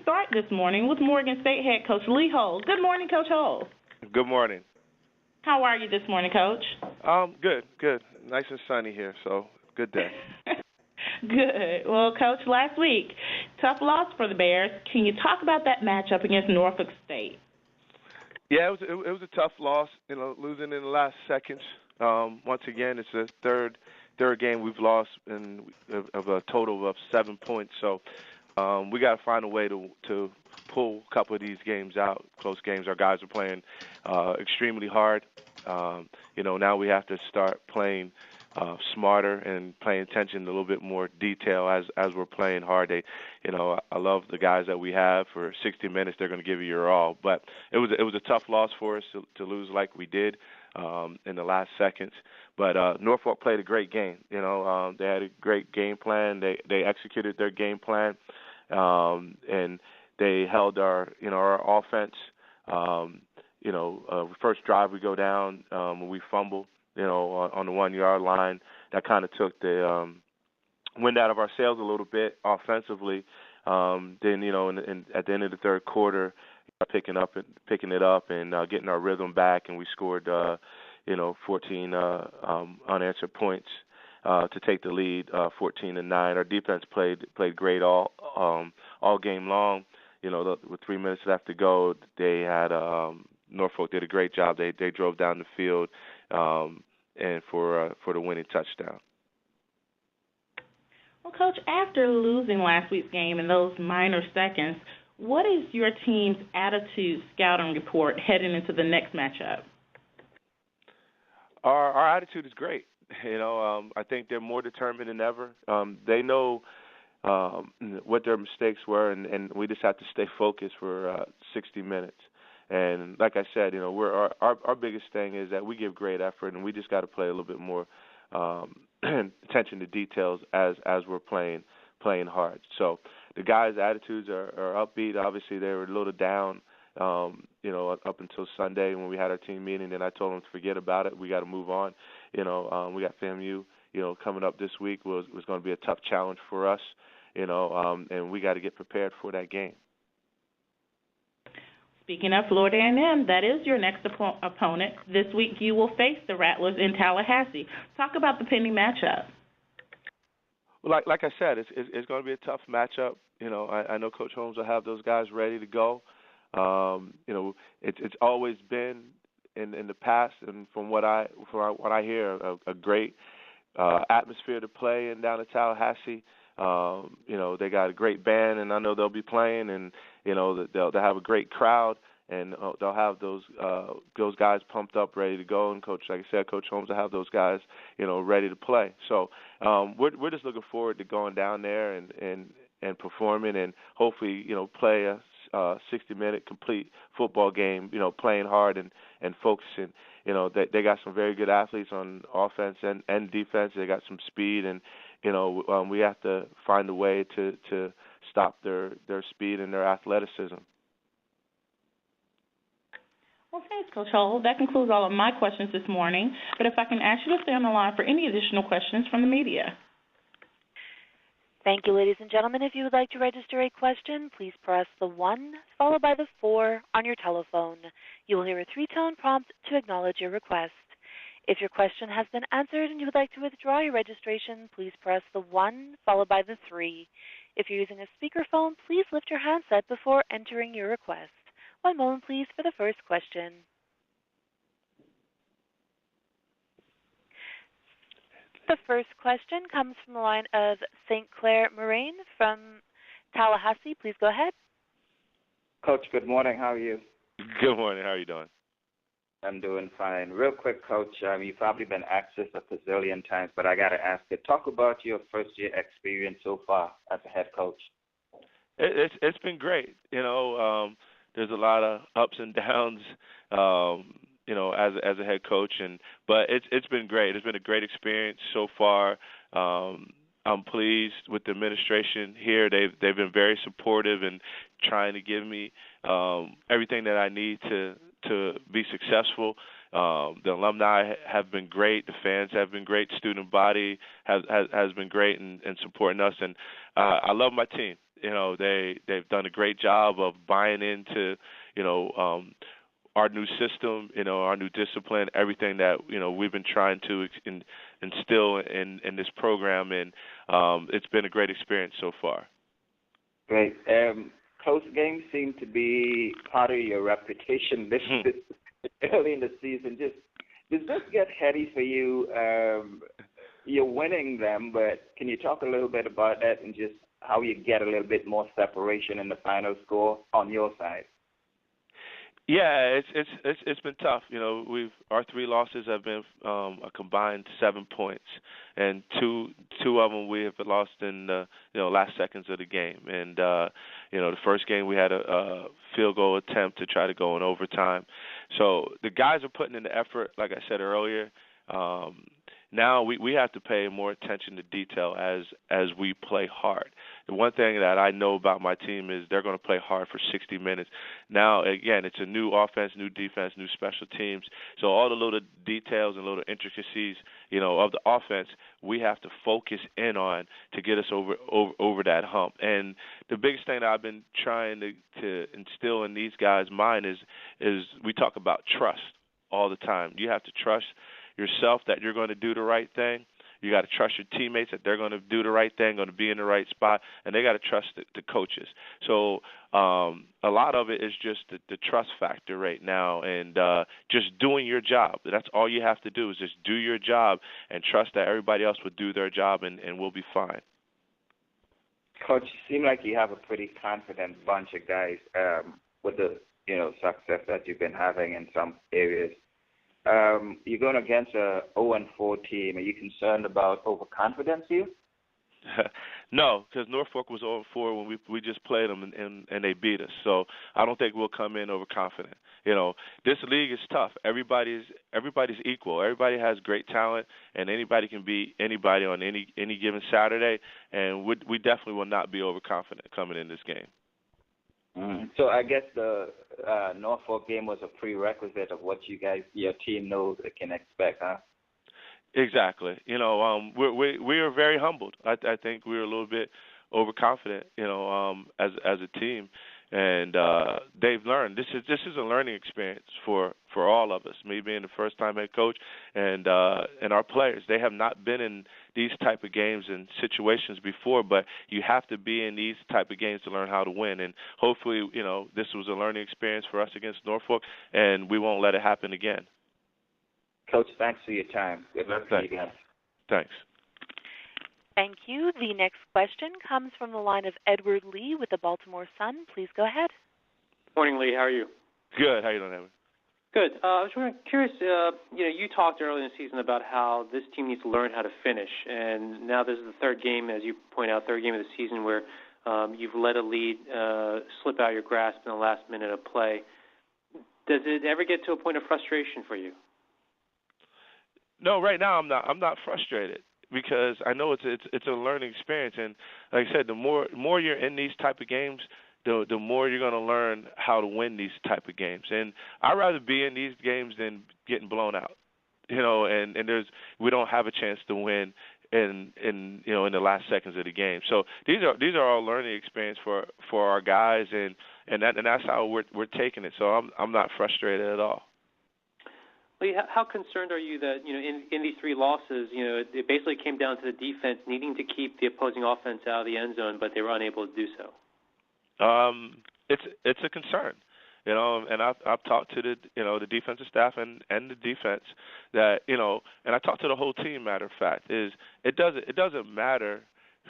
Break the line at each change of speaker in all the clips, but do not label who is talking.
start this morning with Morgan State head coach Lee Holmes. Good morning, Coach Holmes.
Good morning.
How are you this morning, Coach?
Good. Nice and sunny here, so good day.
Good. Well, Coach, last week, tough loss for the Bears. Can you talk about that matchup against Norfolk State?
Yeah, it was a tough loss, losing in the last seconds. Once again, it's the third game we've lost of a total of 7 points. So we got to find a way to pull a couple of these games out, close games. Our guys are playing extremely hard. Now we have to start playing smarter and paying attention to a little bit more detail as we're playing hard. I love the guys that we have. For 60 minutes, they're going to give you your all. But it was a tough loss for us to lose like we did in the last seconds. But Norfolk played a great game. They had a great game plan. They executed their game plan, and they held our offense. First drive we go down, we fumble. On the 1 yard line, that kind of took the wind out of our sails a little bit offensively. Then, at the end of the third quarter, picking it up and getting our rhythm back, and we scored, 14 unanswered points to take the lead, 14-9. Our defense played great all game long. With 3 minutes left to go, they had Norfolk did a great job. They drove down the field. And for the winning touchdown.
Well, Coach, after losing last week's game in those minor seconds, what is your team's attitude scouting report heading into the next matchup?
Our attitude is great. I think they're more determined than ever. They know what their mistakes were, and we just have to stay focused for 60 minutes. And like I said, our biggest thing is that we give great effort, and we just got to play a little bit more attention to details as we're playing hard. So the guys' attitudes are upbeat. Obviously, they were a little down, up until Sunday when we had our team meeting. And I told them to forget about it. We got to move on. We got FAMU, coming up this week was going to be a tough challenge for us, and we got to get prepared for that game.
Speaking of Florida A&M, that is your next opponent. This week you will face the Rattlers in Tallahassee. Talk about the pending matchup.
Well, like I said, it's going to be a tough matchup. I know Coach Holmes will have those guys ready to go. It's always been in the past, and from what I hear, a great atmosphere to play in down in Tallahassee. They got a great band, and I know they'll be playing, and they'll have a great crowd, and they'll have those guys pumped up, ready to go. And like I said, Coach Holmes will have those guys, ready to play. So we're just looking forward to going down there and performing, and hopefully, play a 60-minute complete football game. Playing hard and focusing. They got some very good athletes on offense and defense. They got some speed, and we have to find a way to stop their speed and their athleticism.
Well, thanks, Coach Holmes. That concludes all of my questions this morning. But if I can ask you to stay on the line for any additional questions from the media.
Thank you, ladies and gentlemen. If you would like to register a question, please press the 1 followed by the 4 on your telephone. You will hear a 3-tone prompt to acknowledge your request. If your question has been answered and you would like to withdraw your registration, please press the 1 followed by the 3. If you're using a speakerphone, please lift your handset before entering your request. One moment, please, for the first question. The first question comes from the line of St. Clair Moraine from Tallahassee. Please go ahead.
Coach, good morning. How are you?
Good morning. How are you doing?
I'm doing fine. Real quick, Coach, you've probably been asked this a bazillion times, but I got to ask you. Talk about your first-year experience so far as a head coach.
It's been great. There's a lot of ups and downs, as a head coach, but it's been great. It's been a great experience so far. I'm pleased with the administration here. They've been very supportive and trying to give me everything that I need to be successful. The alumni have been great. The fans have been great. Student body has been great in supporting us. And I love my team. they've done a great job of buying into our new system, our new discipline, everything that we've been trying to instill in this program, and it's been a great experience so far.
Great. Close games seem to be part of your reputation this early in the season. Does this get heady for you? You're winning them, but can you talk a little bit about that and just how you get a little bit more separation in the final score on your side?
Yeah, it's been tough. Our 3 losses have been a combined 7 points, and two of them we have lost in the last seconds of the game. And the first game we had a field goal attempt to try to go in overtime. So the guys are putting in the effort, like I said earlier. Now we have to pay more attention to detail as we play hard. The one thing that I know about my team is they're going to play hard for 60 minutes. Now, again, it's a new offense, new defense, new special teams. So all the little details and little intricacies, of the offense, we have to focus in on to get us over that hump. And the biggest thing that I've been trying to instill in these guys' mind is we talk about trust all the time. You have to trust yourself that you're going to do the right thing. You got to trust your teammates that they're going to do the right thing, going to be in the right spot, and they got to trust the coaches. So a lot of it is just the trust factor right now, and just doing your job. That's all you have to do is just do your job and trust that everybody else will do their job, and we'll be fine.
Coach, you seem like you have a pretty confident bunch of guys with the success that you've been having in some areas. You're going against a 0-4 team. Are you concerned about overconfidence here?
No, because Norfolk was 0-4 when we just played them and they beat us. So I don't think we'll come in overconfident. This league is tough. Everybody's equal. Everybody has great talent, and anybody can beat anybody on any given Saturday. And we definitely will not be overconfident coming in this game.
So I guess the Norfolk game was a prerequisite of what your team knows it can expect, huh?
Exactly. We are very humbled. I think we were a little bit overconfident, as a team, and they've learned. This is a learning experience for all of us. Me being the first-time head coach, and our players. They have not been in these type of games and situations before, but you have to be in these type of games to learn how to win. And hopefully, this was a learning experience for us against Norfolk, and we won't let it happen again.
Coach, thanks for your time. Good luck to you guys.
Thanks.
Thank you. The next question comes from the line of Edward Lee with the Baltimore Sun. Please go ahead.
Morning, Lee. How are you?
Good. How are you doing, Edward?
Good. I was curious, you talked earlier in the season about how this team needs to learn how to finish, and now this is the third game, as you point out, third game of the season where you've let a lead slip out your grasp in the last minute of play. Does it ever get to a point of frustration for you?
No, right now I'm not frustrated because I know it's a learning experience, and like I said, the more you're in these type of games, the more you're going to learn how to win these type of games. And I'd rather be in these games than getting blown out. And we don't have a chance to win in the last seconds of the game. So these are all learning experience for our guys, and that's how we're taking it. So I'm not frustrated at all.
Lee, how concerned are you that in these 3 losses, it basically came down to the defense needing to keep the opposing offense out of the end zone, but they were unable to do so?
It's a concern, and I've talked to the defensive staff and the defense that and I talked to the whole team. Matter of fact, is it doesn't matter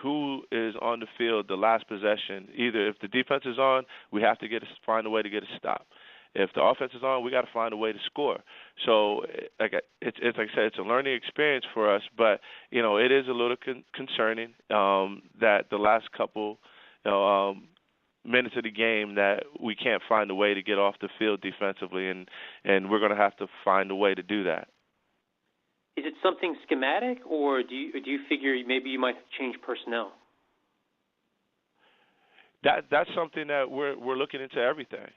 who is on the field the last possession. Either if the defense is on, we have to find a way to get a stop. If the offense is on, we got to find a way to score. So, it's like I said, it's a learning experience for us, but it is a little concerning that the last couple minutes of the game that we can't find a way to get off the field defensively, and we're going to have to find a way to do that.
Is it something schematic, or do you figure maybe you might change personnel?
That's something that we're looking into everything.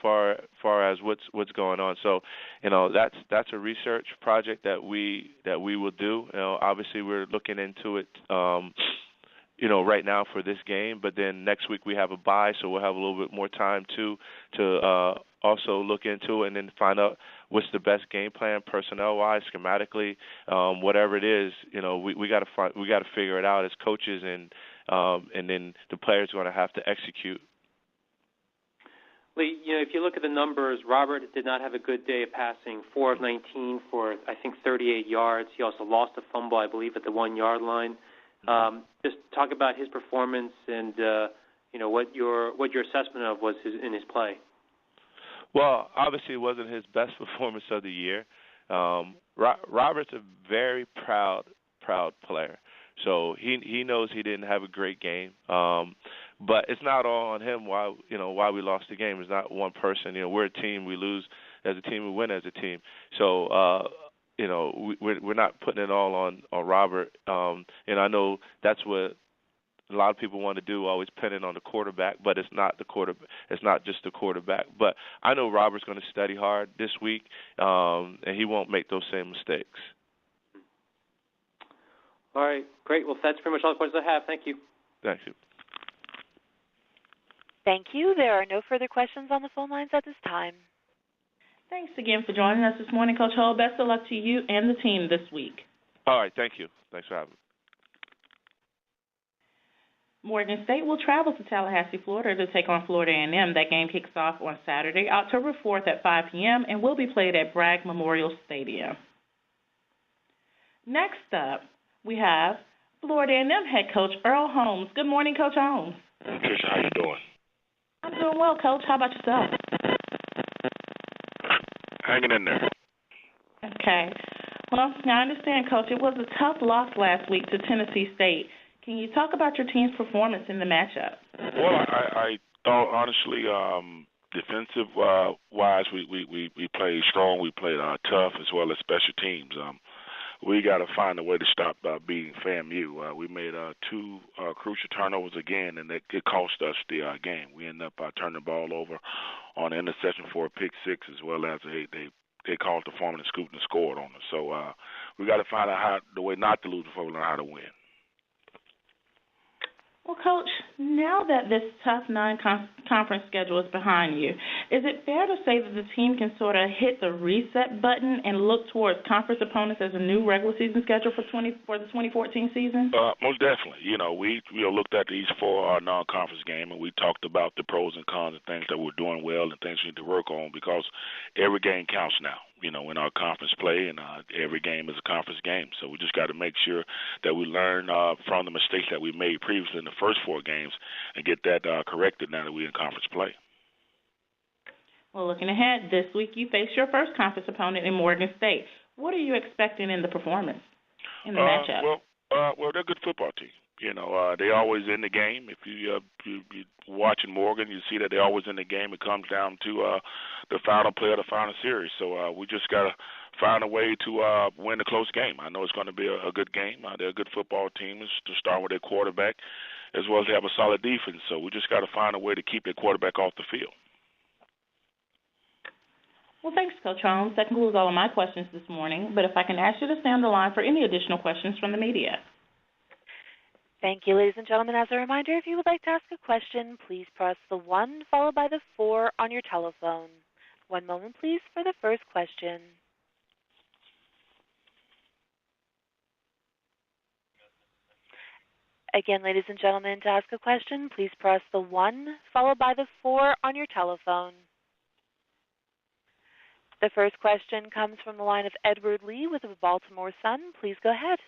Far as what's going on. So, that's a research project that we will do. Obviously we're looking into it right now for this game. But then next week we have a bye, so we'll have a little bit more time to also look into it and then find out what's the best game plan, personnel-wise, schematically, whatever it is. We got to figure it out as coaches, and then the players are going to have to execute.
Lee, if you look at the numbers, Robert did not have a good day of passing, 4 of 19 for, I think, 38 yards. He also lost a fumble, I believe, at the 1-yard line. Just talk about his performance and, what your assessment of was in his play.
Well, obviously it wasn't his best performance of the year. Robert's a very proud player. So he knows he didn't have a great game. But it's not all on him why we lost the game. It's not one person. We're a team. We lose as a team. We win as a team. So we're not putting it all on Robert. And I know that's what a lot of people want to do, always pin it on the quarterback. But it's not the quarterback. It's not just the quarterback. But I know Robert's going to study hard this week, and he won't make those same mistakes.
All right, great. Well, that's pretty much all the questions I have. Thank you.
Thank you.
Thank you. There are no further questions on the phone lines at this time.
Thanks again for joining us this morning, Coach Hull. Best of luck to you and the team this week.
All right, thank you. Thanks for having me.
Morgan State will travel to Tallahassee, Florida to take on Florida A&M. That game kicks off on Saturday, October 4th at 5 p.m. and will be played at Bragg Memorial Stadium. Next up, we have Florida A&M head coach Earl Holmes. Good morning, Coach Holmes.
Tricia, how you doing?
I'm doing well, Coach. How about yourself?
Hanging in there.
Okay. Well, I understand, Coach. It was a tough loss last week to Tennessee State. Can you talk about your team's performance in the matchup?
Well, I thought, honestly, defensive-wise, we played strong. We played tough, as well as special teams. We got to find a way to stop beating FAMU. We made 2 crucial turnovers again, and it cost us the game. We ended up turning the ball over on an interception for a pick 6, as well as they called the form and scooped and scored on us. So we got to find out the way not to lose before we learn how to win.
Well, Coach, now that this tough non-conference schedule is behind you, is it fair to say that the team can sort of hit the reset button and look towards conference opponents as a new regular season schedule for the 2014 season?
Most definitely. We looked at these 4 non-conference games, and we talked about the pros and cons and things that we're doing well and things we need to work on, because every game counts now. In our conference play, and every game is a conference game. So we just got to make sure that we learn from the mistakes that we made previously in the first 4 games and get that corrected now that we're in conference play.
Well, looking ahead, this week you face your first conference opponent in Morgan State. What are you expecting in the performance, in the matchup?
Well, they're a good football team. They're always in the game. If you watching Morgan, you see that they're always in the game. It comes down to the final play of the final series. So we just got to find a way to win a close game. I know it's going to be a good game. They're a good football team to start with their quarterback, as well as they have a solid defense. So we just got to find a way to keep their quarterback off the field.
Well, thanks, Coach Holmes. That concludes all of my questions this morning. But if I can ask you to stay on the line for any additional questions from the media.
Thank you, ladies and gentlemen. As a reminder, if you would like to ask a question, please press the 1 followed by the 4 on your telephone. One moment, please, for the first question. Again, ladies and gentlemen, to ask a question, please press the 1 followed by the 4 on your telephone. The first question comes from the line of Edward Lee with the Baltimore Sun. Please go ahead.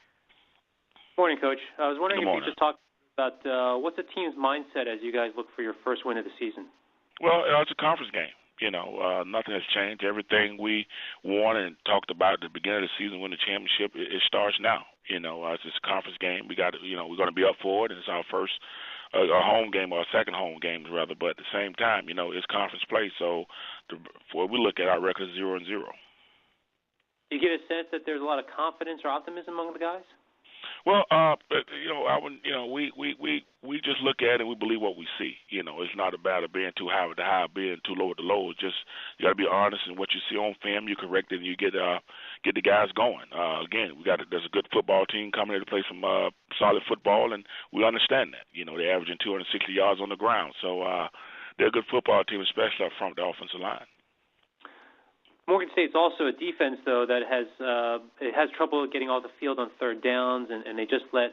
Morning, Coach. I was wondering if you could just talk about what's the team's mindset as you guys look for your first win of the season?
Well, it's a conference game. Nothing has changed. Everything we wanted and talked about at the beginning of the season, win the championship, it starts now. It's just a conference game. We got, we're going to be up for it, and it's our first a home game, or a second home game rather. But at the same time, it's conference play. So before we look at our record 0-0.
Do you get a sense that there's a lot of confidence or optimism among the guys?
Well, we just look at it and we believe what we see. It's not about it being too high with the high, being too low with the low. It's just you got to be honest in what you see on film. You correct it and you get the guys going. Again, there's a good football team coming here to play some solid football, and we understand that. They're averaging 260 yards on the ground, so they're a good football team, especially up front with the offensive line.
Morgan State's also a defense, though, that has trouble getting off the field on third downs, and they just let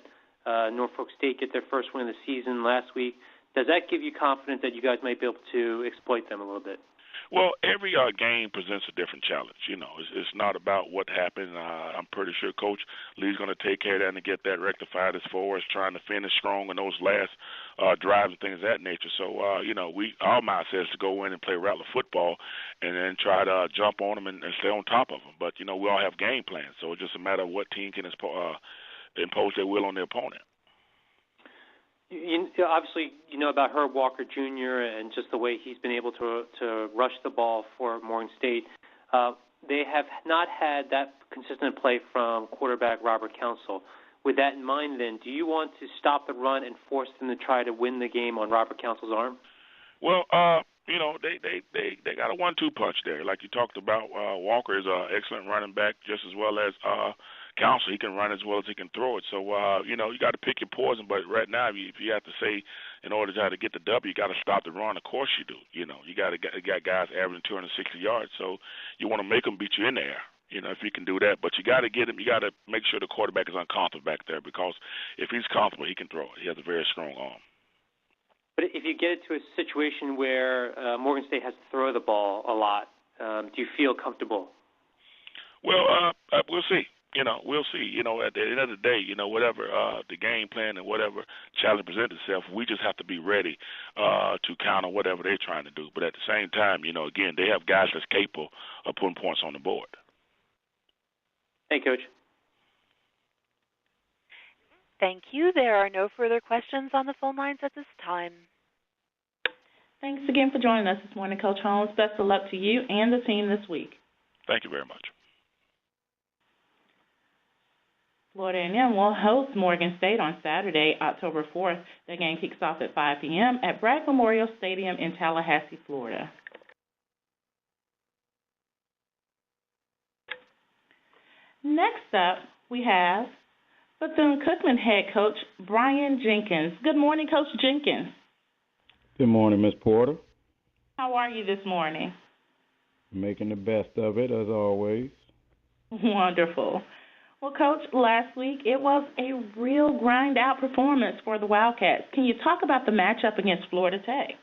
Norfolk State get their first win of the season last week. Does that give you confidence that you guys might be able to exploit them a little bit?
Well, every game presents a different challenge. It's not about what happened. I'm pretty sure Coach Lee's going to take care of that and get that rectified as far as trying to finish strong in those last drives and things of that nature. So, our mindset is to go in and play rattler football and then try to jump on them and stay on top of them. But, we all have game plans, so it's just a matter of what team can impose their will on their opponent.
Obviously, you know about Herb Walker Jr. and just the way he's been able to rush the ball for Morgan State. They have not had that consistent play from quarterback Robert Council. With that in mind, then, do you want to stop the run and force them to try to win the game on Robert Council's arm?
Well, they got a 1-2 punch there. Like you talked about, Walker is an excellent running back just as well as Council. He can run as well as he can throw it. So, you got to pick your poison. But right now, if you have to say in order to try to get the W, you got to stop the run. Of course you do. You got guys averaging 260 yards. So you want to make them beat you in the air. If you can do that. But you got to get him. You got to make sure the quarterback is uncomfortable back there because if he's comfortable, he can throw it. He has a very strong arm.
But if you get it to a situation where Morgan State has to throw the ball a lot, do you feel comfortable?
Well, we'll see. We'll see. At the end of the day, whatever the game plan and whatever challenge presents itself, we just have to be ready to counter whatever they're trying to do. But at the same time, again, they have guys that's capable of putting points on the board.
Thank you, Coach.
Thank you. There are no further questions on the phone lines at this time.
Thanks again for joining us this morning, Coach Holmes. Best of luck to you and the team this week.
Thank you very much.
Florida A&M will host Morgan State on Saturday, October 4th. The game kicks off at 5 p.m. at Bragg Memorial Stadium in Tallahassee, Florida. Next up, we have Bethune-Cookman head coach Brian Jenkins. Good morning, Coach Jenkins.
Good morning, Ms. Porter.
How are you this morning?
Making the best of it, as always.
Wonderful. Well, Coach, last week it was a real grind-out performance for the Wildcats. Can you talk about the matchup against Florida Tech?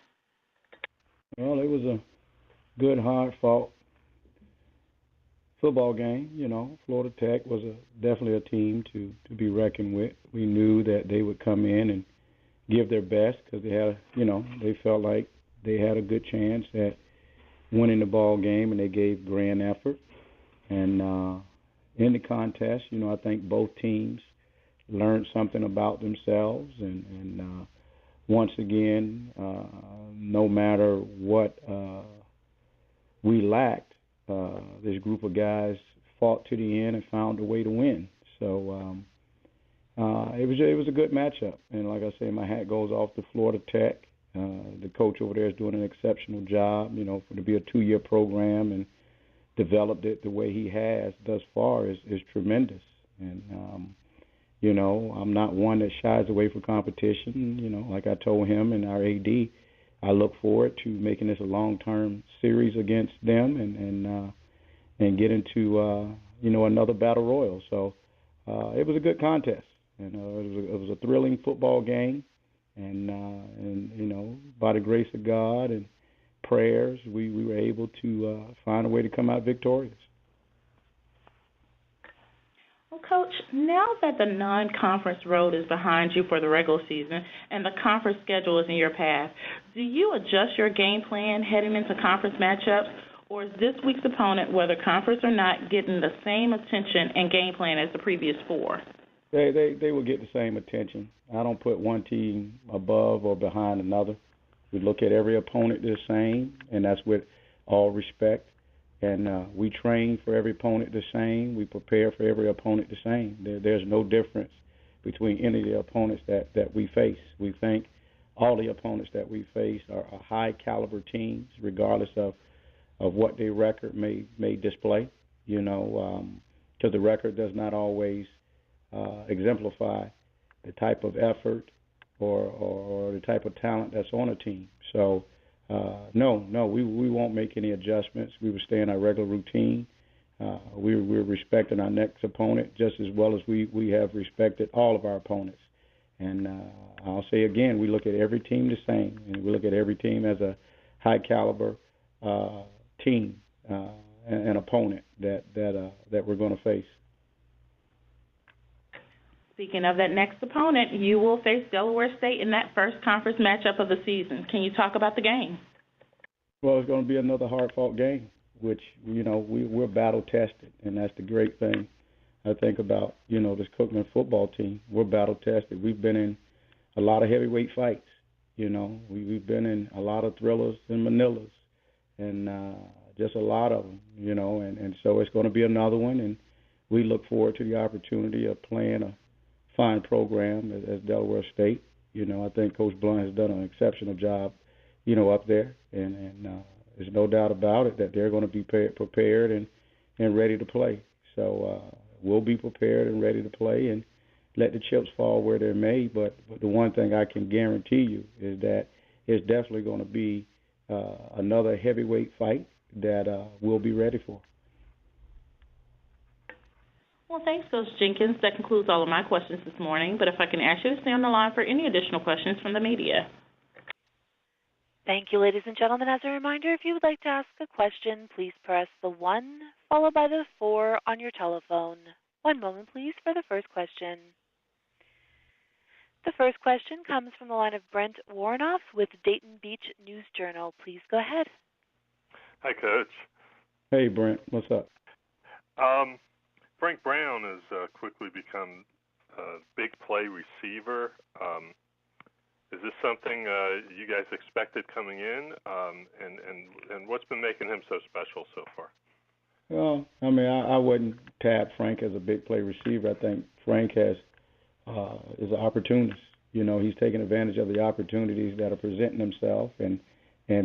Well, it was a good, hard-fought football game. Florida Tech was definitely a team to be reckoned with. We knew that they would come in and give their best because they had, they felt like they had a good chance at winning the ball game, and they gave grand effort. And in the contest, I think both teams learned something about themselves. And once again, no matter what we lacked, this group of guys fought to the end and found a way to win. So it was a good matchup. And like I say, my hat goes off to Florida Tech. The coach over there is doing an exceptional job, for to be a 2-year program and developed it the way he has thus far is tremendous. And, I'm not one that shies away from competition. Like I told him and our AD, I look forward to making this a long-term series against them and get into, another battle royal. So it was a good contest. And it was a thrilling football game. And by the grace of God and prayers, we were able to find a way to come out victorious.
Well, Coach, now that the non-conference road is behind you for the regular season and the conference schedule is in your path, do you adjust your game plan heading into conference matchups, or is this week's opponent, whether conference or not, getting the same attention and game plan as the previous 4?
They will get the same attention. I don't put one team above or behind another. We look at every opponent the same, and that's with all respect. And we train for every opponent the same. We prepare for every opponent the same. There's no difference between any of the opponents that we face. We think all the opponents that we face are high caliber teams, regardless of what their record may display. Because the record does not always exemplify the type of effort or the type of talent that's on a team. So, no, we won't make any adjustments. We will stay in our regular routine. We're respecting our next opponent just as well as we have respected all of our opponents. And I'll say again, we look at every team the same, and we look at every team as a high caliber team and opponent that we're going to face.
Speaking of that next opponent, you will face Delaware State in that first conference matchup of the season. Can you talk about the game?
Well, it's going to be another hard-fought game, which, we're battle-tested, and that's the great thing I think about, this Cookman football team. We're battle-tested. We've been in a lot of heavyweight fights, We've been in a lot of thrillers and Manilas, and just a lot of them, and so it's going to be another one, and we look forward to the opportunity of playing a fine program as Delaware State. I think Coach Blount has done an exceptional job, up there, and there's no doubt about it that they're going to be prepared and ready to play. So we'll be prepared and ready to play and let the chips fall where they may. But the one thing I can guarantee you is that it's definitely going to be another heavyweight fight that we'll be ready for.
Well, thanks, Coach Jenkins. That concludes all of my questions this morning. But if I can ask you to stay on the line for any additional questions from the media.
Thank you, ladies and gentlemen. As a reminder, if you would like to ask a question, please press the 1 followed by the 4 on your telephone. One moment, please, for the first question. The first question comes from the line of Brent Warnoff with Dayton Beach News Journal. Please go ahead.
Hi, Coach.
Hey, Brent. What's up?
Frank Brown has quickly become a big play receiver. Is this something you guys expected coming in? And what's been making him so special so far?
Well, I wouldn't tab Frank as a big play receiver. I think Frank is an opportunist. He's taking advantage of the opportunities that are presenting themselves and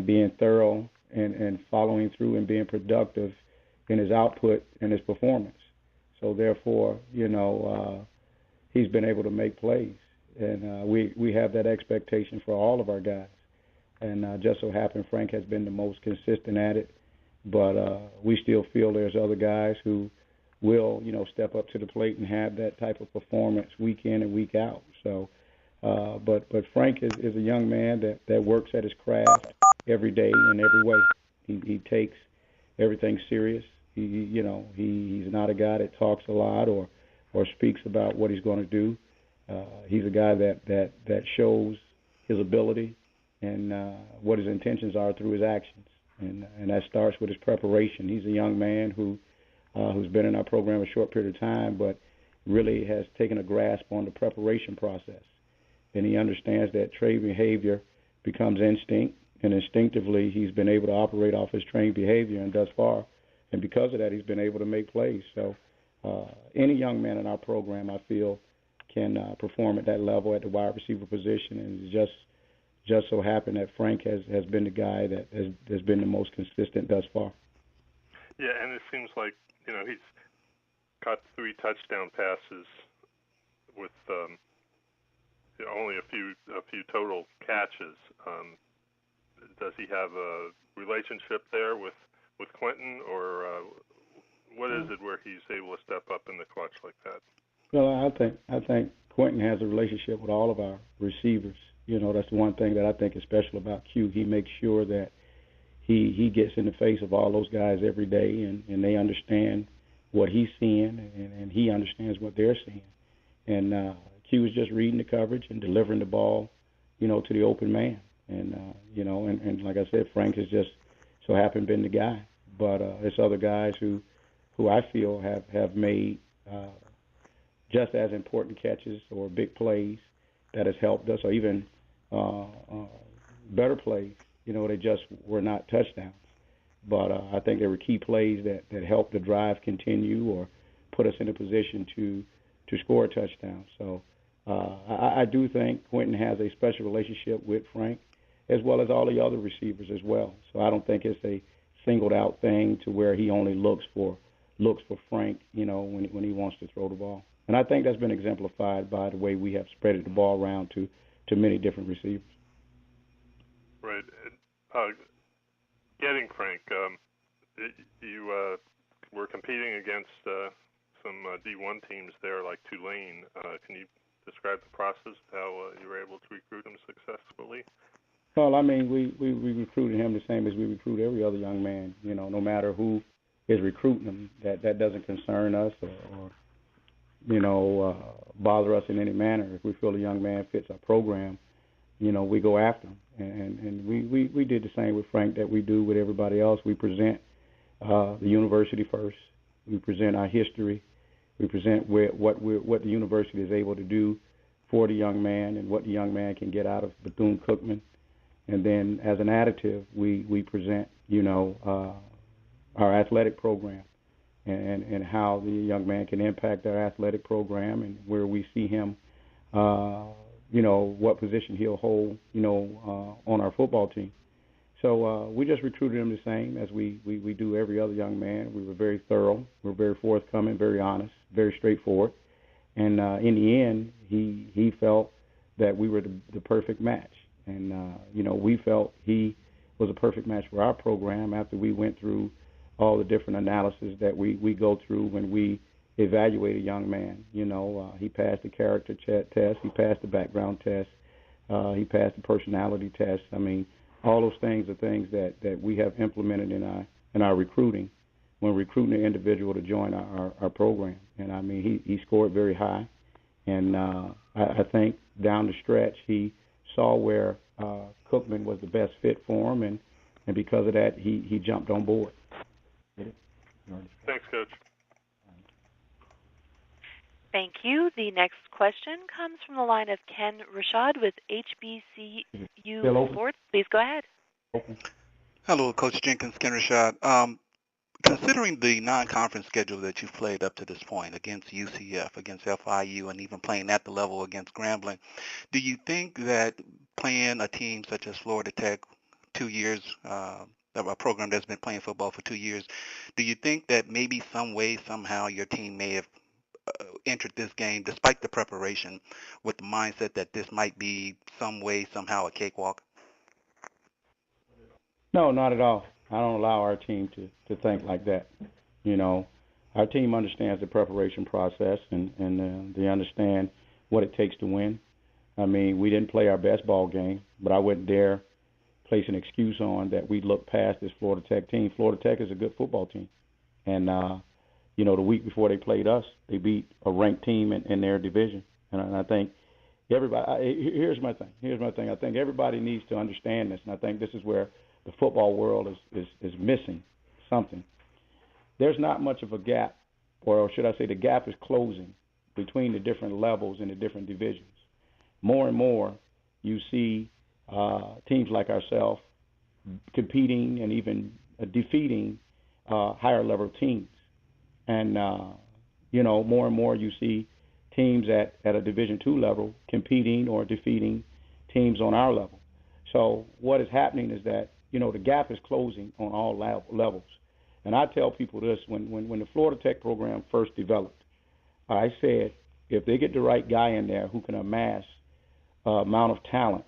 being thorough and following through and being productive in his output and his performance. So therefore, he's been able to make plays, and we have that expectation for all of our guys. And just so happened Frank has been the most consistent at it, but we still feel there's other guys who will, step up to the plate and have that type of performance week in and week out. So, but Frank is a young man that works at his craft every day in every way. He takes everything serious. He's not a guy that talks a lot or speaks about what he's going to do. He's a guy that shows his ability and what his intentions are through his actions, and that starts with his preparation. He's a young man who's been in our program a short period of time, but really has taken a grasp on the preparation process, and he understands that trade behavior becomes instinct, and instinctively he's been able to operate off his trained behavior, and thus far. And because of that, he's been able to make plays. So any young man in our program, I feel, can perform at that level at the wide receiver position. And it just so happened that Frank has been the guy that has been the most consistent thus far.
Yeah, and it seems like, he's caught 3 touchdown passes with only a few total catches. Does he have a relationship there with Quentin, or what is it where he's able to step up in the clutch like that?
Well, I think Quentin has a relationship with all of our receivers. That's the one thing that I think is special about Q. He makes sure that he gets in the face of all those guys every day, and they understand what he's seeing, and he understands what they're seeing. And Q is just reading the coverage and delivering the ball, to the open man. And and like I said, Frank has just so happened been the guy. But it's other guys who I feel have made just as important catches or big plays that has helped us, or even better plays. They just were not touchdowns. But I think they were key plays that helped the drive continue or put us in a position to score a touchdown. So I do think Quentin has a special relationship with Frank, as well as all the other receivers as well. So I don't think it's a singled out thing to where he only looks for Frank, when he wants to throw the ball. And I think that's been exemplified by the way we have spread the ball around to many different receivers.
Right. Getting Frank, you were competing against some D1 teams there like Tulane. Can you describe the process, how you were able to recruit him successfully?
Well, I mean, we recruited him the same as we recruit every other young man. No matter who is recruiting him, that doesn't concern us or bother us in any manner. If we feel a young man fits our program, we go after him. And we did the same with Frank that we do with everybody else. We present the university first. We present our history. We present what the university is able to do for the young man and what the young man can get out of Bethune-Cookman. And then as an additive, we present, our athletic program and how the young man can impact our athletic program and where we see him, what position he'll hold, on our football team. So we just recruited him the same as we do every other young man. We were very thorough. We were very forthcoming, very honest, very straightforward. And in the end, he felt that we were the perfect match. And, we felt he was a perfect match for our program after we went through all the different analysis that we go through when we evaluate a young man. He passed the character test. He passed the background test. He passed the personality test. I mean, all those things are things that we have implemented in our recruiting when recruiting an individual to join our program. And, I mean, he scored very high. And I think down the stretch he saw where Cookman was the best fit for him, and because of that, he jumped on board.
Thanks, Coach.
Thank you. The next question comes from the line of Ken Rashad with HBCU Sports. Please go ahead.
Hello, Coach Jenkins, Ken Rashad. Considering the non-conference schedule that you've played up to this point against UCF, against FIU, and even playing at the level against Grambling, do you think that playing a team such as Florida Tech 2 years, a program that's been playing football for 2 years, do you think that maybe some way, somehow, your team may have entered this game, despite the preparation, with the mindset that this might be some way, somehow, a cakewalk?
No, not at all. I don't allow our team to think like that. Our team understands the preparation process, and they understand what it takes to win. I mean, we didn't play our best ball game, but I wouldn't dare place an excuse on that we look past this Florida Tech team. Florida Tech is a good football team. And, the week before they played us, they beat a ranked team in their division. And I think everybody – here's my thing. I think everybody needs to understand this, and I think this is where the football world is missing something. There's not much of a gap, or should I say the gap is closing between the different levels and the different divisions. More and more you see teams like ourselves competing and even defeating higher level teams. And, more and more you see teams at a Division II level competing or defeating teams on our level. So what is happening is that, the gap is closing on all levels. And I tell people this, when the Florida Tech program first developed, I said if they get the right guy in there who can amass amount of talent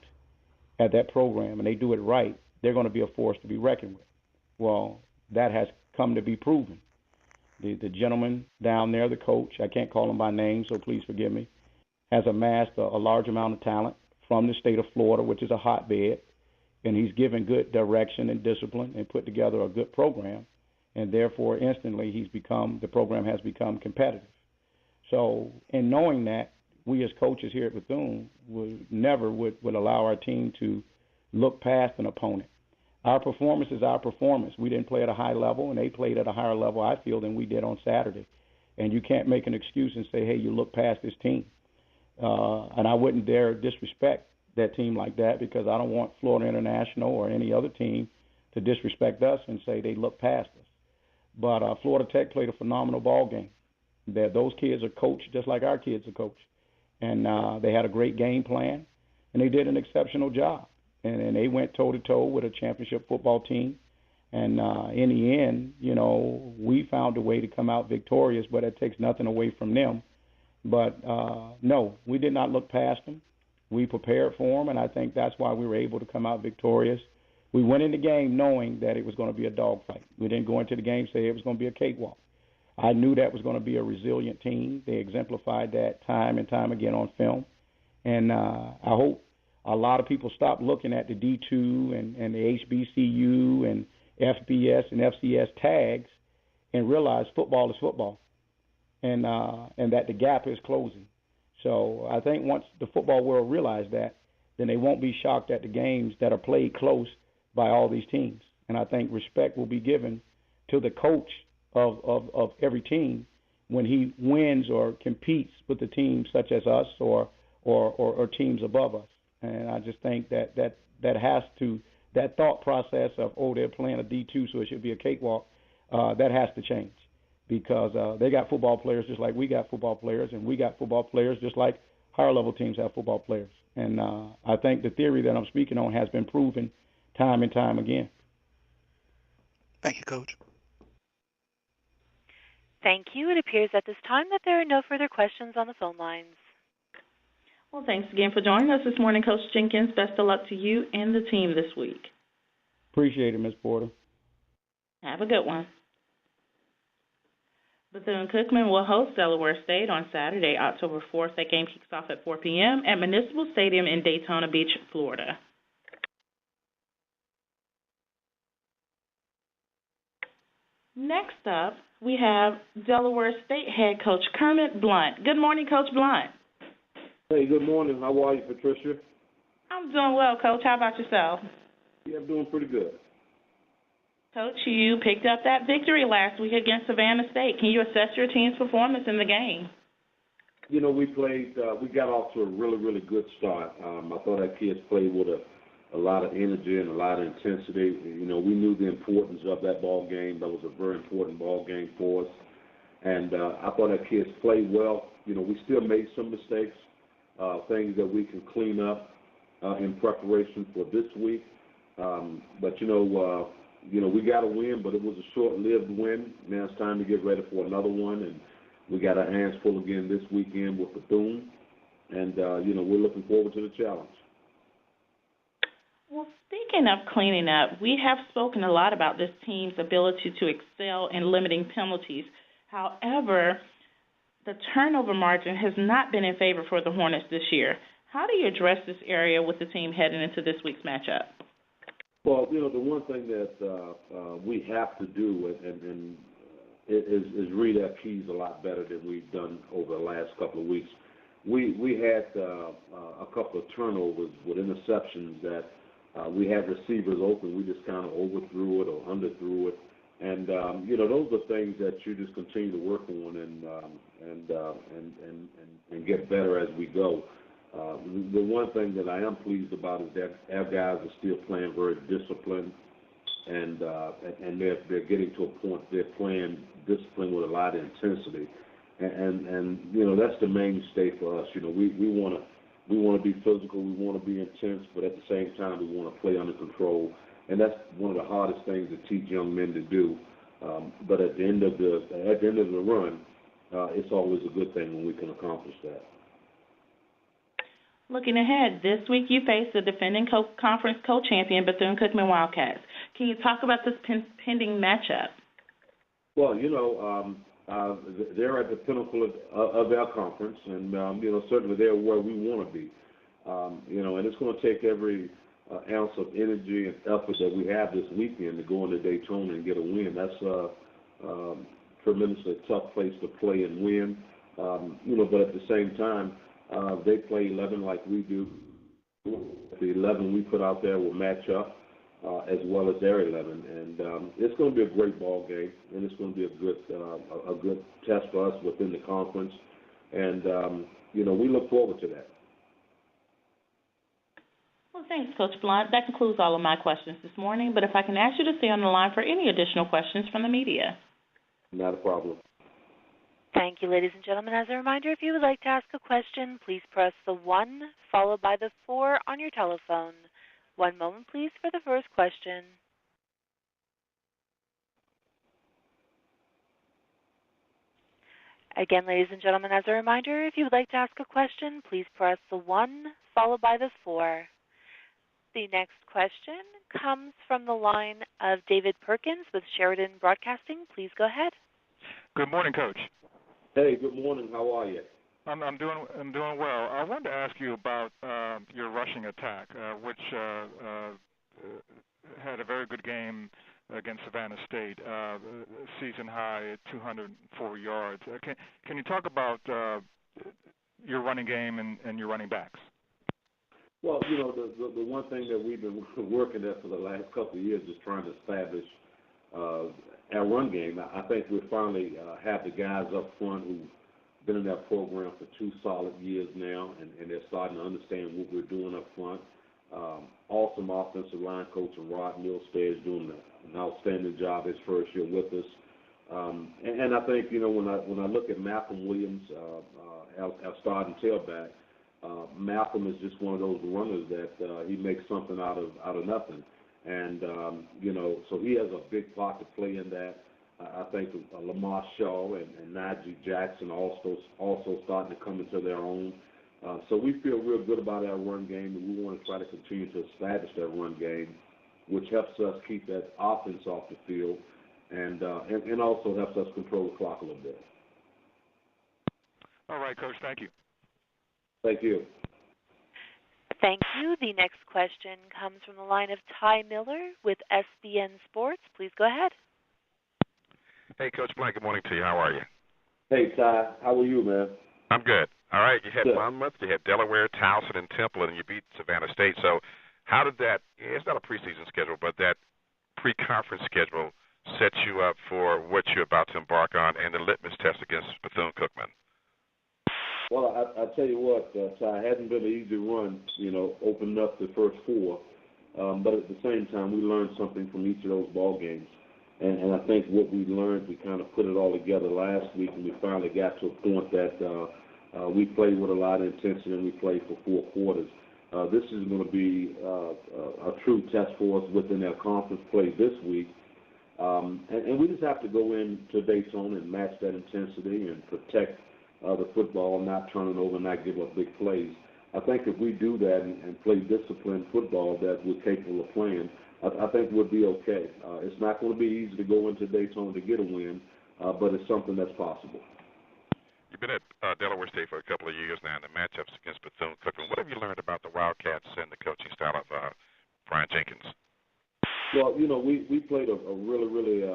at that program and they do it right, they're going to be a force to be reckoned with. Well, that has come to be proven. The gentleman down there, the coach, I can't call him by name, so please forgive me, has amassed a large amount of talent from the state of Florida, which is a hotbed, and he's given good direction and discipline and put together a good program, and therefore instantly the program has become competitive. So in knowing that, we as coaches here at Bethune never would allow our team to look past an opponent. Our performance is our performance. We didn't play at a high level, and they played at a higher level, I feel, than we did on Saturday. And you can't make an excuse and say, hey, you look past this team. And I wouldn't dare disrespect that team like that, because I don't want Florida International or any other team to disrespect us and say they look past us. But Florida Tech played a phenomenal ball game. Those kids are coached just like our kids are coached. And they had a great game plan, and they did an exceptional job. And they went toe-to-toe with a championship football team. And in the end, we found a way to come out victorious, but it takes nothing away from them. But, no, we did not look past them. We prepared for them, and I think that's why we were able to come out victorious. We went in the game knowing that it was going to be a dogfight. We didn't go into the game saying it was going to be a cakewalk. I knew that was going to be a resilient team. They exemplified that time and time again on film. And I hope a lot of people stop looking at the D2 and the HBCU and FBS and FCS tags and realize football is football, and that the gap is closing. So I think once the football world realizes that, then they won't be shocked at the games that are played close by all these teams. And I think respect will be given to the coach of every team when he wins or competes with the teams such as us or teams above us. And I just think that has to, that thought process of, they're playing a D2, so it should be a cakewalk, that has to change, because they got football players just like we got football players, and we got football players just like higher level teams have football players. And I think the theory that I'm speaking on has been proven time and time again.
Thank you, Coach.
Thank you. It appears at this time that there are no further questions on the phone lines.
Well, thanks again for joining us this morning, Coach Jenkins. Best of luck to you and the team this week.
Appreciate it, Ms. Porter.
Have a good one. Bethune-Cookman will host Delaware State on Saturday, October 4th. That game kicks off at 4 p.m. at Municipal Stadium in Daytona Beach, Florida. Next up, we have Delaware State head coach Kermit Blount. Good morning, Coach Blount.
Hey, good morning. How are you, Patricia?
I'm doing well, Coach. How about yourself?
Yeah, I'm doing pretty good.
Coach, you picked up that victory last week against Savannah State. Can you assess your team's performance in the game?
We got off to a really, really good start. I thought our kids played with a lot of energy and a lot of intensity. We knew the importance of that ball game. That was a very important ball game for us. And I thought our kids played well. We still made some mistakes, things that we can clean up in preparation for this week. But we got a win, but it was a short-lived win. Now it's time to get ready for another one, and we got our hands full again this weekend with Bethune. And, we're looking forward to the challenge.
Well, speaking of cleaning up, we have spoken a lot about this team's ability to excel in limiting penalties. However, the turnover margin has not been in favor for the Hornets this year. How do you address this area with the team heading into this week's matchup?
Well, the one thing that we have to do is read our keys a lot better than we've done over the last couple of weeks. We had a couple of turnovers with interceptions that we had receivers open. We just kind of overthrew it or underthrew it. And, those are things that you just continue to work on and get better as we go. The one thing that I am pleased about is that our guys are still playing very disciplined, and they're getting to a point they're playing discipline with a lot of intensity, and that's the mainstay for us. We want to be physical, we want to be intense, but at the same time we want to play under control, and that's one of the hardest things to teach young men to do. But at the end of the run, it's always a good thing when we can accomplish that.
Looking ahead, this week you face the defending conference co-champion Bethune-Cookman Wildcats. Can you talk about this pending matchup?
Well, they're at the pinnacle of our conference, and certainly they're where we want to be. And it's going to take every ounce of energy and effort that we have this weekend to go into Daytona and get a win. That's a tremendously tough place to play and win. But at the same time, they play 11 like we do. The 11 we put out there will match up as well as their 11, and it's going to be a great ball game, and it's going to be a good test for us within the conference, and we look forward to that.
Well, thanks, Coach Blount. That concludes all of my questions this morning, but if I can ask you to stay on the line for any additional questions from the media.
Not a problem.
Thank you, ladies and gentlemen. As a reminder, if you would like to ask a question, please press the 1 followed by the 4 on your telephone. One moment, please, for the first question. Again, ladies and gentlemen, as a reminder, if you would like to ask a question, please press the 1 followed by the 4. The next question comes from the line of David Perkins with Sheridan Broadcasting. Please go ahead.
Good morning, Coach.
Hey, good morning. How are you?
I'm doing well. I wanted to ask you about your rushing attack, which had a very good game against Savannah State, season high at 204 yards. Can you talk about your running game and your running backs?
Well, you know, the one thing that we've been working at for the last couple of years is trying to establish our run game. I think we finally have the guys up front who've been in that program for 2 solid years now, and they're starting to understand what we're doing up front. Awesome offensive line coach and Rod Milstead is doing an outstanding job his first year with us. And I think, you know, when I look at Malcolm Williams, our starting tailback, Malcolm is just one of those runners that he makes something out of nothing. And, you know, so he has a big part to play in that. I think Lamar Shaw and Najee Jackson also starting to come into their own. So we feel real good about our run game, and we want to try to continue to establish that run game, which helps us keep that offense off the field and also helps us control the clock a little bit.
All right, Coach. Thank you.
Thank you.
Thank you. The next question comes from the line of Ty Miller with SBN Sports. Please go ahead.
Hey, Coach Blount, good morning to you. How are you?
Hey, Ty. How are you, man?
I'm good. All right, you had
good.
Monmouth, you had Delaware, Towson, and Temple, and you beat Savannah State. So how did that – it's not a preseason schedule, but that pre-conference schedule set you up for what you're about to embark on and the litmus test against Bethune-Cookman?
Well, I tell you what, Ty, it hasn't been an easy run, you know, opening up the first 4. But at the same time, we learned something from each of those ball games. And I think what we learned, we kind of put it all together last week, and we finally got to a point that we played with a lot of intensity, and we played for 4 quarters. This is going to be a true test for us within our conference play this week. And we just have to go into Daytona and match that intensity and protect the football, not turn it over, not give up big plays. I think if we do that and play disciplined football that we're capable of playing, I think we'll be okay. It's not going to be easy to go into Daytona to get a win, but it's something that's possible.
You've been at Delaware State for a couple of years now, and the matchups against Bethune-Cookman. What have you learned about the Wildcats and the coaching style of Brian Jenkins?
Well, you know, we played a really, really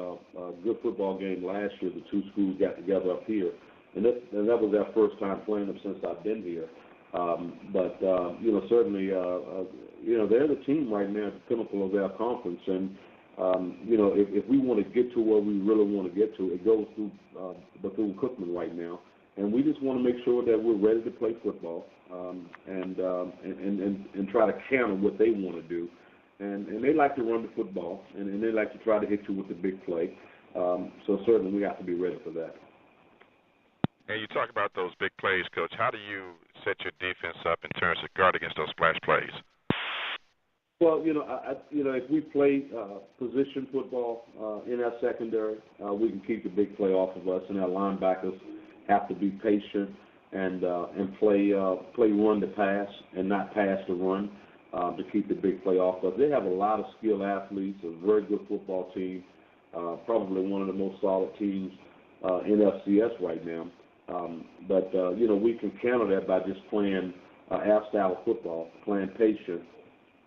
good football game last year. The 2 schools got together up here, and that was our first time playing them since I've been here. But you know, certainly, you know, they're the team right now at the pinnacle of our conference, and you know, if we want to get to where we really want to get to, it goes through Bethune-Cookman right now, and we just want to make sure that we're ready to play football and try to counter what they want to do, and they like to run the football, and they like to try to hit you with the big play. So certainly, we have to be ready for that.
And you talk about those big plays, Coach. How do you set your defense up in terms of guard against those splash plays?
Well, you know, if we play position football in our secondary, we can keep the big play off of us, and our linebackers have to be patient and play run to pass and not pass to run to keep the big play off of us. They have a lot of skilled athletes, a very good football team, probably one of the most solid teams in FCS right now. But you know, we can counter that by just playing our style of football, playing patient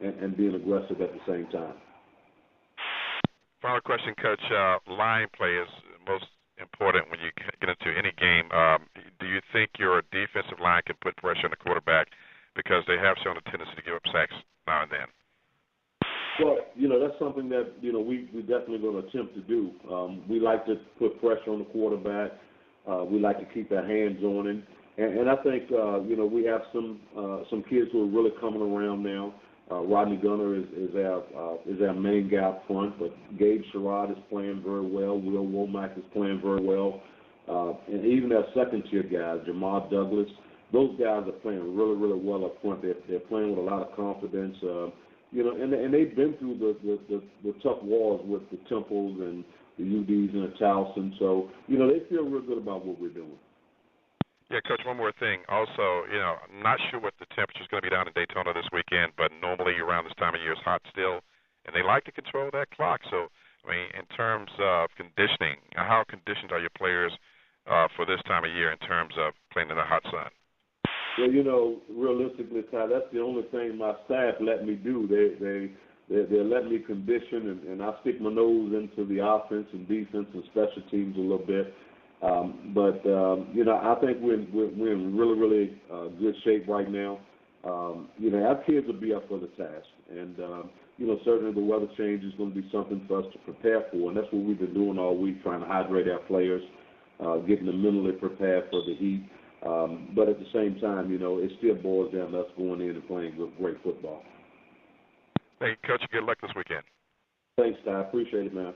and being aggressive at the same time.
Final question, Coach. Line play is most important when you get into any game. Do you think your defensive line can put pressure on the quarterback because they have shown a tendency to give up sacks now and then?
Well, you know, that's something that, you know, we definitely going to attempt to do. We like to put pressure on the quarterback. We like to keep our hands on him. And I think, you know, we have some kids who are really coming around now. Rodney Gunner is our main guy up front, but Gabe Sherrod is playing very well. Will Womack is playing very well. and even their second-tier guys, Jamal Douglas, those guys are playing really, really well up front. They're playing with a lot of confidence, and they've been through the tough wars with the Temples and the UDs and the Towson. So, they feel real good about what we're doing.
Yeah, Coach, one more thing. Also, I'm not sure what the temperature is going to be down in Daytona this weekend, but normally around this time of year it's hot still, and they like to control that clock. So, in terms of conditioning, how conditioned are your players for this time of year in terms of playing in the hot sun?
Well, realistically, Ty, that's the only thing my staff let me do. They let me condition, and I stick my nose into the offense and defense and special teams a little bit. But I think we're in really, really good shape right now. Our kids will be up for the task. And, certainly the weather change is going to be something for us to prepare for. And that's what we've been doing all week, trying to hydrate our players, getting them mentally prepared for the heat. But at the same time, it still boils down to us going in and playing great football.
Hey, Coach, good luck this weekend.
Thanks, Ty. Appreciate it, man.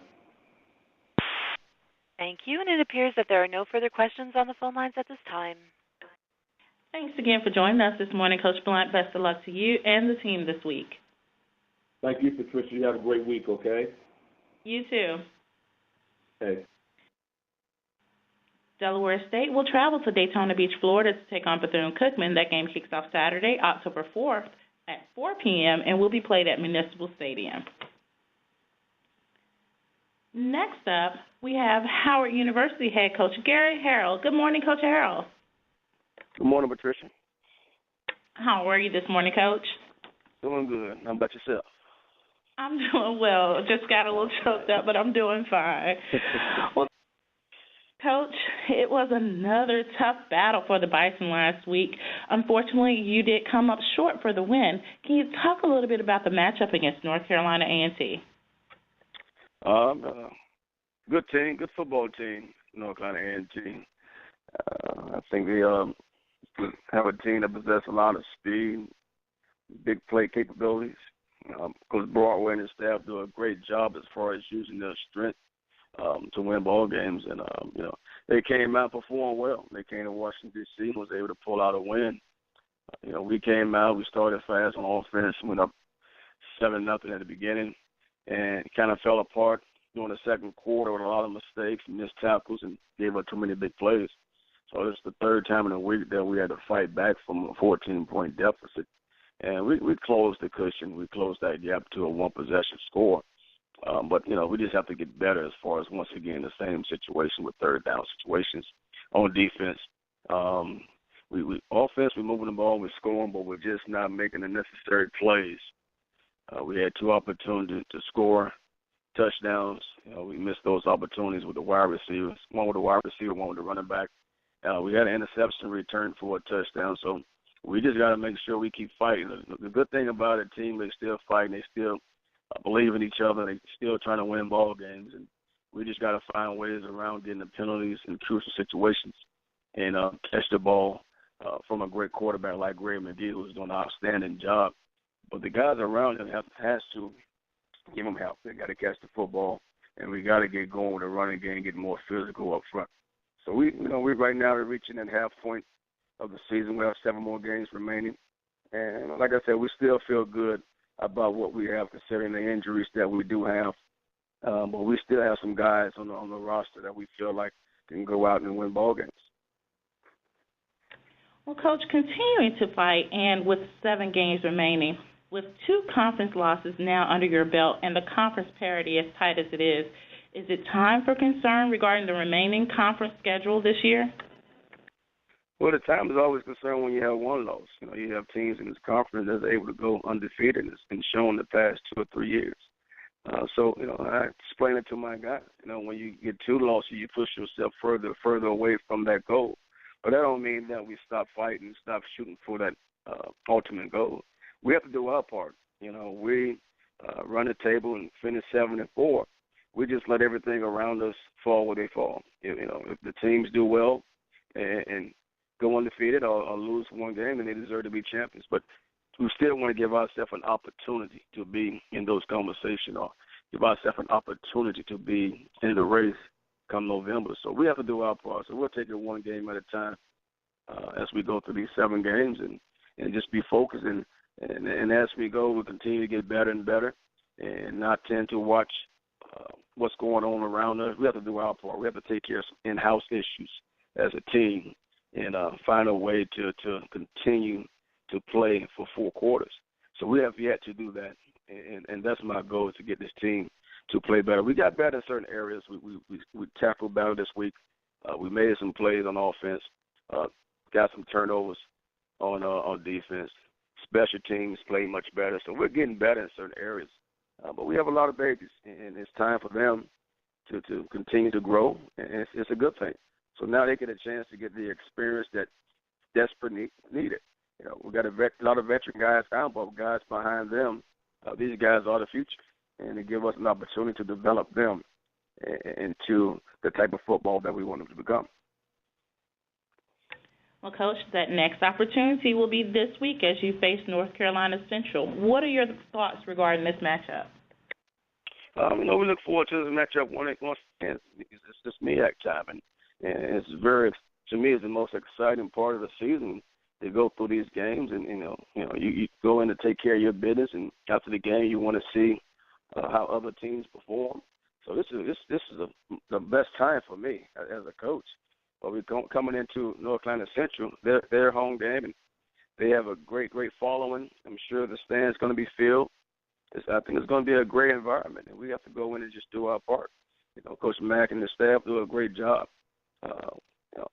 Thank you, and it appears that there are no further questions on the phone lines at this time.
Thanks again for joining us this morning, Coach Blount. Best of luck to you and the team this week.
Thank you, Patricia. You have a great week, okay?
You too.
Okay.
Delaware State will travel to Daytona Beach, Florida to take on Bethune-Cookman. That game kicks off Saturday, October 4th at 4 p.m. and will be played at Municipal Stadium. Next up, we have Howard University head coach Gary Harrell. Good morning, Coach Harrell.
Good morning, Patricia.
How are you this morning, Coach?
Doing good. How about yourself?
I'm doing well. Just got a little choked up, but I'm doing fine. Well, Coach, it was another tough battle for the Bison last week. Unfortunately, you did come up short for the win. Can you talk a little bit about the matchup against North Carolina A&T?
Good team, good football team, North Carolina A&T. I think they have a team that possesses a lot of speed, big play capabilities. Coach Broadway and his staff do a great job as far as using their strength to win ball games. And, they came out performing well. They came to Washington, D.C. and was able to pull out a win. We came out, we started fast on offense, went up 7-0 at the beginning, and kind of fell apart during the second quarter with a lot of mistakes and missed tackles and gave up too many big plays. So it's the third time in a week that we had to fight back from a 14-point deficit. And we closed the cushion. We closed that gap to a one-possession score. But, we just have to get better as far as, once again, the same situation with third down situations. On defense, offense, we're moving the ball, we're scoring, but we're just not making the necessary plays. We had two opportunities to score touchdowns. We missed those opportunities with the wide receivers, one with the wide receiver, one with the running back. We had an interception return for a touchdown, so we just got to make sure we keep fighting. The good thing about a team, they still fighting, they still believe in each other, they still trying to win ball games, and we just got to find ways around getting the penalties in crucial situations and catch the ball from a great quarterback like Greg McGee, who's doing an outstanding job. But the guys around him has to give him help. They got to catch the football, and we got to get going with the running game, get more physical up front. So we right now are reaching that half point of the season. We have 7 more games remaining, and like I said, we still feel good about what we have considering the injuries that we do have. But we still have some guys on the roster that we feel like can go out and win ball games.
Well, Coach, continuing to fight and with 7 games remaining, with 2 conference losses now under your belt and the conference parity as tight as it is it time for concern regarding the remaining conference schedule this year?
Well, the time is always concerned when you have one loss. You have teams in this conference that are able to go undefeated. It's been shown the past 2 or 3 years. So I explain it to my guys. When you get 2 losses, you push yourself further away from that goal. But that don't mean that we stop fighting, stop shooting for that ultimate goal. We have to do our part. We run the table and finish 7-4. We just let everything around us fall where they fall. If the teams do well and go undefeated or lose one game, then they deserve to be champions. But we still want to give ourselves an opportunity to be in those conversations, or give ourselves an opportunity to be in the race come November. So we have to do our part. So we'll take it one game at a time as we go through these 7 games and just be focused. And as we go, we'll continue to get better and better and not tend to watch what's going on around us. We have to do our part. We have to take care of some in-house issues as a team and find a way to continue to play for 4 quarters. So we have yet to do that, and that's my goal, is to get this team to play better. We got better in certain areas. We tackled better this week. We made some plays on offense, got some turnovers on defense. Special teams played much better, so we're getting better in certain areas. But we have a lot of babies, and it's time for them to continue to grow, and it's a good thing. So now they get a chance to get the experience that desperately needed. You know, we got a lot of veteran guys down, but guys behind them, these guys are the future, and they give us an opportunity to develop them into the type of football that we want them to become.
Well, Coach, that next opportunity will be this week as you face North Carolina Central. What are your thoughts regarding this matchup?
We look forward to the matchup once again. It's just MEAC time, and it's to me, it's the most exciting part of the season to go through these games, and you go in to take care of your business, and after the game, you want to see how other teams perform. So this is the best time for me as a coach. But we're coming into North Carolina Central, their home game, and they have a great following. I'm sure the stand's going to be filled. I think it's going to be a great environment, and we have to go in and just do our part. Coach Mack and the staff do a great job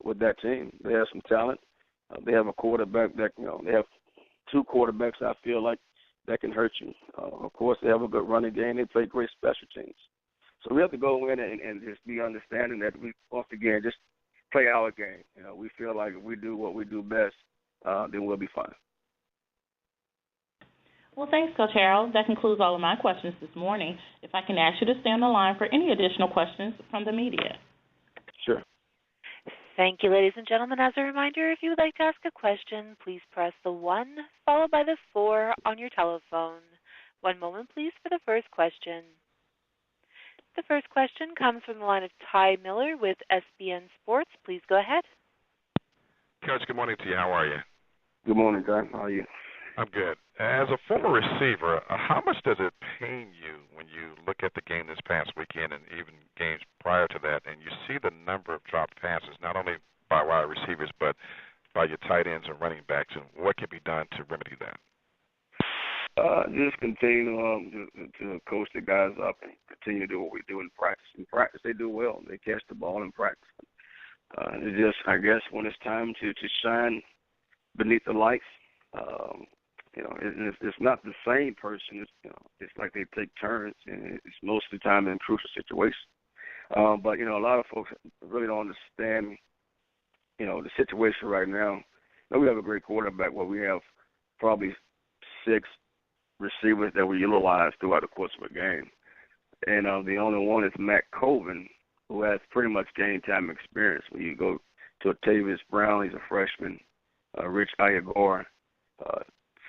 with that team. They have some talent. They have a quarterback they have 2 quarterbacks, I feel like, that can hurt you. Of course, they have a good running game. They play great special teams. So we have to go in and just be understanding that we, once again, just play our game. We feel like if we do what we do best, then we'll be fine.
Well, thanks, Coach Harrell. That concludes all of my questions this morning. If I can ask you to stay on the line for any additional questions from the media.
Sure.
Thank you, ladies and gentlemen. As a reminder, if you would like to ask a question, please press the 1 followed by the 4 on your telephone. One moment, please, for the first question. The first question comes from the line of Ty Miller with SBN Sports. Please go ahead.
Coach, good morning to you. How are you?
Good morning, Ty. How are you?
I'm good. As a former receiver, how much does it pain you when you look at the game this past weekend and even games prior to that, and you see the number of dropped passes, not only by wide receivers, but by your tight ends and running backs, and what can be done to remedy that?
Just continue to coach the guys up and continue to do what we do in practice. In practice, they do well. They catch the ball in practice. It's just, I guess, when it's time to shine beneath the lights, it's not the same person. It's like they take turns, and it's most of the time in crucial situations. But, a lot of folks really don't understand, the situation right now. We have a great quarterback where we have probably 6 receivers that we utilize throughout the course of a game. And the only one is Mack, who has pretty much game time experience. When you go to Tavis Brown, he's a freshman. Rich Ayagor,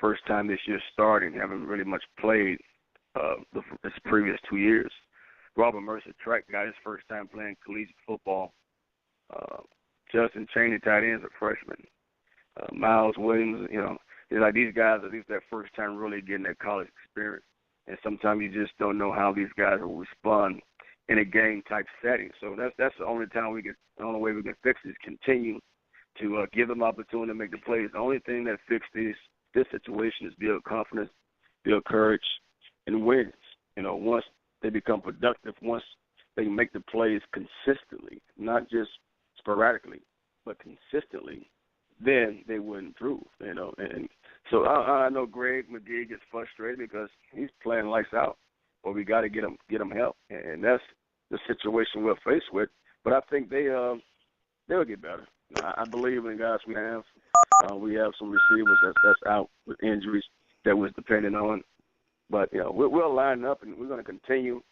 first time this year starting, haven't really much played his previous 2 years. Robert Mercer, track guy, his first time playing collegiate football. Justin Chaney, tight end, is a freshman. Miles Williams, it's like these guys are their first time really getting that college experience. And sometimes you just don't know how these guys will respond in a game-type setting. So that's the only way we can fix it is continue to give them opportunity to make the plays. The only thing that fixes this situation is build confidence, build courage, and wins. Once they become productive, once they make the plays consistently, not just sporadically, but consistently, then they will improve. And so I know Greg McGee gets frustrated because he's playing lights out, but we got to get him help, and that's the situation we're faced with. But I think they'll get better. I believe in the guys we have. We have some receivers that's out with injuries that was dependent on. But, we'll line up, and we're going to continue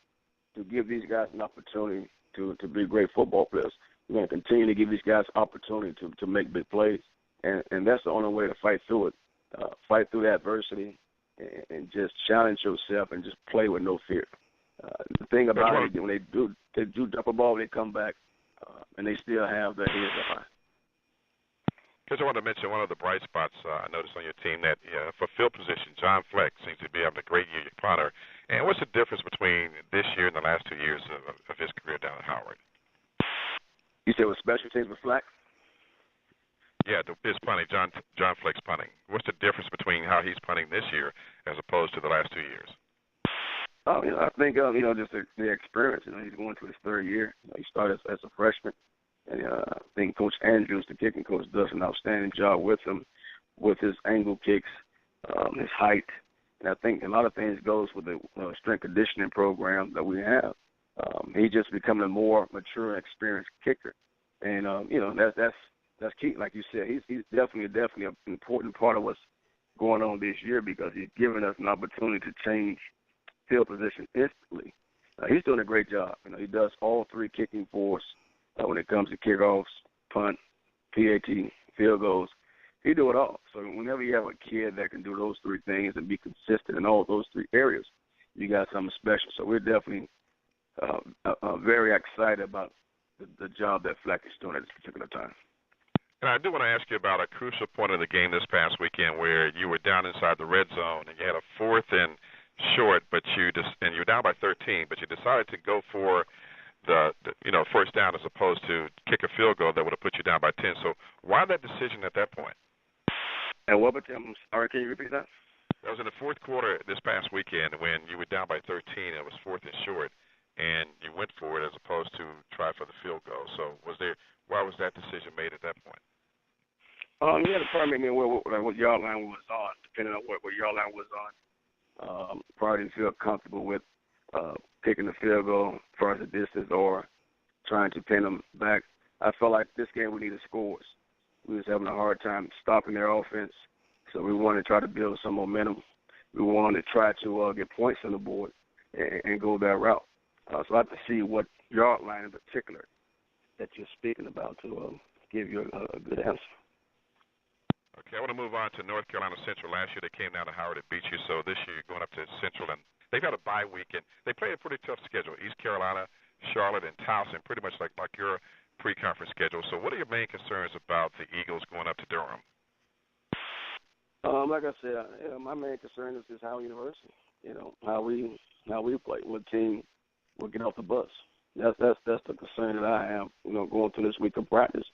to give these guys an opportunity to be great football players. We're going to continue to give these guys opportunity to make big plays, and that's the only way to fight through it, fight through the adversity, and just challenge yourself and just play with no fear. The thing about it, when they do drop a ball, they come back and they still have their heads up high.
Coach, I want to mention one of the bright spots I noticed on your team that for field position, John Fleck seems to be having a great year, your punter. And what's the difference between this year and the last 2 years of his career down at Howard?
You said with special teams with Fleck?
Yeah, his punting, John Fleck's punting. What's the difference between how he's punting this year as opposed to the last 2 years?
Oh, I think just the experience. He's going to his third year. He started as a freshman. And I think Coach Andrews, the kicking coach, does an outstanding job with him, with his angle kicks, his height. And I think a lot of things goes with the strength conditioning program that we have. He's just becoming a more mature and experienced kicker. And, that's key. Like you said, he's definitely an important part of what's going on this year because he's giving us an opportunity to change field position instantly. He's doing a great job. He does all three kicking for us. When it comes to kickoffs, punt, PAT, field goals, he do it all. So whenever you have a kid that can do those three things and be consistent in all those three areas, you got something special. So we're definitely very excited about the job that Fleck is doing at this particular time.
And I do want to ask you about a crucial point of the game this past weekend where you were down inside the red zone and you had a 4th and short, and you were down by 13, but you decided to go for the first down as opposed to kick a field goal that would have put you down by 10. So why that decision at that point?
And what? I'm sorry, can you repeat that?
That was in the fourth quarter this past weekend when you were down by 13. It was 4th and short, and you went for it as opposed to try for the field goal. So why was that decision made at that point?
You had to probably make me aware what yard line was on, depending on what yard line was on. Probably didn't feel comfortable with kicking the field goal further distance or trying to pin them back. I felt like this game we needed scores. We was having a hard time stopping their offense, so we wanted to try to build some momentum. We wanted to try to get points on the board and go that route. So I have to see what yard line in particular that you're speaking about to give you a good answer.
Okay, I want to move on to North Carolina Central. Last year they came down to Howard and beat you, so this year you're going up to Central, and they've got a bye week, and they played a pretty tough schedule. East Carolina, Charlotte, and Towson, pretty much like your pre-conference schedule. So what are your main concerns about the Eagles going up to Durham?
Like I said, my main concern is Howard University. How we play. What team will get off the bus? That's the concern that I have. Going through this week of practice,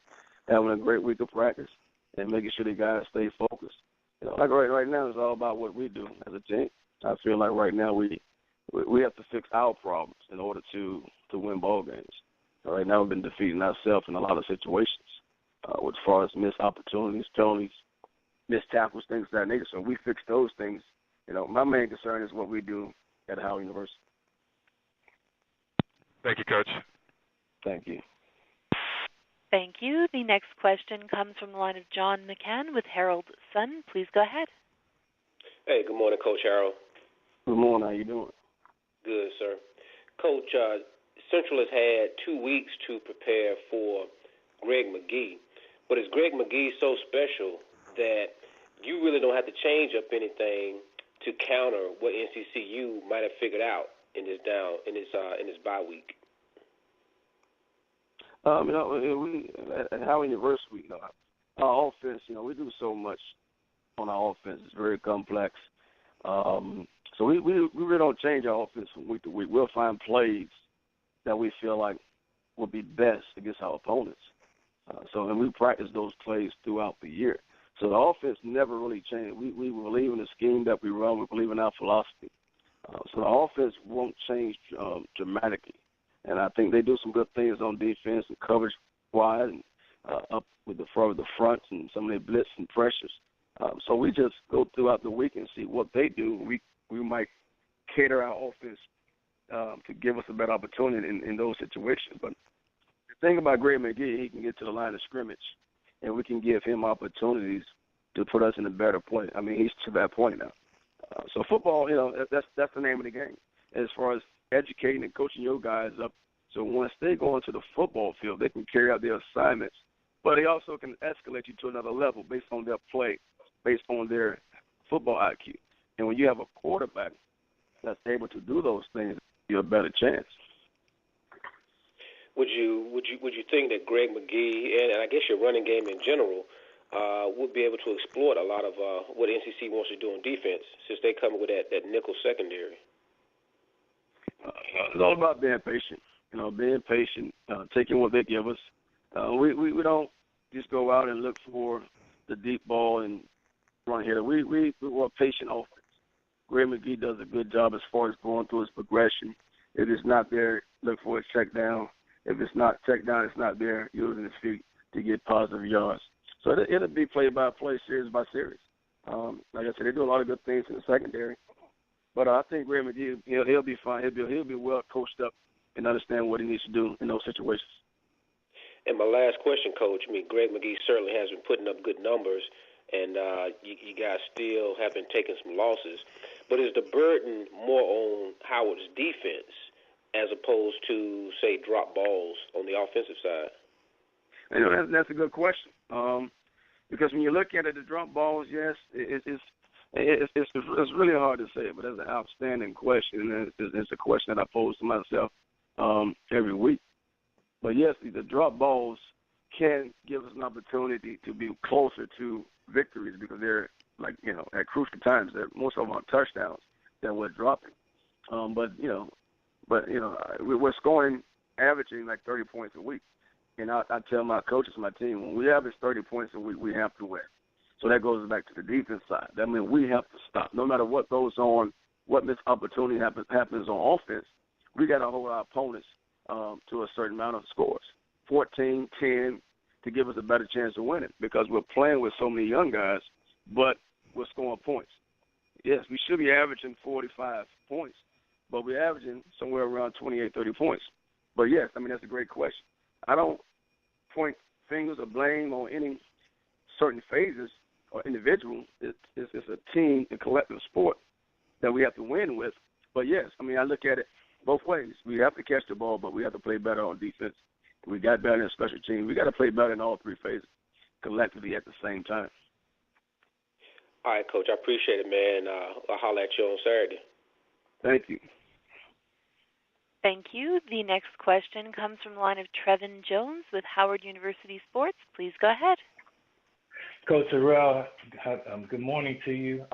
having a great week of practice, and making sure the guys stay focused. Like right now, it's all about what we do as a team. I feel like right now we have to fix our problems in order to win ball games. Right now we've been defeating ourselves in a lot of situations, as far as missed opportunities, penalties, missed tackles, things of that nature. So we fix those things. My main concern is what we do at Howard University.
Thank you, Coach.
Thank you.
Thank you. The next question comes from the line of John McCann with Harrell Sun. Please go ahead.
Hey, good morning, Coach Harrell.
Good morning. How you doing?
Good, sir. Coach, Central has had 2 weeks to prepare for Greg McGee, but is Greg McGee so special that you really don't have to change up anything to counter what NCCU might have figured out in this bye week?
We at Howard University, our offense, we do so much on our offense. It's very complex. So we really don't change our offense from week to week. We'll find plays that we feel like will be best against our opponents. And we practice those plays throughout the year. So the offense never really changed. We believe in the scheme that we run. We believe in our philosophy. So the offense won't change dramatically. And I think they do some good things on defense and coverage-wise and up with the front and some of their blitz and pressures. So we just go throughout the week and see what they do. We might cater our offense to give us a better opportunity in those situations. But the thing about Greg McGee, he can get to the line of scrimmage, and we can give him opportunities to put us in a better point. I mean, he's to that point now. So football, that's the name of the game. As far as educating and coaching your guys up, so once they go into the football field, they can carry out their assignments, but they also can escalate you to another level based on their play, based on their football IQ. And when you have a quarterback that's able to do those things, you have a better chance.
would you think that Greg McGee and I guess your running game in general would be able to exploit a lot of what NCC wants to do on defense since they come with that nickel secondary?
It's all about being patient. Being patient, taking what they give us. We don't just go out and look for the deep ball and run here. We want patient offense. Greg McGee does a good job as far as going through his progression. If it's not there, look for a check down. If it's not checked down, it's not there, using his feet to get positive yards. So it'll be play by play, series by series. Like I said, they do a lot of good things in the secondary. But I think Greg McGee, he'll be fine. He'll be well coached up and understand what he needs to do in those situations.
And my last question, Coach, Greg McGee certainly has been putting up good numbers, and you guys still have been taking some losses. But is the burden more on Howard's defense as opposed to, say, drop balls on the offensive side?
That's a good question. Because when you look at it, the drop balls, yes, it's really hard to say, but it's an outstanding question, and it's a question that I pose to myself every week. But, yes, the drop balls can give us an opportunity to be closer to victories because they're, at crucial times, most of them are touchdowns that we're dropping. But we're scoring, averaging like 30 points a week. And I tell my coaches, my team, when we average 30 points a week, we have to win. So that goes back to the defense side. That means we have to stop. No matter what goes on, what missed opportunity happens on offense, we got to hold our opponents to a certain amount of scores, 14, 10, to give us a better chance of winning because we're playing with so many young guys, but we're scoring points. Yes, we should be averaging 45 points, but we're averaging somewhere around 28, 30 points. But, yes, that's a great question. I don't point fingers or blame on any certain phases or individual. It's a team and collective sport that we have to win with. But, yes, I look at it both ways. We have to catch the ball, but we have to play better on defense. We got better in special teams. We got to play better in all three phases collectively at the same time.
All right, Coach. I appreciate it, man. I'll holler at you on Saturday.
Thank you.
Thank you. The next question comes from the line of Trevin Jones with Howard University Sports. Please go ahead.
Coach Harrell, good morning to you.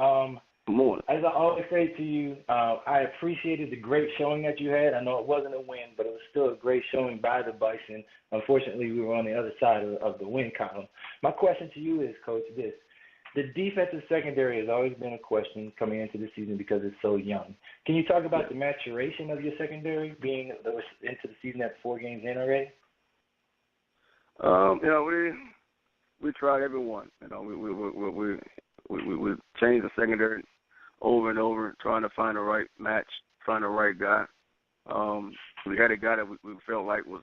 Good morning.
As I always say to you, I appreciated the great showing that you had. I know it wasn't a win, but it was still a great showing by the Bison. Unfortunately, we were on the other side of the win column. My question to you is, Coach, this. The defensive secondary has always been a question coming into the season because it's so young. Can you talk about the maturation of your secondary being into the season at 4 games in already?
We tried everyone. We changed the secondary over and over, trying to find the right match, find the right guy. We had a guy that we felt like was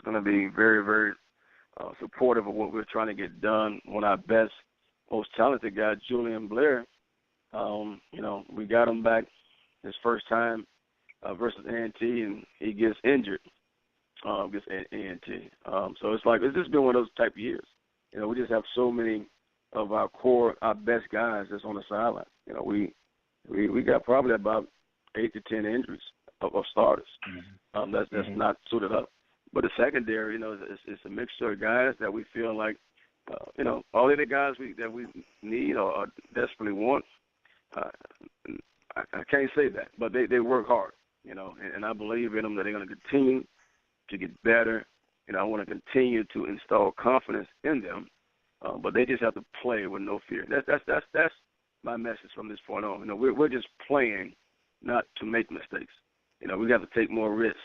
going to be very, very supportive of what we were trying to get done. One of our best, most talented guy, Julian Blair. We got him back his first time versus A&T, and he gets injured against A&T. So it's just been one of those type of years. We just have so many of our core, our best guys that's on the sideline. We got probably about 8 to 10 injuries of starters. That's not suited up. But the secondary, it's a mixture of guys that we feel like, all of the guys that we need or desperately want. I can't say that, but they work hard, and I believe in them that they're going to continue to get better. I want to continue to install confidence in them, but they just have to play with no fear. That's my message from this point on. We're just playing not to make mistakes. We have to take more risks.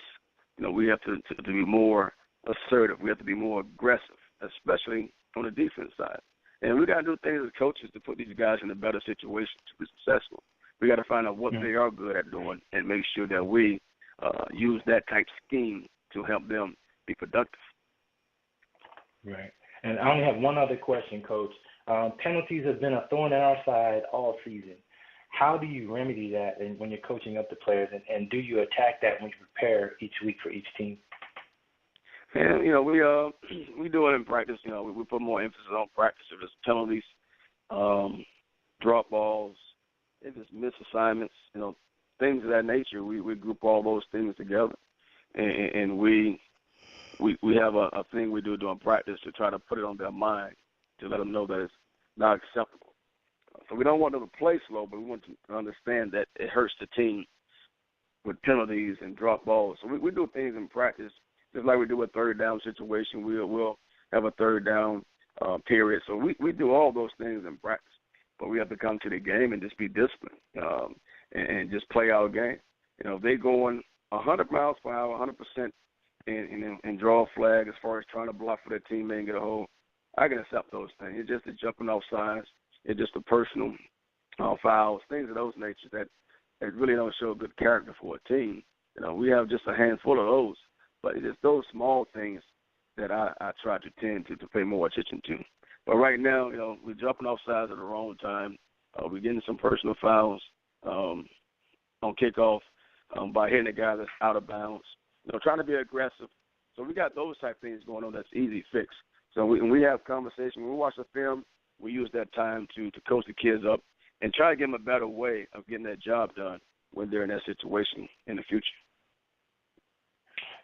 We have to be more assertive. We have to be more aggressive, especially on the defense side. And we got to do things as coaches to put these guys in a better situation to be successful. We got to find out what they are good at doing and make sure that we use that type of scheme to help them be productive.
Right. And I only have one other question, Coach. Penalties have been a thorn in our side all season. How do you remedy that when you're coaching up the players, and do you attack that when you prepare each week for each team?
And, we do it in practice. We put more emphasis on practice. If it's penalties, drop balls, if it's missed assignments, things of that nature, we group all those things together. And we we have a thing we do during practice to try to put it on their mind to let them know that it's not acceptable. So we don't want them to play slow, but we want to understand that it hurts the team with penalties and drop balls. So we do things in practice, just like we do a third down situation. We'll have a third down period. So we do all those things in practice. But we have to come to the game and just be disciplined and just play our game. You know, if they're going 100 miles per hour, 100%, and draw a flag as far as trying to block for their teammate and get a hold, I can accept those things. It's just the jumping off sides. It's just the personal fouls, things of those natures that really don't show good character for a team. You know, we have just a handful of those, but it's those small things that I try to tend to pay more attention to. But right now, you know, we're jumping off sides at the wrong time. We're getting some personal fouls on kickoff by hitting a guy that's out of bounds. You know, trying to be aggressive. So we got those type of things going on that's easy fix. So when we have conversation, when we watch the film, we use that time to coach the kids up and try to give them a better way of getting that job done when they're in that situation in the future.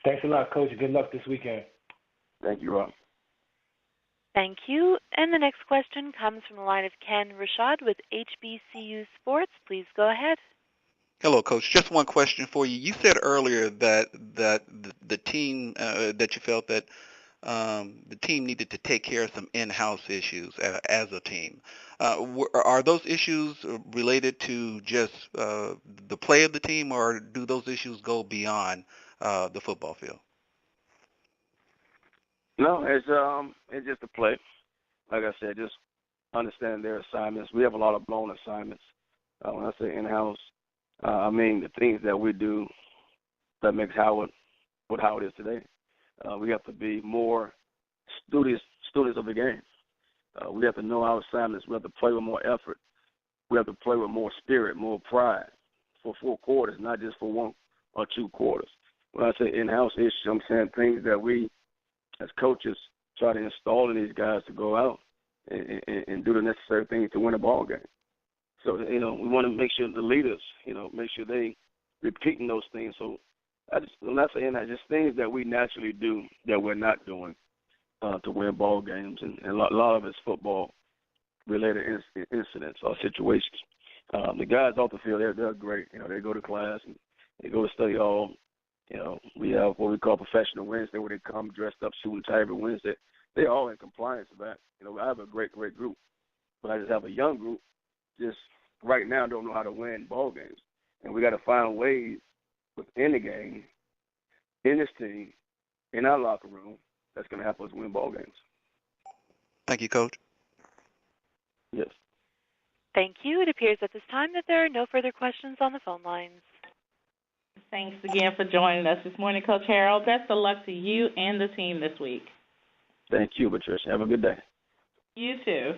Thanks a lot, Coach. Good luck this weekend.
Thank you, Rob.
Thank you. And the next question comes from the line of Ken Rashad with HBCU Sports. Please go ahead.
Hello, Coach. Just one question for you. You said earlier that the team that you felt that the team needed to take care of some in-house issues as a team. Are those issues related to just the play of the team, or do those issues go beyond the football field?
No, it's just a play. Like I said, just understand their assignments. We have a lot of blown assignments. When I say in-house, I mean the things that we do that makes Howard what Howard is today. We have to be more students of the game. We have to know our assignments. We have to play with more effort. We have to play with more spirit, more pride for 4 quarters, not just for 1 or 2 quarters. When I say in-house issues, I'm saying things that we as coaches try to install in these guys to go out and do the necessary things to win a ball game. So, you know, we want to make sure the leaders, you know, make sure they repeating those things. So I'm not saying that, just things that we naturally do that we're not doing to win ball games. And a lot of it's football-related incidents or situations. The guys off the field, they're great. You know, they go to class and they go to study hall. You know, we have what we call Professional Wednesday, where they come dressed up, suit and tie every Wednesday. They're all in compliance with that. You know, I have a great group, but I just have a young group just right now don't know how to win ball games. And we got to find ways within the game, in this team, in our locker room, that's going to help us win ball games.
Thank you, Coach.
Yes.
Thank you. It appears at this time that there are no further questions on the phone lines.
Thanks again for joining us this morning, Coach Harrell. Best of luck to you and the team this week.
Thank you, Patricia. Have a good day.
You too.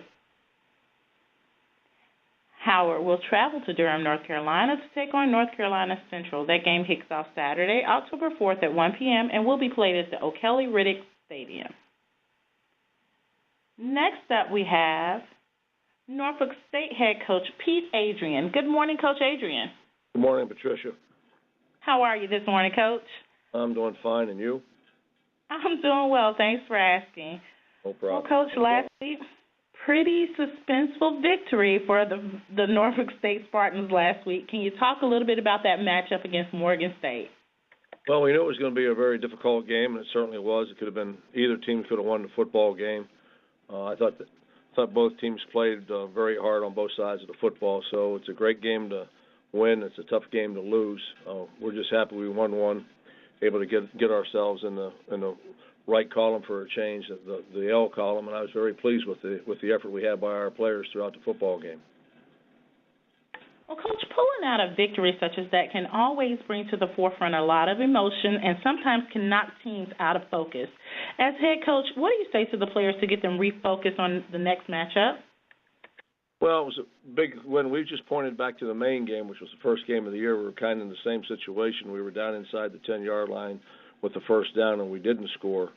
Howard will travel to Durham, North Carolina to take on North Carolina Central. That game kicks off Saturday, October 4th at 1 p.m. and will be played at the O'Kelly-Riddick Stadium. Next up we have Norfolk State head coach Pete Adrian. Good morning, Coach Adrian.
Good morning, Patricia.
How are you this morning, Coach?
I'm doing fine, and you?
I'm doing well. Thanks for asking.
No problem.
Well, Coach, last week, pretty suspenseful victory for the Norfolk State Spartans last week. Can you talk a little bit about that matchup against Morgan State?
Well, we knew it was going to be a very difficult game, and it certainly was. It could have been either team could have won the football game. I thought both teams played very hard on both sides of the football, so it's a great game to win. It's a tough game to lose. We're just happy we won one, able to get ourselves in the right column for a change, the L column, and I was very pleased with the effort we had by our players throughout the football game.
Well, Coach, pulling out a victory such as that can always bring to the forefront a lot of emotion and sometimes can knock teams out of focus. As head coach, what do you say to the players to get them refocused on the next matchup?
Well, it was a big win. We just pointed back to the Maine game, which was the first game of the year. We were kind of in the same situation. We were down inside the 10-yard line with the first down, and we didn't score.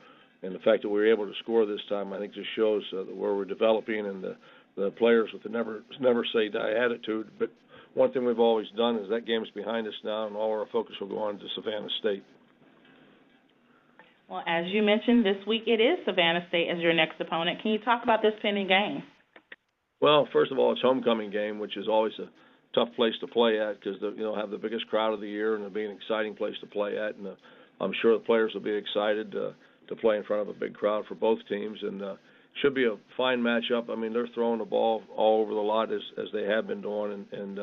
And the fact that we were able to score this time, I think, just shows where we're developing and the players with the never say die attitude. But one thing we've always done is that game's behind us now, and all our focus will go on to Savannah State.
Well, as you mentioned, this week it is Savannah State as your next opponent. Can you talk about this pending game?
Well, first of all, it's homecoming game, which is always a tough place to play at because have the biggest crowd of the year, and it'll be an exciting place to play at. And I'm sure the players will be excited to play in front of a big crowd for both teams, and should be a fine matchup. I mean, they're throwing the ball all over the lot as they have been doing, and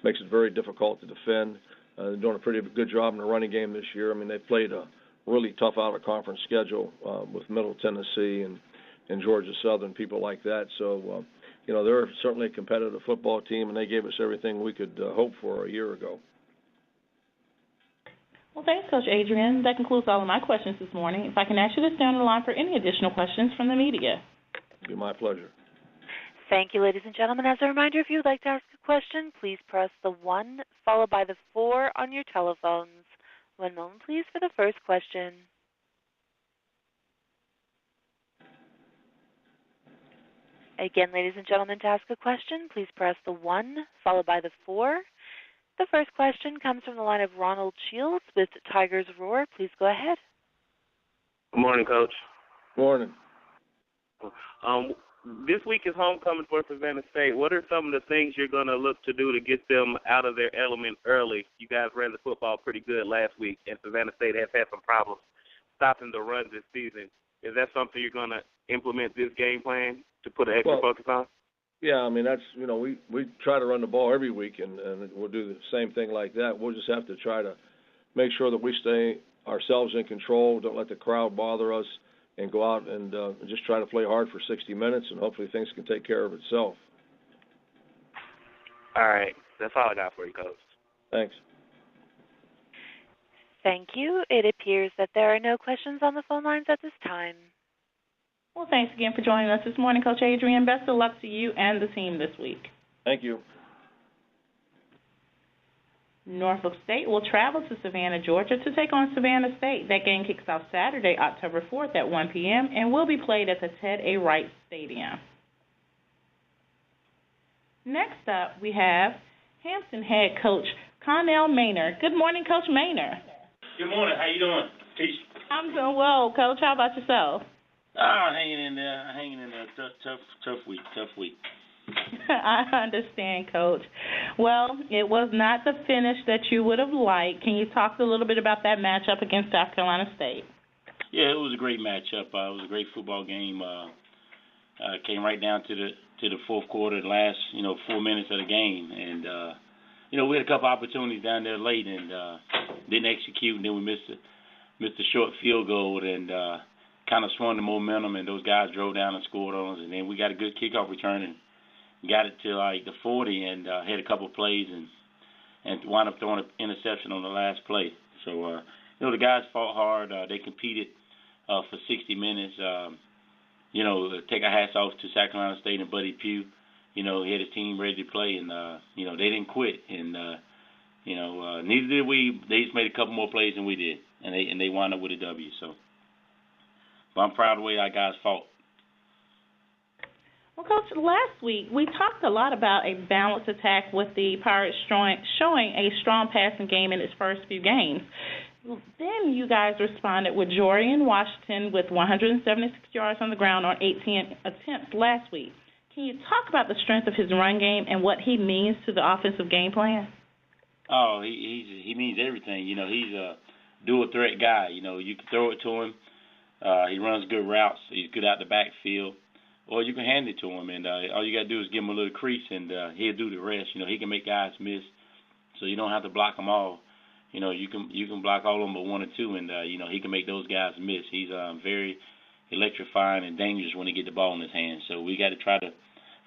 makes it very difficult to defend. They're doing a pretty good job in the running game this year. I mean, they've played a really tough out-of-conference schedule with Middle Tennessee and Georgia Southern, people like that. So, they're certainly a competitive football team, and they gave us everything we could hope for a year ago.
Well, thanks, Coach Adrian. That concludes all of my questions this morning. If I can ask you to stay on the line for any additional questions from the media.
It'd be my pleasure.
Thank you, ladies and gentlemen. As a reminder, if you would like to ask a question, please press the 1 followed by the 4 on your telephones. One moment, please, for the first question. Again, ladies and gentlemen, to ask a question, please press the 1 followed by the 4. The first question comes from the line of Ronald Shields with Tigers Roar. Please go ahead.
Good morning, Coach.
Morning.
This week is homecoming for Savannah State. What are some of the things you're going to look to do to get them out of their element early? You guys ran the football pretty good last week, and Savannah State has had some problems stopping the runs this season. Is that something you're going to implement this game plan to put an extra focus on?
Yeah, I mean, that's, we try to run the ball every week, and we'll do the same thing like that. We'll just have to try to make sure that we stay ourselves in control, don't let the crowd bother us, and go out and just try to play hard for 60 minutes, and hopefully things can take care of itself.
All right. That's all I got for you, Coach.
Thanks.
Thank you. It appears that there are no questions on the phone lines at this time.
Well, thanks again for joining us this morning, Coach Adrian. Best of luck to you and the team this week.
Thank you.
Norfolk State will travel to Savannah, Georgia to take on Savannah State. That game kicks off Saturday, October 4th at 1 p.m. and will be played at the Ted A. Wright Stadium. Next up, we have Hampton head coach Connell Maynor. Good morning, Coach Maynor.
Good morning. How you doing? Peace.
I'm doing well, Coach. How about yourself?
Hanging in there. Tough week.
I understand, Coach. Well, it was not the finish that you would have liked. Can you talk a little bit about that matchup against South Carolina State?
Yeah, it was a great matchup. It was a great football game. Came right down to the fourth quarter, the last 4 minutes of the game, and we had a couple opportunities down there late and didn't execute, and then we missed a short field goal and kind of swung the momentum, and those guys drove down and scored on us, and then we got a good kickoff return and got it to like the 40 and had a couple of plays and wound up throwing an interception on the last play. So, the guys fought hard. They competed for 60 minutes. Take our hats off to South Carolina State and Buddy Pugh. He had his team ready to play, and, they didn't quit. And, neither did we. They just made a couple more plays than we did, and they wound up with a W. So, but I'm proud of the way our guys fought.
Well, Coach, last week we talked a lot about a balanced attack with the Pirates showing a strong passing game in its first few games. Then you guys responded with Jordan Washington with 176 yards on the ground on 18 attempts last week. Can you talk about the strength of his run game and what he means to the offensive game plan?
Oh, he means everything. He's a dual threat guy. You can throw it to him. He runs good routes. He's good out the backfield. Or you can hand it to him, and all you got to do is give him a little crease, and he'll do the rest. He can make guys miss, so you don't have to block them all. You can block all of them but one or two, and he can make those guys miss. He's very electrifying and dangerous when he get the ball in his hands. So we got to try to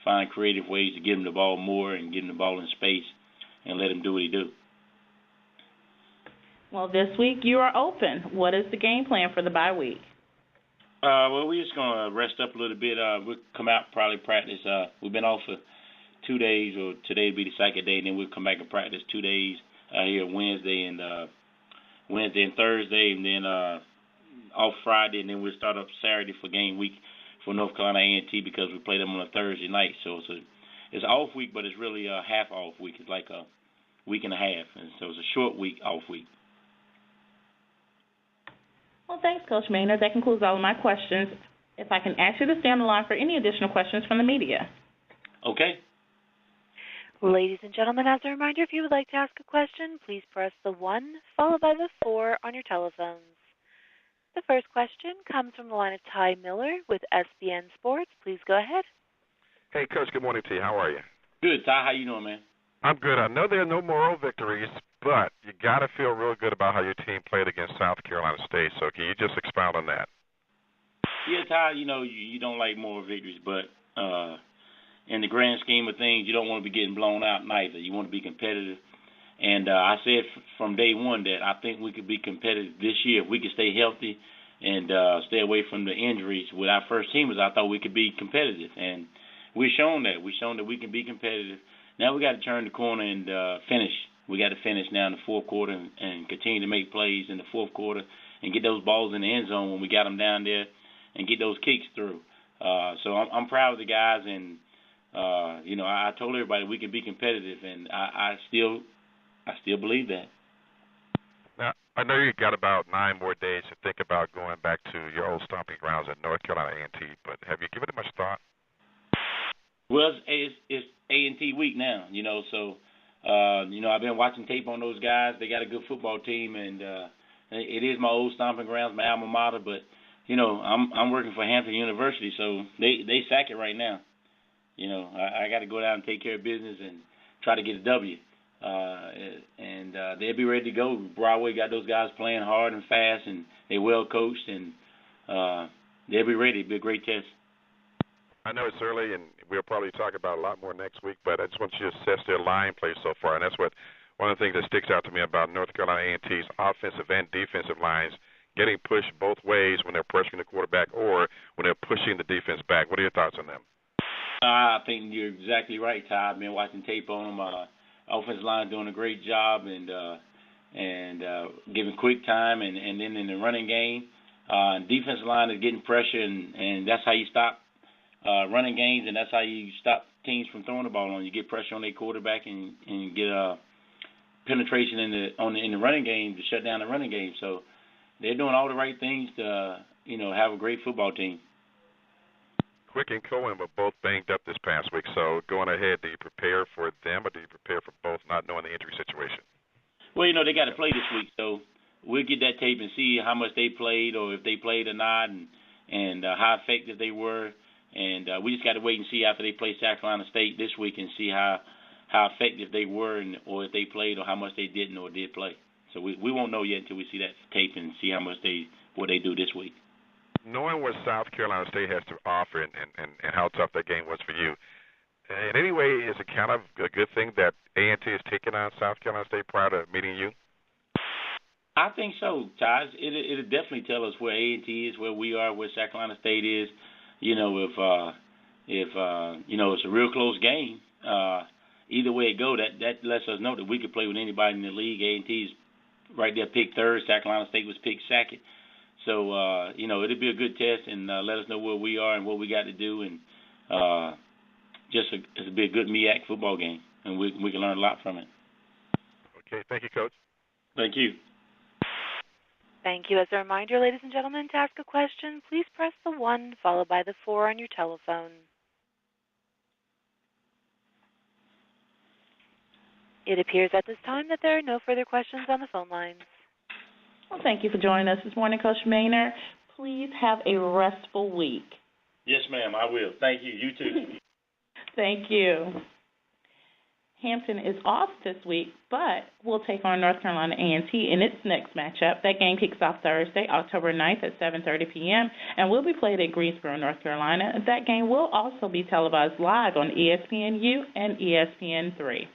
find creative ways to get him the ball more and get him the ball in space and let him do what he do.
Well, this week you are open. What is the game plan for the bye week?
Well, we're just going to rest up a little bit. We'll come out probably practice. We've been off for 2 days, or today will be the second day, and then we'll come back and practice 2 days here Wednesday and Thursday, and then off Friday, and then we'll start up Saturday for game week for North Carolina A&T because we play them on a Thursday night. So it's an off week, but it's really a half off week. It's like a week and a half, and so it's a short week, off week.
Well, thanks, Coach Maynor. That concludes all of my questions. If I can ask you to stay on the line for any additional questions from the media.
Okay.
Ladies and gentlemen, as a reminder, if you would like to ask a question, please press the 1 followed by the 4 on your telephones. The first question comes from the line of Ty Miller with SBN Sports. Please go ahead.
Hey, Coach, good morning to you. How are you?
Good, Ty. How you doing, man?
I'm good. I know there are no moral victories, but you got to feel real good about how your team played against South Carolina State. So can you just expound on that?
Yeah, Ty, you don't like moral victories, but in the grand scheme of things, you don't want to be getting blown out neither. You want to be competitive. And I said from day one that I think we could be competitive this year. If we could stay healthy and stay away from the injuries with our first teamers, I thought we could be competitive. And we've shown that. We've shown that we can be competitive. Now we got to turn the corner and finish. We got to finish now in the fourth quarter and continue to make plays in the fourth quarter and get those balls in the end zone when we got them down there and get those kicks through. So I'm proud of the guys, and I told everybody we can be competitive, and I still believe that.
Now, I know you got about 9 more days to think about going back to your old stomping grounds at North Carolina A&T, but have you given it much thought?
Well, it's A&T week now, so I've been watching tape on those guys. They got a good football team, and it is my old stomping grounds, my alma mater, but I'm working for Hampton University, so they sack it right now. I got to go down and take care of business and try to get a W. And they'll be ready to go. Broadway got those guys playing hard and fast, and they're well coached, and they'll be ready. It'll be a great test.
I know it's early, and we'll probably talk about a lot more next week, but I just want you to assess their line play so far, and that's one of the things that sticks out to me about North Carolina A&T's offensive and defensive lines getting pushed both ways when they're pressuring the quarterback or when they're pushing the defense back. What are your thoughts on them?
I think you're exactly right, Ty. I've been watching tape on them. Offensive line doing a great job and giving quick time, and then in the running game, defensive line is getting pressure, and that's how you stop running games, and that's how you stop teams from throwing the ball on. You get pressure on their quarterback and get penetration in the running game to shut down the running game. So they're doing all the right things to have a great football team.
Quick and Cohen were both banged up this past week, so going ahead, do you prepare for them or do you prepare for both, not knowing the injury situation?
Well, they got to play this week, so we'll get that tape and see how much they played or if they played or not, and how effective they were. And we just got to wait and see after they play South Carolina State this week and see how effective they were or if they played or how much they didn't or did play. So we won't know yet until we see that tape and see what they do this week.
Knowing what South Carolina State has to offer and how tough that game was for you, in any way, is it kind of a good thing that A&T is taking on South Carolina State prior to meeting you?
I think so, Taj. It'll definitely tell us where A&T is, where we are, where South Carolina State is. If it's a real close game, either way it go, that lets us know that we could play with anybody in the league. A&T is right there picked third. South Carolina State was picked second. So, it'll be a good test and let us know where we are and what we got to do. And it'll be a good MEAC football game, and we can learn a lot from it.
Okay. Thank you, Coach.
Thank you.
Thank you. As a reminder, ladies and gentlemen, to ask a question, please press the 1 followed by the 4 on your telephone. It appears at this time that there are no further questions on the phone lines.
Well, thank you for joining us this morning, Coach Maynor. Please have a restful week.
Yes, ma'am, I will. Thank you. You too.
Thank you. Hampton is off this week, but we'll take on North Carolina A&T in its next matchup. That game kicks off Thursday, October 9th at 7:30 p.m., and will be played at Greensboro, North Carolina. That game will also be televised live on ESPNU and ESPN3.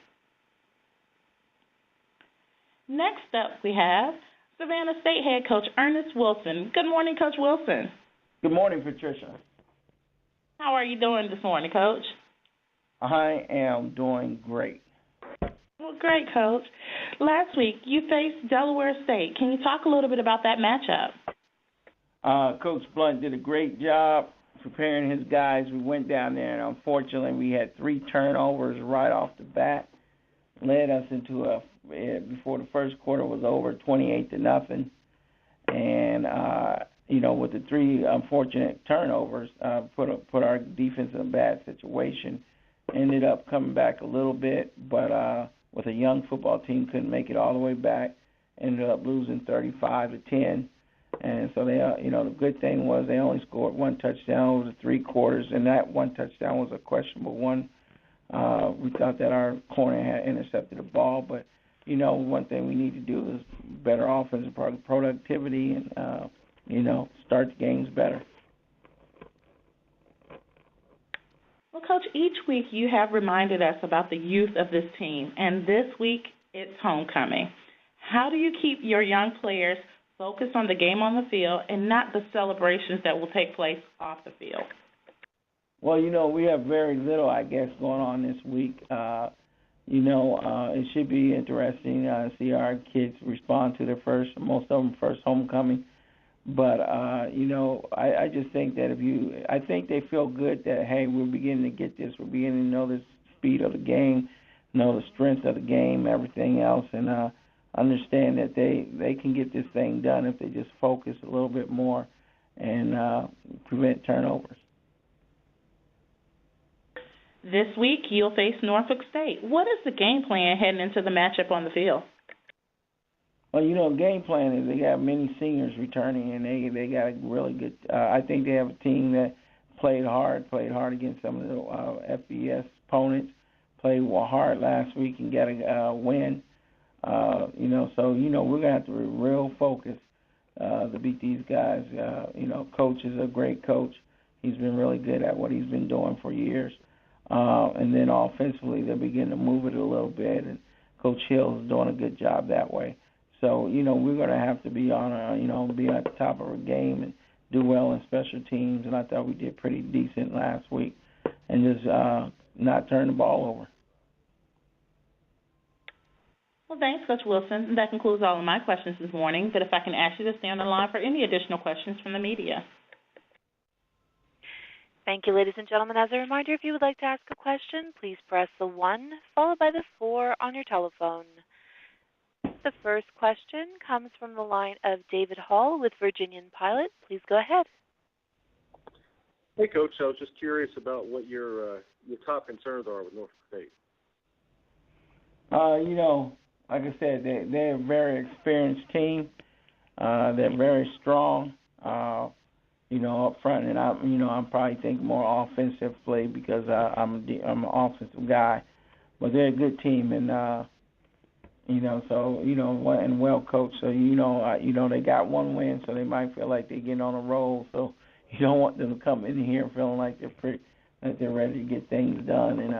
Next up, we have Savannah State head coach Ernest Wilson. Good morning, Coach Wilson.
Good morning, Patricia.
How are you doing this morning, Coach?
I am doing great.
Well, great, Coach. Last week, you faced Delaware State. Can you talk a little bit about that matchup?
Coach Blount did a great job preparing his guys. We went down there, and unfortunately, we had 3 turnovers right off the bat. Led us into before the first quarter was over, 28-0. and with the 3 unfortunate turnovers, put our defense in a bad situation. Ended up coming back a little bit, but with a young football team, couldn't make it all the way back. Ended up losing 35-10. And so they, the good thing was they only scored 1 touchdown over the 3 quarters, and that 1 touchdown was a questionable one. We thought that our corner had intercepted the ball, but one thing we need to do is better offensive productivity and start the games better.
Well, Coach, each week you have reminded us about the youth of this team, and this week it's homecoming. How do you keep your young players focused on the game on the field and not the celebrations that will take place off the field?
Well, we have very little, I guess, going on this week. It should be interesting to see our kids respond to their most of them first homecoming. But, I just think that I think they feel good that, hey, we're beginning to get this. We're beginning to know the speed of the game, know the strength of the game, everything else, and understand that they can get this thing done if they just focus a little bit more and prevent turnovers.
This week you'll face Norfolk State. What is the game plan heading into the matchup on the field?
Well, game plan is they got many seniors returning, and they got a really good. I think they have a team that played hard against some of the FBS opponents. Played hard last week and got a win. So we're gonna have to be real focused to beat these guys. Coach is a great coach. He's been really good at what he's been doing for years. And then offensively, they're beginning to move it a little bit, and Coach Hill is doing a good job that way. So, we're going to have to be on, be at the top of our game and do well in special teams. And I thought we did pretty decent last week and just not turn the ball over.
Well, thanks, Coach Wilson. That concludes all of my questions this morning. But if I can ask you to stay on the line for any additional questions from the media.
Thank you, ladies and gentlemen. As a reminder, if you would like to ask a question, please press the 1 followed by the 4 on your telephone. The first question comes from the line of David Hall with Virginian Pilot. Please go ahead.
Hey, Coach. I was just curious about what your top concerns are with Norfolk State.
Like I said, they're a very experienced team. They're very strong, up front, and I'm probably thinking more offensively because I'm an offensive guy. But they're a good team, and and well coached. So they got 1 win, so they might feel like they're getting on a roll. So you don't want them to come in here feeling like they're ready to get things done and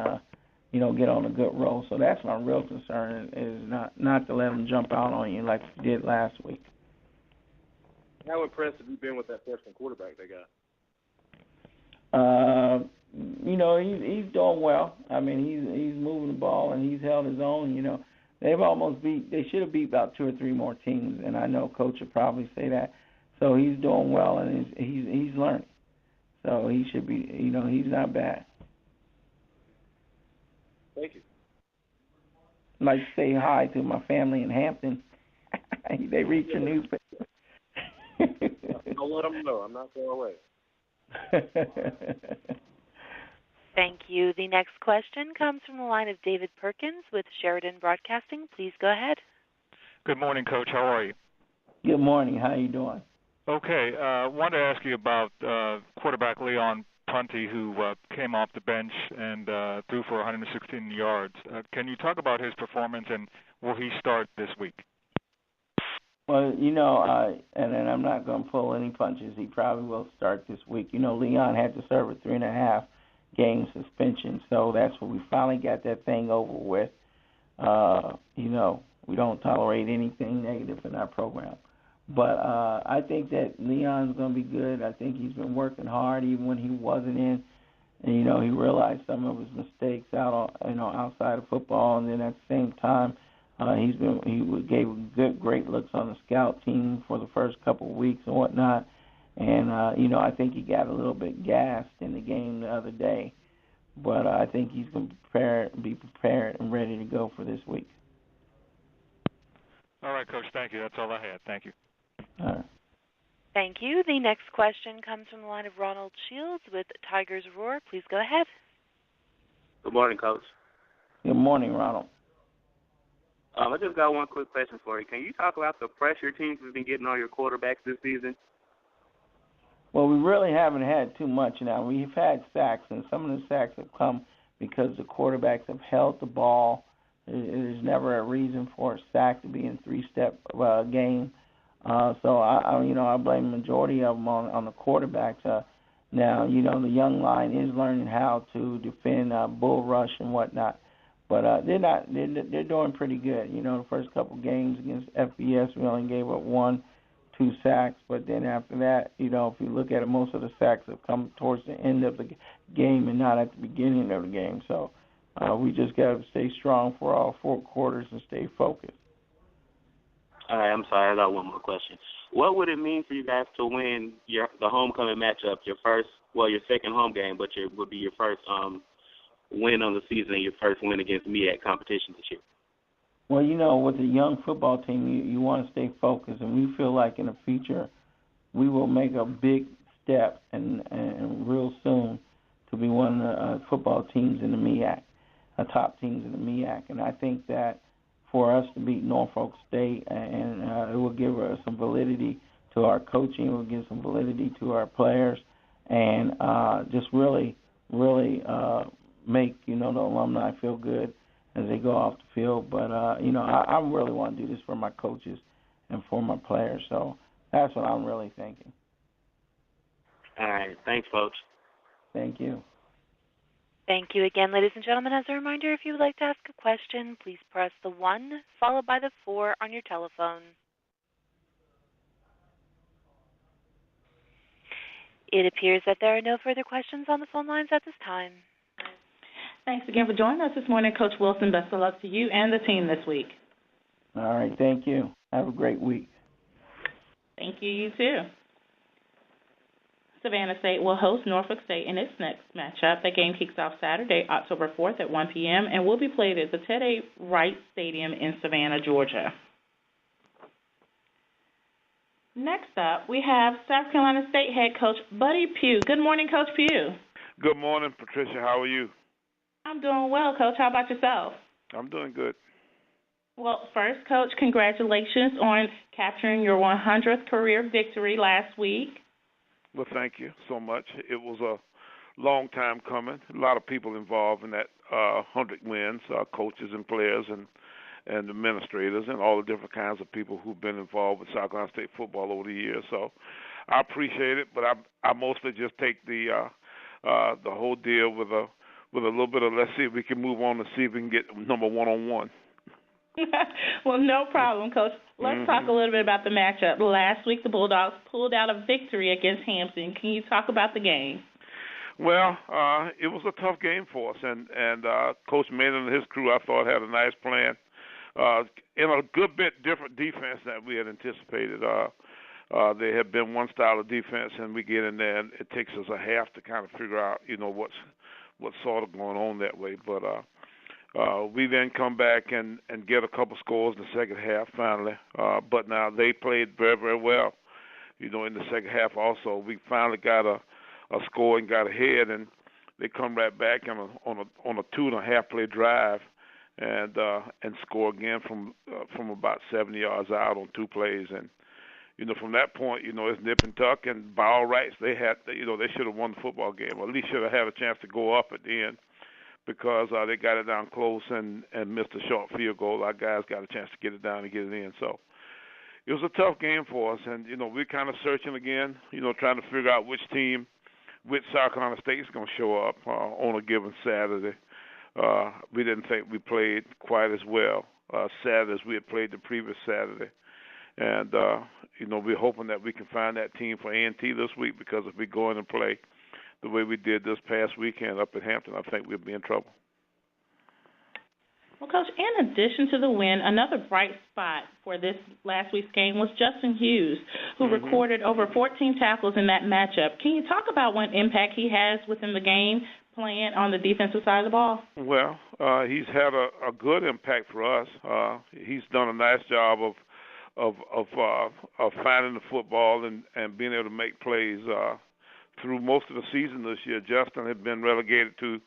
get on a good roll. So that's my real concern is not to let them jump out on you like they did last week.
How impressed have you been with that freshman quarterback they got?
He's doing well. I mean, he's moving the ball and he's held his own. They should have beat about 2 or 3 more teams, and I know Coach would probably say that. So he's doing well and he's learning. So he should be, he's not bad.
Thank you.
I'd like to say hi to my family in Hampton. They read your newspaper.
I'll let them know. I'm not far away.
Thank you. The next question comes from the line of David Perkins with Sheridan Broadcasting. Please go ahead.
Good morning, Coach. How are you?
Good morning. How are you doing?
Okay. I wanted to ask you about quarterback Leon Punty, who came off the bench and threw for 116 yards. Can you talk about his performance and will he start this week?
Well, and then I'm not going to pull any punches. He probably will start this week. Leon had to serve a 3.5-game suspension, so that's when we finally got that thing over with. We don't tolerate anything negative in our program. But I think that Leon's going to be good. I think he's been working hard even when he wasn't in. And, he realized some of his mistakes outside of football, and then at the same time, he gave great looks on the scout team for the first couple of weeks and whatnot. And, I think he got a little bit gassed in the game the other day. But I think he's going to be prepared and ready to go for this week.
All right, Coach. Thank you. That's all I had. Thank you.
All right.
Thank you. The next question comes from the line of Ronald Shields with Tigers Roar. Please go ahead.
Good morning, Coach.
Good morning, Ronald.
I just got one quick question for you. Can you talk about the pressure teams have been getting on your quarterbacks this season?
Well, we really haven't had too much now. We've had sacks, and some of the sacks have come because the quarterbacks have held the ball. There's never a reason for a sack to be in three-step game. So I blame the majority of them on the quarterbacks. Now, the young line is learning how to defend bull rush and whatnot, but they're doing pretty good. The first couple games against FBS, we only gave up 1-2 sacks, but then after that, if you look at it, most of the sacks have come towards the end of the game and not at the beginning of the game. So we just got to stay strong for all 4 quarters and stay focused.
All right, I'm sorry, I got one more question. What would it mean for you guys to win the homecoming matchup, your second home game, but would be your first win on the season and your first win against MEAC competition this year?
Well, with a young football team, you want to stay focused, and we feel like in the future we will make a big step and real soon to be one of the football teams in the MEAC, top teams in the MEAC, and I think that for us to beat Norfolk State, and it will give us some validity to our coaching, it will give some validity to our players, and just really make, the alumni feel good as they go off the field. But, I really want to do this for my coaches and for my players, so that's what I'm really thinking.
All right. Thanks, Coach.
Thank you.
Thank you again, ladies and gentlemen. As a reminder, if you would like to ask a question, please press the 1 followed by the 4 on your telephone. It appears that there are no further questions on the phone lines at this time.
Thanks again for joining us this morning, Coach Wilson. Best of luck to you and the team this week.
All right, thank you. Have a great week.
Thank you, you too. Savannah State will host Norfolk State in its next matchup. That game kicks off Saturday, October 4th at 1 p.m. and will be played at the Ted A. Wright Stadium in Savannah, Georgia. Next up, we have South Carolina State head coach Buddy Pugh. Good morning, Coach Pugh.
Good morning, Patricia. How are you?
I'm doing well, Coach. How about yourself?
I'm doing good.
Well, first, Coach, congratulations on capturing your 100th career victory last week.
Well, thank you so much. It was a long time coming. A lot of people involved in that 100 wins, coaches and players and administrators and all the different kinds of people who've been involved with South Carolina State football over the years. So I appreciate it, but I mostly just take the whole deal with a little bit of let's see if we can move on to see if we can get number 1-on-1.
Well, no problem, Coach. Let's talk a little bit about the matchup. Last week, the Bulldogs pulled out a victory against Hampton. Can you talk about the game?
Well, it was a tough game for us, and Coach Maynor and his crew, I thought, had a nice plan. In a good bit different defense than we had anticipated. There had been one style of defense, and we get in there, and it takes us a half to kind of figure out, what's sort of going on that way. But we then come back and get a couple scores in the second half finally. But now they played very, very well, in the second half also. We finally got a score and got ahead, and they come right back on a 2.5 play drive and score again from about 70 yards out on 2 plays. And from that point, it's nip and tuck, and by all rights, they should have won the football game, or at least should have had a chance to go up at the end, because they got it down close and missed a short field goal. Our guys got a chance to get it down and get it in. So it was a tough game for us, and we're kind of searching again, trying to figure out which South Carolina State is going to show up on a given Saturday. We didn't think we played quite as well Saturday as we had played the previous Saturday. And, we're hoping that we can find that team for A&T this week, because if we go in and play the way we did this past weekend up at Hampton, I think we'll be in trouble.
Well, Coach, in addition to the win, another bright spot for this last week's game was Justin Hughes, who recorded over 14 tackles in that matchup. Can you talk about what impact he has within the game playing on the defensive side of the ball?
Well, he's had a good impact for us. He's done a nice job of finding the football and being able to make plays. Through most of the season this year, Justin had been relegated to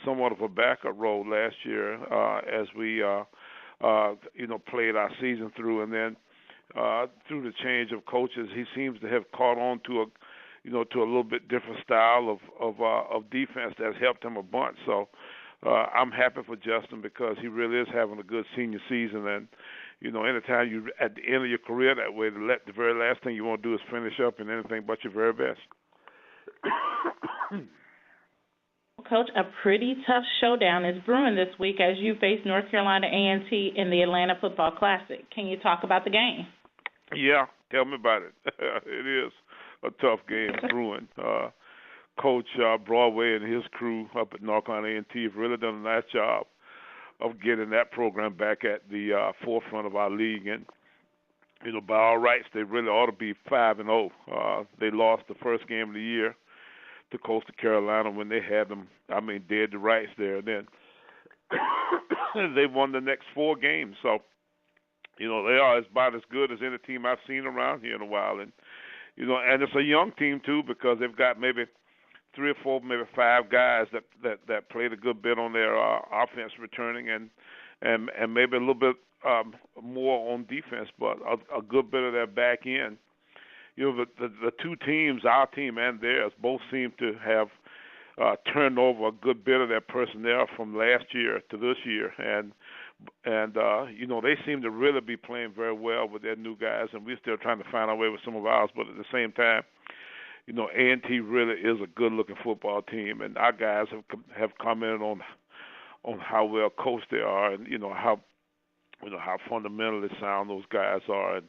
somewhat of a backup role last year as we played our season through, and then through the change of coaches, he seems to have caught on to a little bit different style of defense that's helped him a bunch. So I'm happy for Justin because he really is having a good senior season, and anytime you at the end of your career that way, the very last thing you want to do is finish up in anything but your very best.
Coach, a pretty tough showdown is brewing this week as you face North Carolina A&T in the Atlanta Football Classic. Can you talk about the game?
Yeah, tell me about it. It is a tough game brewing. Coach Broadway and his crew up at North Carolina A&T have really done a nice job of getting that program back at the forefront of our league. And, by all rights, they really ought to be 5-0. They lost the first game of the year to Coastal Carolina when they had them, dead to rights there. And then they won the next 4 games. So, they are about as good as any team I've seen around here in a while. And, and it's a young team, too, because they've got maybe 3 or 4, maybe 5 guys that played a good bit on their offense returning and maybe a little bit more on defense, but a good bit of their back end. The two teams, our team and theirs, both seem to have turned over a good bit of their personnel from last year to this year, and they seem to really be playing very well with their new guys, and we're still trying to find our way with some of ours. But at the same time, A&T really is a good-looking football team, and our guys have commented on how well coached they are, and how fundamentally sound those guys are, and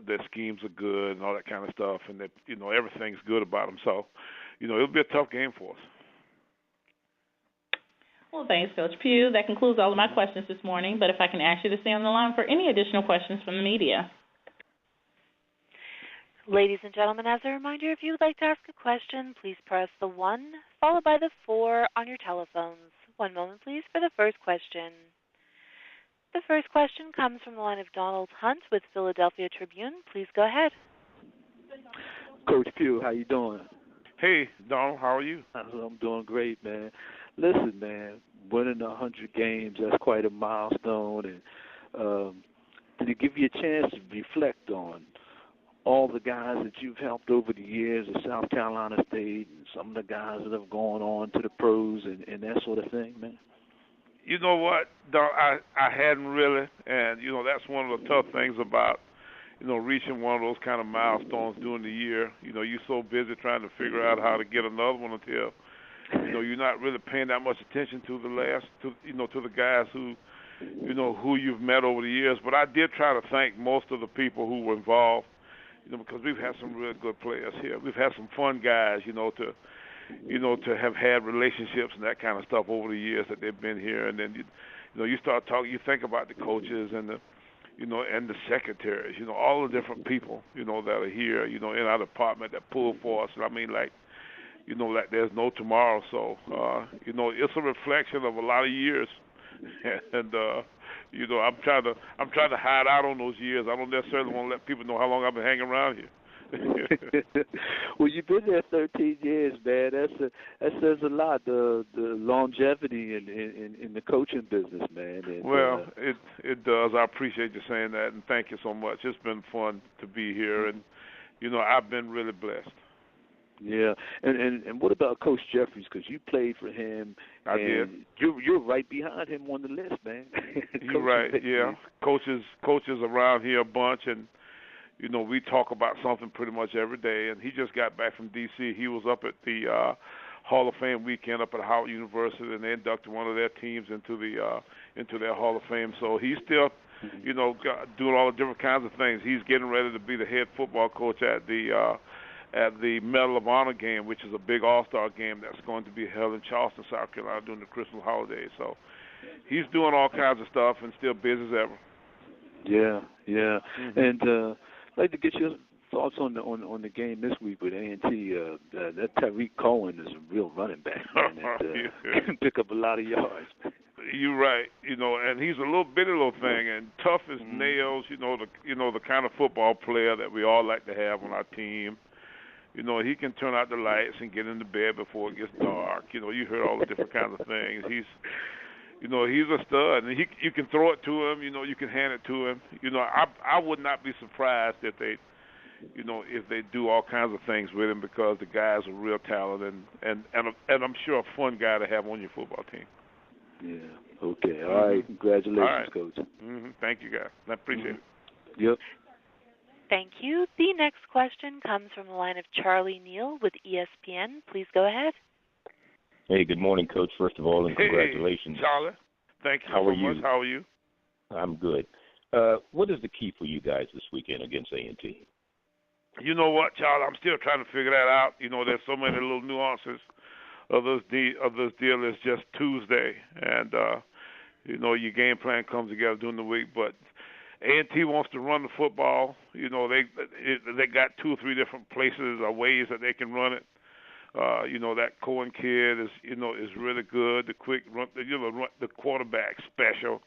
their schemes are good and all that kind of stuff, and that everything's good about them. So, it'll be a tough game for us.
Well, thanks, Coach Pugh. That concludes all of my questions this morning, but if I can ask you to stay on the line for any additional questions from the media.
Ladies and gentlemen, as a reminder, if you would like to ask a question, please press the 1 followed by the 4 on your telephones. One moment, please, for the first question. The first question comes from the line of Donald Hunt with Philadelphia Tribune. Please go ahead.
Coach Pugh, how you doing?
Hey, Donald, how are you?
I'm doing great, man. Listen, man, winning 100 games, that's quite a milestone. And did it give you a chance to reflect on all the guys that you've helped over the years at South Carolina State and some of the guys that have gone on to the pros and that sort of thing, man?
You know what, Don, I hadn't really, and, that's one of the tough things about, reaching one of those kind of milestones during the year. You're so busy trying to figure out how to get another one until, you're not really paying that much attention to to the guys who you've met over the years. But I did try to thank most of the people who were involved, because we've had some really good players here. We've had some fun guys, to have had relationships and that kind of stuff over the years that they've been here. And then, you start talking, you think about the coaches and the, and the secretaries, all the different people, that are here, in our department that pull for us. And like there's no tomorrow. So, it's a reflection of a lot of years. And, I'm trying to hide out on those years. I don't necessarily want to let people know how long I've been hanging around here.
Well, you've been there 13 years, man. That says a lot. The longevity in the coaching business, man. And,
well, it does. I appreciate you saying that, and thank you so much. It's been fun to be here, and I've been really blessed.
Yeah, and what about Coach Jeffries? Because you played for him.
I did.
You're right behind him on the list, man.
You're right. Yeah, coaches around here a bunch, and we talk about something pretty much every day. And he just got back from D.C. He was up at the Hall of Fame weekend up at Howard University, and they inducted one of their teams into their Hall of Fame. So he's still, doing all the different kinds of things. He's getting ready to be the head football coach at the Medal of Honor game, which is a big all-star game that's going to be held in Charleston, South Carolina during the Christmas holidays. So he's doing all kinds of stuff and still busy as ever.
Yeah. Mm-hmm. And I'd like to get your thoughts on the game this week with A&T. That Tariq Cohen is a real running back, man, and can pick up a lot of yards.
You're right. And he's a little bitty little thing, and tough as nails. The kind of football player that we all like to have on our team. He can turn out the lights and get into bed before it gets dark. You heard all the different kinds of things. He's a stud, and you can throw it to him. You can hand it to him. I would not be surprised if they do all kinds of things with him, because the guy's a real talent and I'm sure a fun guy to have on your football team.
Yeah. Okay. All right. Congratulations,
all right.
Coach.
Thank you, guys. I appreciate it.
Yep.
Thank you. The next question comes from the line of Charlie Neal with ESPN. Please go ahead.
Hey, good morning, Coach, first of all, and congratulations.
Hey, Charlie. Thank you
so
much. How are you?
I'm good. What is the key for you guys this weekend against A&T?
You know what, Charlie? I'm still trying to figure that out. There's so many little nuances of this deal. It's just Tuesday, and your game plan comes together during the week. But A&T wants to run the football. They got 2 or 3 different places or ways that they can run it. That Cohen kid is really good. The quick run, the quarterback special.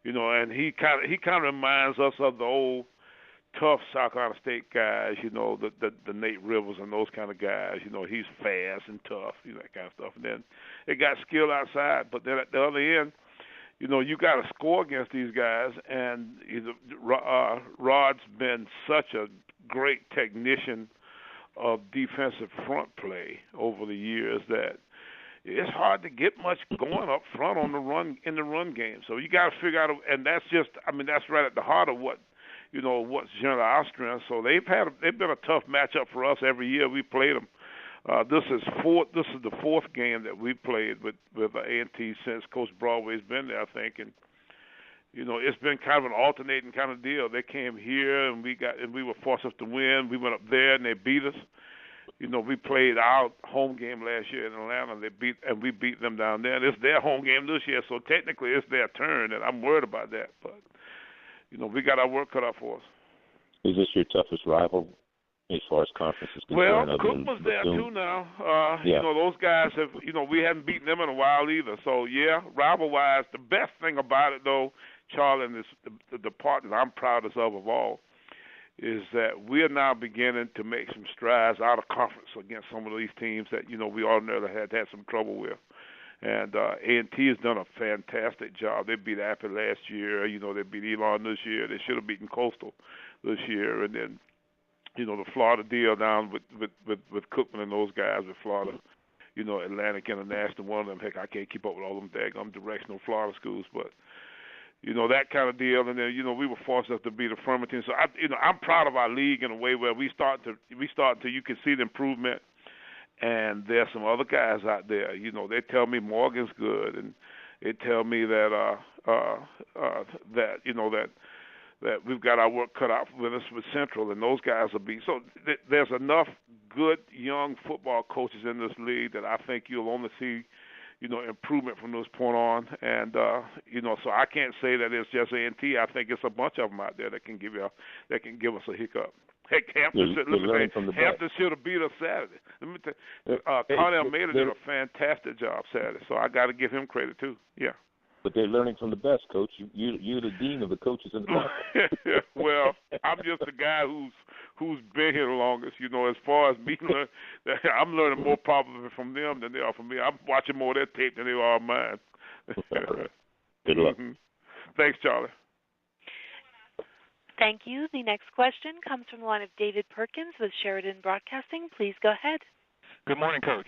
And he kind of reminds us of the old tough South Carolina State guys, the Nate Rivers and those kind of guys. He's fast and tough, that kind of stuff. And then they got skill outside, but then at the other end, you got to score against these guys. And Rod's been such a great technician of defensive front play over the years that it's hard to get much going up front in the run game. So you got to figure out, and that's right at the heart of what's generally our strength. So they've been a tough matchup for us every year we played them. This is the 4th game that we played with A&T since Coach Broadway's been there, I think, and it's been kind of an alternating kind of deal. They came here and we were forced to win. We went up there and they beat us. We played our home game last year in Atlanta. We beat them down there. And it's their home game this year, so technically it's their turn, and I'm worried about that. But we got our work cut out for us.
Is this your toughest rival as far as conference is concerned?
Well, Cook was there too now. Those guys have, we haven't beaten them in a while either. So, yeah, rival-wise, the best thing about it, though, Charlie, and the part that I'm proudest of all, is that we are now beginning to make some strides out of conference against some of these teams that, we ordinarily had some trouble with. And A&T has done a fantastic job. They beat Appy last year. They beat Elon this year. They should have beaten Coastal this year. And then, the Florida deal down with Cookman and those guys with Florida, Atlantic International, one of them. Heck, I can't keep up with all them daggum directional Florida schools, but that kind of deal. And then we were forced to beat a Farmington. So I'm proud of our league in a way where we start to you can see the improvement. And there's some other guys out there. They tell me Morgan's good, and they tell me that that we've got our work cut out with us with Central, and those guys will be. So there's enough good young football coaches in this league that I think you'll only see, improvement from this point on. And so I can't say that it's just A&T. I think it's a bunch of them out there that can give us a hiccup. Heck, Hampton should have beat us Saturday. Let me tell you, Connell Maynor did a fantastic job Saturday, so I got to give him credit too. Yeah.
But they're learning from the best, Coach. You're the dean of the coaches in the conference.
Well, I'm just the guy who's been here the longest. As far as me, I'm learning more probably from them than they are from me. I'm watching more of their tape than they are mine.
Good luck.
Thanks, Charlie.
Thank you. The next question comes from the line of David Perkins with Sheridan Broadcasting. Please go ahead.
Good morning, Coach.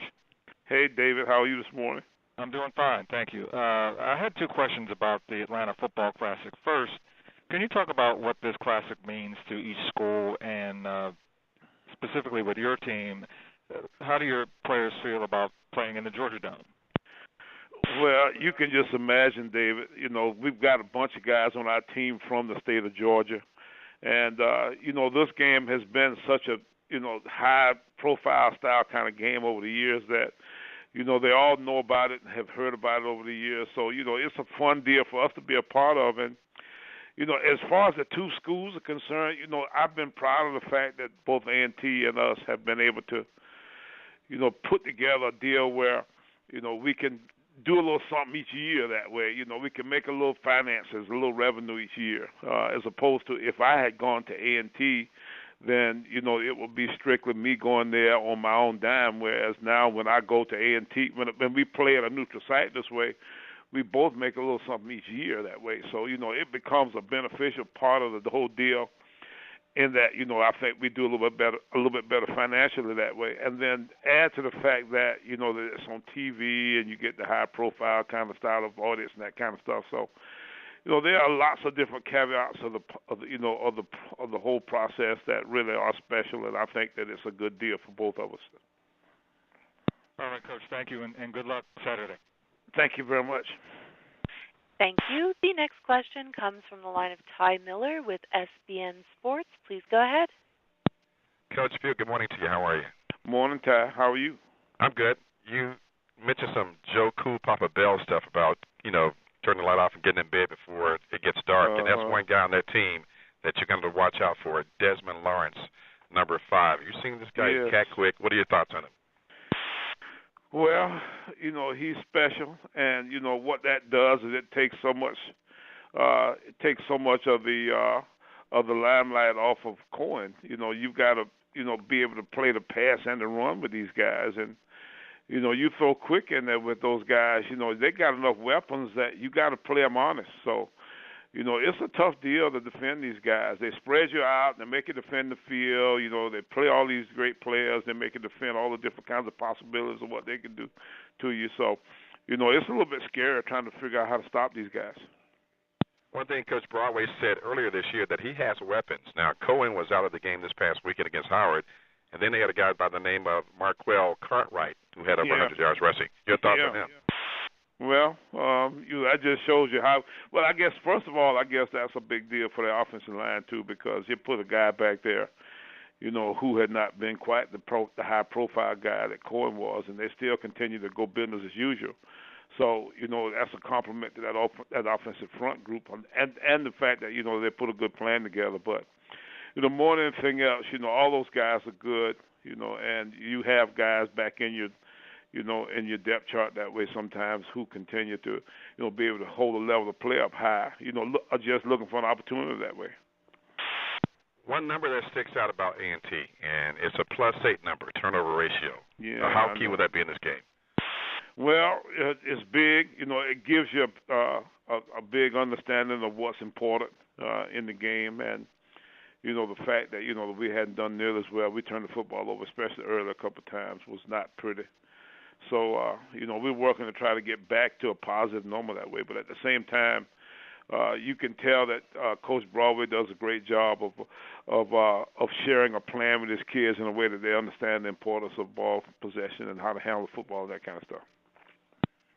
Hey, David. How are you this morning?
I'm doing fine, thank you. I had 2 questions about the Atlanta Football Classic. First, can you talk about what this Classic means to each school and specifically with your team? How do your players feel about playing in the Georgia Dome?
Well, you can just imagine, David, we've got a bunch of guys on our team from the state of Georgia. And, this game has been such a, high-profile style kind of game over the years that, they all know about it and have heard about it over the years. So, it's a fun deal for us to be a part of. And, as far as the 2 schools are concerned, I've been proud of the fact that both A&T and us have been able to, put together a deal where, we can do a little something each year that way. You know, we can make a little finances, a little revenue each year, as opposed to if I had gone to A&T, then, you know, it would be strictly me going there on my own dime, whereas now when I go to A&T, when we play at a neutral site this way, we both make a little something each year that way. So, you know, it becomes a beneficial part of the whole deal in that, you know, I think we do a little bit better financially that way. And then add to the fact that, you know, that it's on TV and you get the high profile kind of style of audience and that kind of stuff. So, you know, there are lots of different caveats of the whole process that really are special, and I think that it's a good deal for both of us.
All right, Coach. Thank you, and good luck Saturday.
Thank you very much.
Thank you. The next question comes from the line of Ty Miller with SBN Sports. Please go ahead.
Coach Pugh, good morning to you. How are you?
Morning, Ty. How are you?
I'm good. You mentioned some Joe Cool Papa Bell stuff about, you know, turning the light off and getting in bed before it gets dark. And that's one guy on that team that you're going to watch out for, Desmond Lawrence, number 5. You seen this guy cat quick? What are your thoughts on him?
Well, you know, he's special, and you know what that does is it takes so much of the limelight off of Cohen. You know, you've got to, you know, be able to play the pass and the run with these guys, and you know, you throw quick in there with those guys. You know, they got enough weapons that you got to play them honest. So, you know, it's a tough deal to defend these guys. They spread you out. They make you defend the field. You know, they play all these great players. They make you defend all the different kinds of possibilities of what they can do to you. So, you know, it's a little bit scary trying to figure out how to stop these guys.
One thing Coach Broadway said earlier this year that he has weapons. Now, Cohen was out of the game this past weekend against Howard, and then they had a guy by the name of Marquell Cartwright who had over 100 yards rushing. Your thoughts on him?
Well, that just shows you how. Well, I guess first of all, I guess that's a big deal for the offensive line too, because you put a guy back there, you know, who had not been quite the high-profile guy that Cohen was, and they still continue to go business as usual. So, you know, that's a compliment to that offensive front group, and the fact that, you know, they put a good plan together. But, you know, more than anything else, you know, all those guys are good, you know, and you have guys back in your, you know, in your depth chart that way sometimes who continue to, you know, be able to hold a level of play up high, you know, just looking for an opportunity that way.
One number that sticks out about A&T, and it's a +8 number, turnover ratio.
Yeah.
How key would that be in this game?
Well, it's big. You know, it gives you a big understanding of what's important in the game, and you know, the fact that, you know, we hadn't done nearly as well. We turned the football over, especially early a couple of times, was not pretty. So, you know, we're working to try to get back to a positive number that way. But at the same time, you can tell that Coach Broadway does a great job of sharing a plan with his kids in a way that they understand the importance of ball possession and how to handle football and that kind of stuff.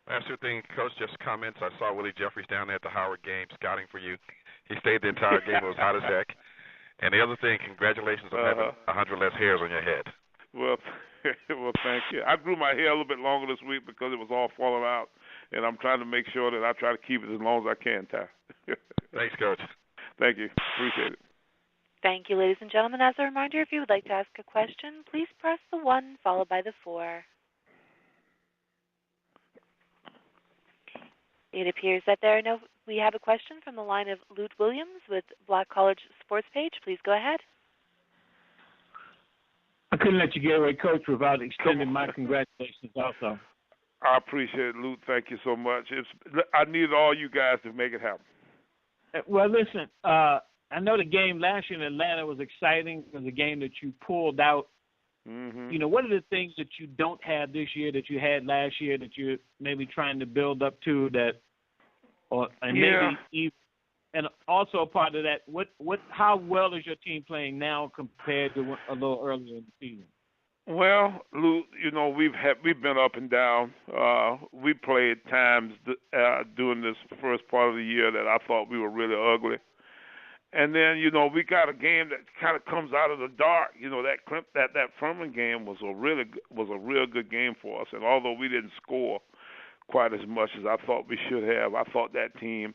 Last two things, Coach, just comments. I saw Willie Jeffries down there at the Howard game scouting for you. He stayed the entire game. It was hot as heck. And the other thing, congratulations on having 100 less hairs on your head.
Well, thank you. I grew my hair a little bit longer this week because it was all falling out, and I'm trying to make sure that I try to keep it as long as I can, Ty.
Thanks, Coach.
Thank you. Appreciate it.
Thank you, ladies and gentlemen. As a reminder, if you would like to ask a question, please press the 1 followed by the 4. It appears that we have a question from the line of Lute Williams with Black College Sports Page. Please go ahead.
I couldn't let you get away, Coach, without extending my congratulations also.
I appreciate it, Lute. Thank you so much. I needed all you guys to make it happen.
Well, listen, I know the game last year in Atlanta was exciting. It was a game that you pulled out.
Mm-hmm.
You know, what are the things that you don't have this year that you had last year that you're maybe trying to build up to and also a part of that, how well is your team playing now compared to a little earlier in the season?
Well, Lou, you know, we've been up and down. We played times during this first part of the year that I thought we were really ugly. And then, you know, we got a game that kind of comes out of the dark. You know, that Furman game was a real good game for us. And although we didn't score quite as much as I thought we should have, I thought that team,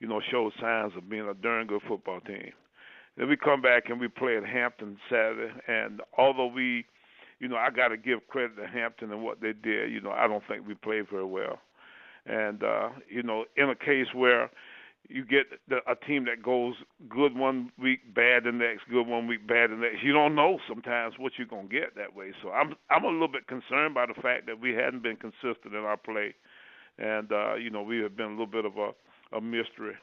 you know, showed signs of being a darn good football team. Then we come back and we play at Hampton Saturday. And although you know, I got to give credit to Hampton and what they did, you know, I don't think we played very well. And in a case where you get a team that goes good one week, bad the next, good one week, bad the next, you don't know sometimes what you're gonna get that way. So I'm a little bit concerned by the fact that we hadn't been consistent in our play, and we have been a little bit of a mystery.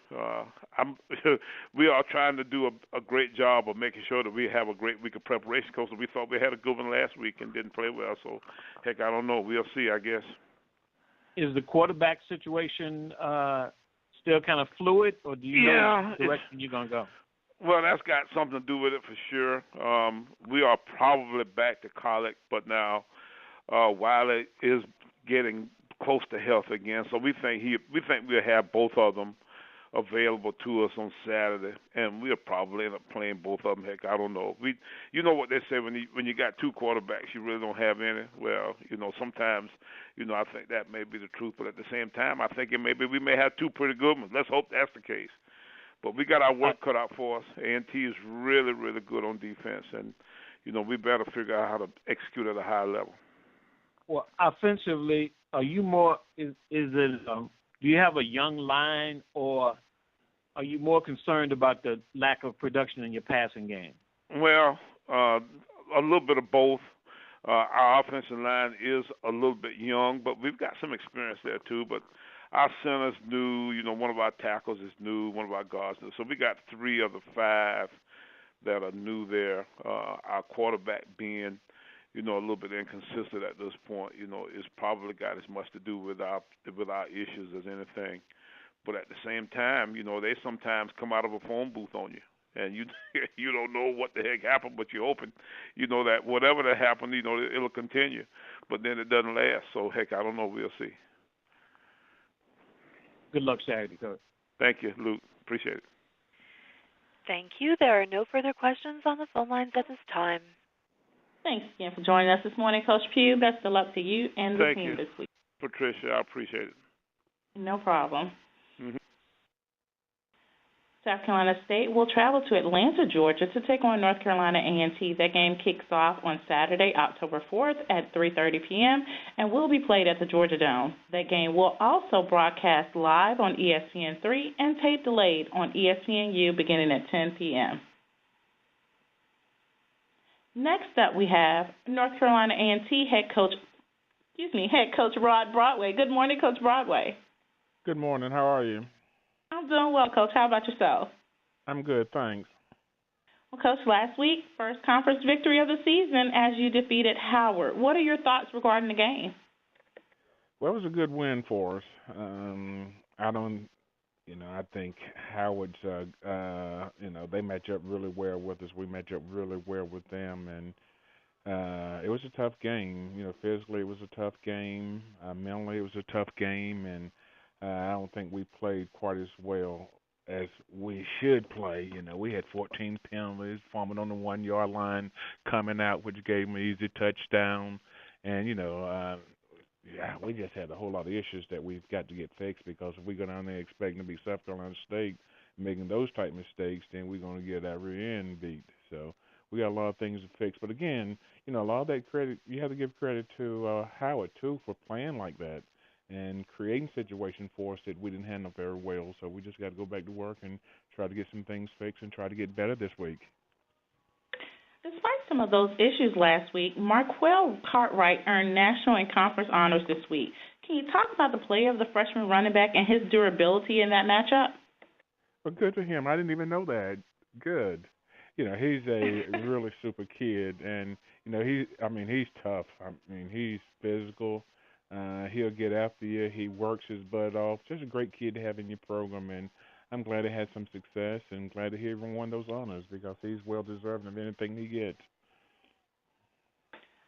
We are trying to do a great job of making sure that we have a great week of preparation, because we thought we had a good one last week and didn't play well. So, heck, I don't know. We'll see, I guess.
Is the quarterback situation still kind of fluid, or do you know the direction you're going to go?
Well, that's got something to do with it for sure. We are probably back to college, but now Wiley is getting close to health again, so we think we'll have both of them available to us on Saturday, and we'll probably end up playing both of them. Heck, I don't know. You know what they say, when you got two quarterbacks, you really don't have any. Well, sometimes, I think that may be the truth, but at the same time, I think maybe we may have two pretty good ones. Let's hope that's the case. But we got our work cut out for us. A&T is really, really good on defense, and we better figure out how to execute at a high level.
Well, offensively, are you more? Is it? Do you have a young line, or are you more concerned about the lack of production in your passing game?
Well, a little bit of both. Our offensive line is a little bit young, but we've got some experience there too. But our center's new. One of our tackles is new. One of our guards new. So we got 3 of the 5 that are new there. Our quarterback being a little bit inconsistent at this point, it's probably got as much to do with our issues as anything. But at the same time, they sometimes come out of a phone booth on you, and you don't know what the heck happened, but you're hoping, that whatever that happened, it'll continue. But then it doesn't last. So, heck, I don't know. We'll see.
Good luck Saturday, Coach.
Thank you, Luke. Appreciate it.
Thank you. There are no further questions on the phone lines at this time.
Thanks again for joining us this morning, Coach Pugh. Best of luck to you and the team this week.
Patricia, I appreciate it.
No problem.
Mm-hmm.
South Carolina State will travel to Atlanta, Georgia to take on North Carolina A&T. That game kicks off on Saturday, October 4th at 3:30 p.m. and will be played at the Georgia Dome. That game will also broadcast live on ESPN3 and tape delayed on ESPNU beginning at 10 p.m. Next up, we have North Carolina A&T head coach Rod Broadway. Good morning, Coach Broadway.
Good morning. How are you?
I'm doing well, Coach. How about yourself?
I'm good, thanks.
Well, Coach, last week, first conference victory of the season as you defeated Howard. What are your thoughts regarding the game?
Well, it was a good win for us. I think Howard's, they match up really well with us. We match up really well with them, and it was a tough game. Physically it was a tough game. Mentally it was a tough game, and I don't think we played quite as well as we should play. We had 14 penalties, fumbled on the 1-yard line coming out, which gave me easy touchdown, and we just had a whole lot of issues that we've got to get fixed, because if we go down there expecting to be South Carolina State making those type mistakes, then we're going to get our rear end beat. So we got a lot of things to fix. But again, a lot of that credit, you have to give credit to Howard too for playing like that and creating situations for us that we didn't handle very well. So we just got to go back to work and try to get some things fixed and try to get better this week.
Despite some of those issues last week, Marquell Cartwright earned national and conference honors this week. Can you talk about the play of the freshman running back and his durability in that matchup?
Well, good for him. I didn't even know that. Good. He's a really super kid, and he's tough. He's physical. He'll get after you. He works his butt off. Just a great kid to have in your program, and I'm glad he had some success and glad to hear him won those honors, because he's well deserving of anything he gets.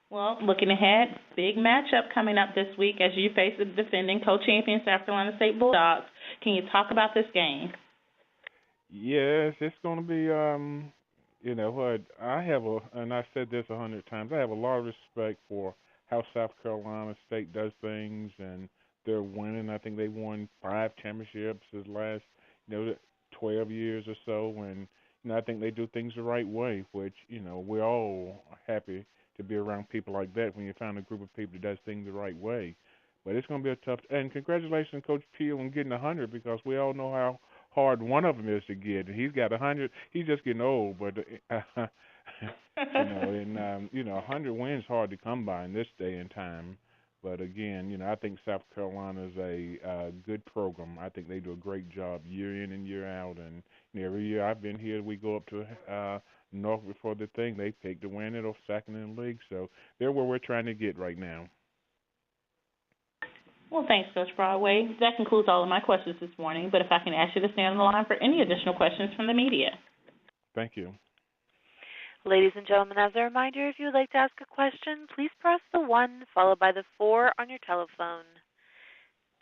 Well, looking ahead, big matchup coming up this week as you face the defending co-champion South Carolina State Bulldogs. Can you talk about this game?
Yes, it's going to be, I have and I've said this 100 times, I have a lot of respect for how South Carolina State does things, and they're winning. I think they won 5 championships this last 12 years or so, and I think they do things the right way, which we're all happy to be around people like that when you find a group of people that does things the right way. But it's going to be a tough. And congratulations, Coach Pugh, on getting 100 because we all know how hard one of them is to get. And he's got 100. He's just getting old, but and 100 wins hard to come by in this day and time. But again, I think South Carolina is a good program. I think they do a great job year in and year out. And every year I've been here, we go up to Norfolk for the thing. They pick to win it or second in the league. So they're where we're trying to get right now.
Well, thanks, Coach Broadway. That concludes all of my questions this morning, but if I can ask you to stay on the line for any additional questions from the media.
Thank you.
Ladies and gentlemen, as a reminder, if you would like to ask a question, please press the 1 followed by the 4 on your telephone.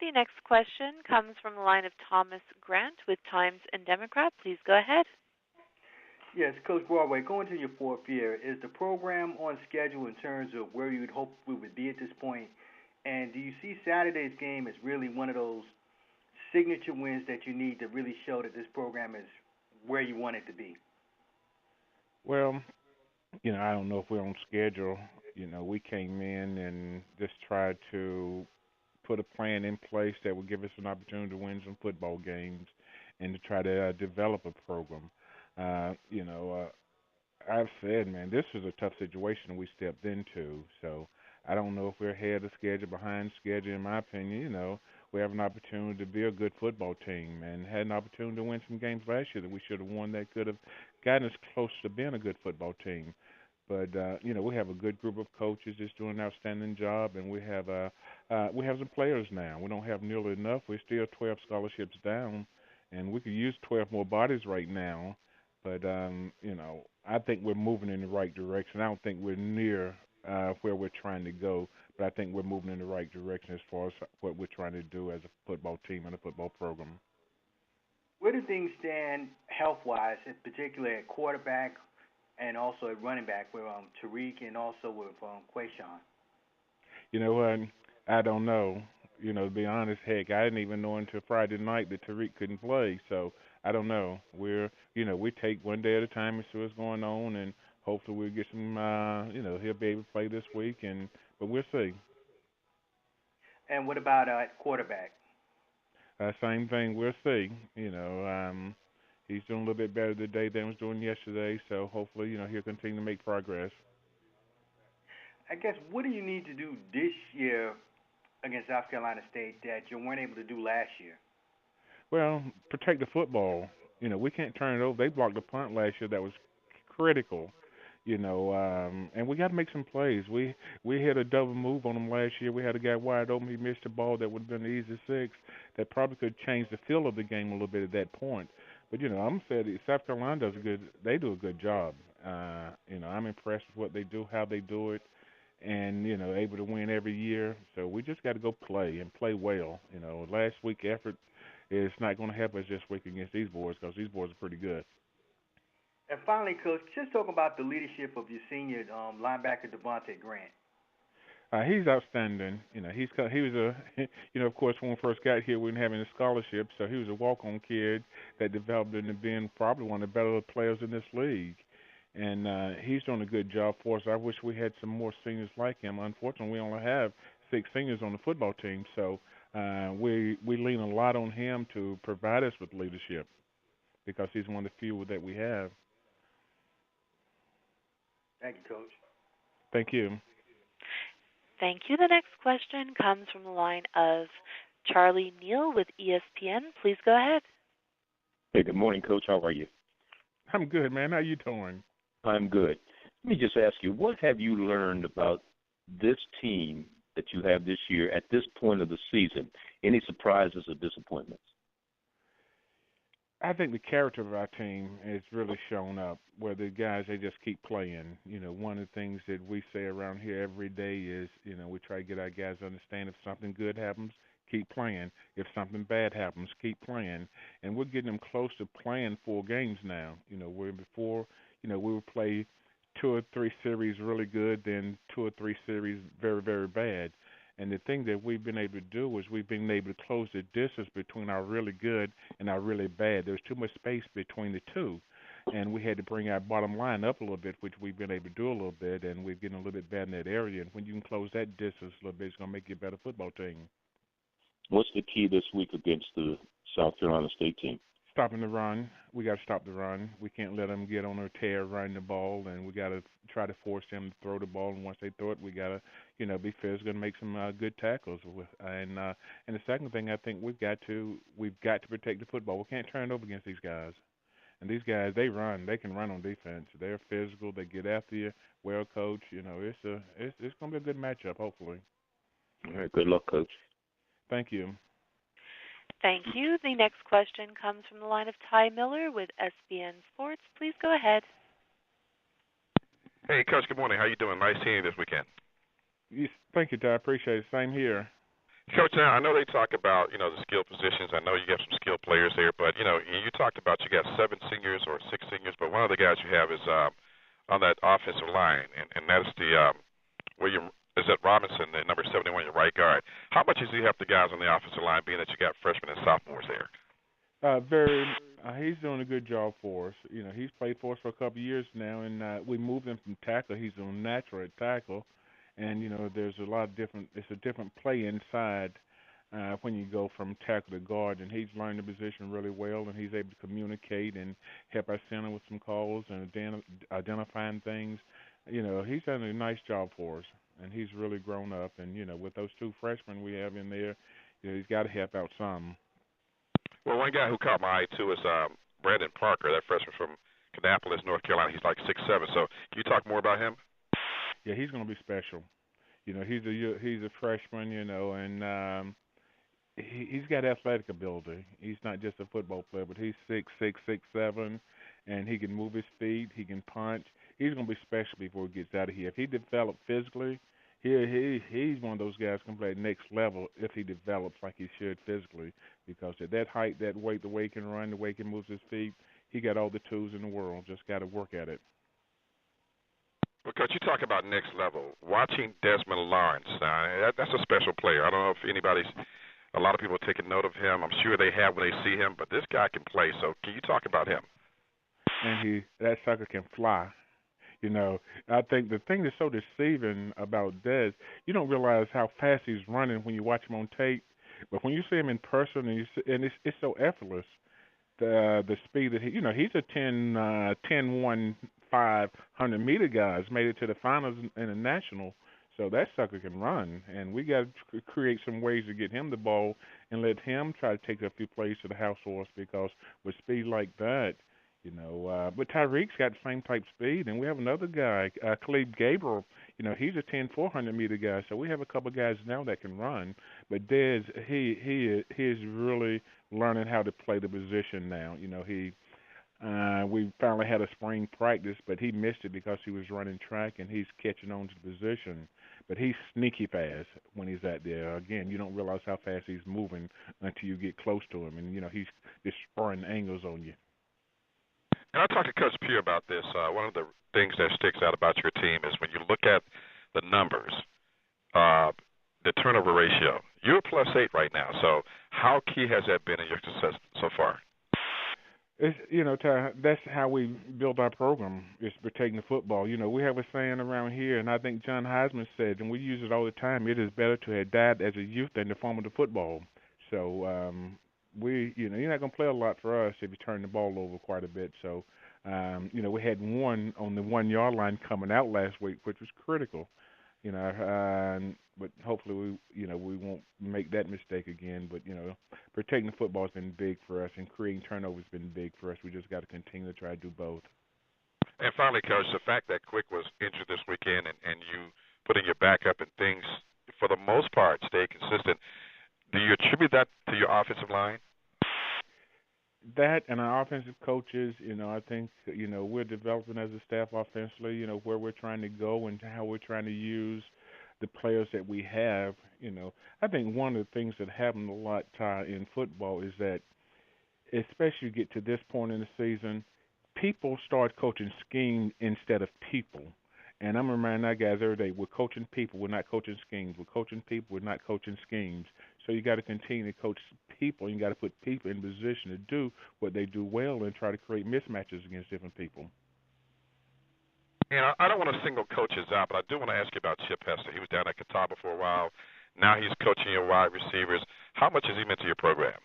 The next question comes from the line of Thomas Grant with Times and Democrat. Please go ahead.
Yes, Coach Broadway, going to your fourth year, is the program on schedule in terms of where you'd hope we would be at this point? And do you see Saturday's game as really one of those signature wins that you need to really show that this program is where you want it to be?
Well, I don't know if we're on schedule. We came in and just tried to put a plan in place that would give us an opportunity to win some football games and to try to develop a program. I've said, man, this is a tough situation we stepped into. So I don't know if we're ahead of schedule, behind schedule. In my opinion, we have an opportunity to be a good football team and had an opportunity to win some games last year that we should have won that could have gotten us close to being a good football team. But we have a good group of coaches that's doing an outstanding job, and we have some players now. We don't have nearly enough. We're still 12 scholarships down, and we could use 12 more bodies right now. But I think we're moving in the right direction. I don't think we're near where we're trying to go, but I think we're moving in the right direction as far as what we're trying to do as a football team and a football program.
Where do things stand health-wise, particularly at quarterback and also at running back with Tariq and also with Quayshawn?
I don't know. To be honest, heck, I didn't even know until Friday night that Tariq couldn't play. So I don't know. We take one day at a time and see what's going on, and hopefully we'll get some. He'll be able to play this week, but we'll see.
And what about quarterback?
Same thing. We'll see. He's doing a little bit better today than he was doing yesterday. So hopefully, he'll continue to make progress.
I guess what do you need to do this year against South Carolina State that you weren't able to do last year?
Well, protect the football. We can't turn it over. They blocked the punt last year that was critical. And we got to make some plays. We hit a double move on them last year. We had a guy wide open. He missed a ball that would have been an easy 6 that probably could change the feel of the game a little bit at that point. But, I'm saying South Carolina they do a good job. I'm impressed with what they do, how they do it, and, able to win every year. So we just got to go play and play well. Last week effort is not going to help us this week against these boys because these boys are pretty good.
And finally, Coach, just talk about the leadership of your senior linebacker, Devontae Grant.
He's outstanding. He was of course, when we first got here, we didn't have any scholarships, so he was a walk-on kid that developed into being probably one of the better players in this league. And he's doing a good job for us. I wish we had some more seniors like him. Unfortunately, we only have 6 seniors on the football team, so we lean a lot on him to provide us with leadership because he's one of the few that we have.
Thank you, Coach.
Thank you.
Thank you. The next question comes from the line of Charlie Neal with ESPN. Please go ahead.
Hey, good morning, Coach. How are you?
I'm good, man. How you doing?
I'm good. Let me just ask you, what have you learned about this team that you have this year at this point of the season? Any surprises or disappointments?
I think the character of our team has really shown up, where the guys, they just keep playing. One of the things that we say around here every day is, we try to get our guys to understand if something good happens, keep playing. If something bad happens, keep playing. And we're getting them close to playing 4 games now. Where before, we would play 2 or 3 series really good, then 2 or 3 series very, very bad. And the thing that we've been able to do is we've been able to close the distance between our really good and our really bad. There's too much space between the two. and we had to bring our bottom line up a little bit, which we've been able to do a little bit, and we're getting a little bit better in that area. And when you can close that distance a little bit, it's going to make you a better football team.
What's the key this week against the South Carolina State team?
Stopping the run. We got to stop the run. We can't let them get on their tear running the ball, and we got to try to force them to throw the ball. And once they throw it, we got to, be fair. Going to make some good tackles. And the second thing, I think we've got to protect the football. We can't turn it over against these guys. And these guys, they run. They can run on defense. They're physical. They get after you. Well coached. It's going to be a good matchup. Hopefully.
All right. Good luck, Coach.
Thank you.
Thank you. The next question comes from the line of Ty Miller with SBN Sports. Please go ahead.
Hey, Coach, good morning. How you doing? Nice seeing you this weekend.
Yes, thank you, Ty. I appreciate it. Same here.
Coach, now, I know they talk about, the skill positions. I know you have some skilled players there, but, you talked about you got 7 seniors or 6 seniors, but one of the guys you have is on that offensive line, and that's the William. Is that Robinson, the number 71, your right guard? How much does he help the guys on the offensive line, being that you got freshmen and sophomores there?
He's doing a good job for us. He's played for us for a couple of years now, and we moved him from tackle. He's a natural at tackle, and there's a lot of different. It's a different play inside when you go from tackle to guard, and he's learned the position really well, and he's able to communicate and help our center with some calls and identifying things. He's done a nice job for us. And he's really grown up. And, with those 2 freshmen we have in there, he's got to help out some.
Well, one guy who caught my eye, too, is Brandon Parker, that freshman from Kannapolis, North Carolina. He's like 6'7". So can you talk more about him?
Yeah, he's going to be special. He's a freshman, and he's got athletic ability. He's not just a football player, but he's 6'6", 6'7", and he can move his feet. He can punch. He's going to be special before he gets out of here. If he develops physically, he's one of those guys who can play next level if he develops like he should physically. Because at that height, that weight, the way he can run, the way he can move his feet, he got all the tools in the world. Just got to work at it.
Well, Coach, you talk about next level. Watching Desmond Lawrence, that's a special player. I don't know if a lot of people are taking note of him. I'm sure they have when they see him, but this guy can play. So can you talk about him?
And that sucker can fly. I think the thing that's so deceiving about Des, you don't realize how fast he's running when you watch him on tape, but when you see him in person, and it's so effortless, the speed that he's a 10-1, 500-meter guy. He's made it to the finals in the national, so that sucker can run, and we got to create some ways to get him the ball and let him try to take a few plays to the house for us, because with speed like that, but Tyreek's got the same type speed, and we have another guy, Khalid Gabriel. He's a 10, 400-meter guy. So we have a couple of guys now that can run. But Dez, he is really learning how to play the position now. We finally had a spring practice, but he missed it because he was running track, and he's catching on to the position. But he's sneaky fast when he's out there. Again, you don't realize how fast he's moving until you get close to him, and he's just spurring angles on you.
And I talked to Coach Pugh about this. One of the things that sticks out about your team is when you look at the numbers, the turnover ratio. You're +8 right now. So how key has that been in your success so far?
Ty, that's how we build our program, is protecting the football. We have a saying around here, and I think John Heisman said, and we use it all the time, it is better to have died as a youth than to fumble the football. So you're not going to play a lot for us if you turn the ball over quite a bit. So, we had one on the 1-yard line coming out last week, which was critical. But hopefully we won't make that mistake again. But protecting the football has been big for us, and creating turnovers has been big for us. We just got to continue to try to do both.
And finally, Coach, the fact that Quick was injured this weekend, and you putting your backup and things for the most part stay consistent. Do you attribute that to your offensive line?
That and our offensive coaches, I think, we're developing as a staff offensively, where we're trying to go and how we're trying to use the players that we have. I think one of the things that happened a lot, Ty, in football is that, especially get to this point in the season, people start coaching scheme instead of people. And I'm reminding our guys every day, we're coaching people, we're not coaching schemes. We're coaching people, we're not coaching schemes. So you got to continue to coach people, and you got to put people in position to do what they do well and try to create mismatches against different people.
And I don't want to single coaches out, but I do want to ask you about Chip Hester. He was down at Catawba for a while. Now he's coaching your wide receivers. How much has he meant to your program?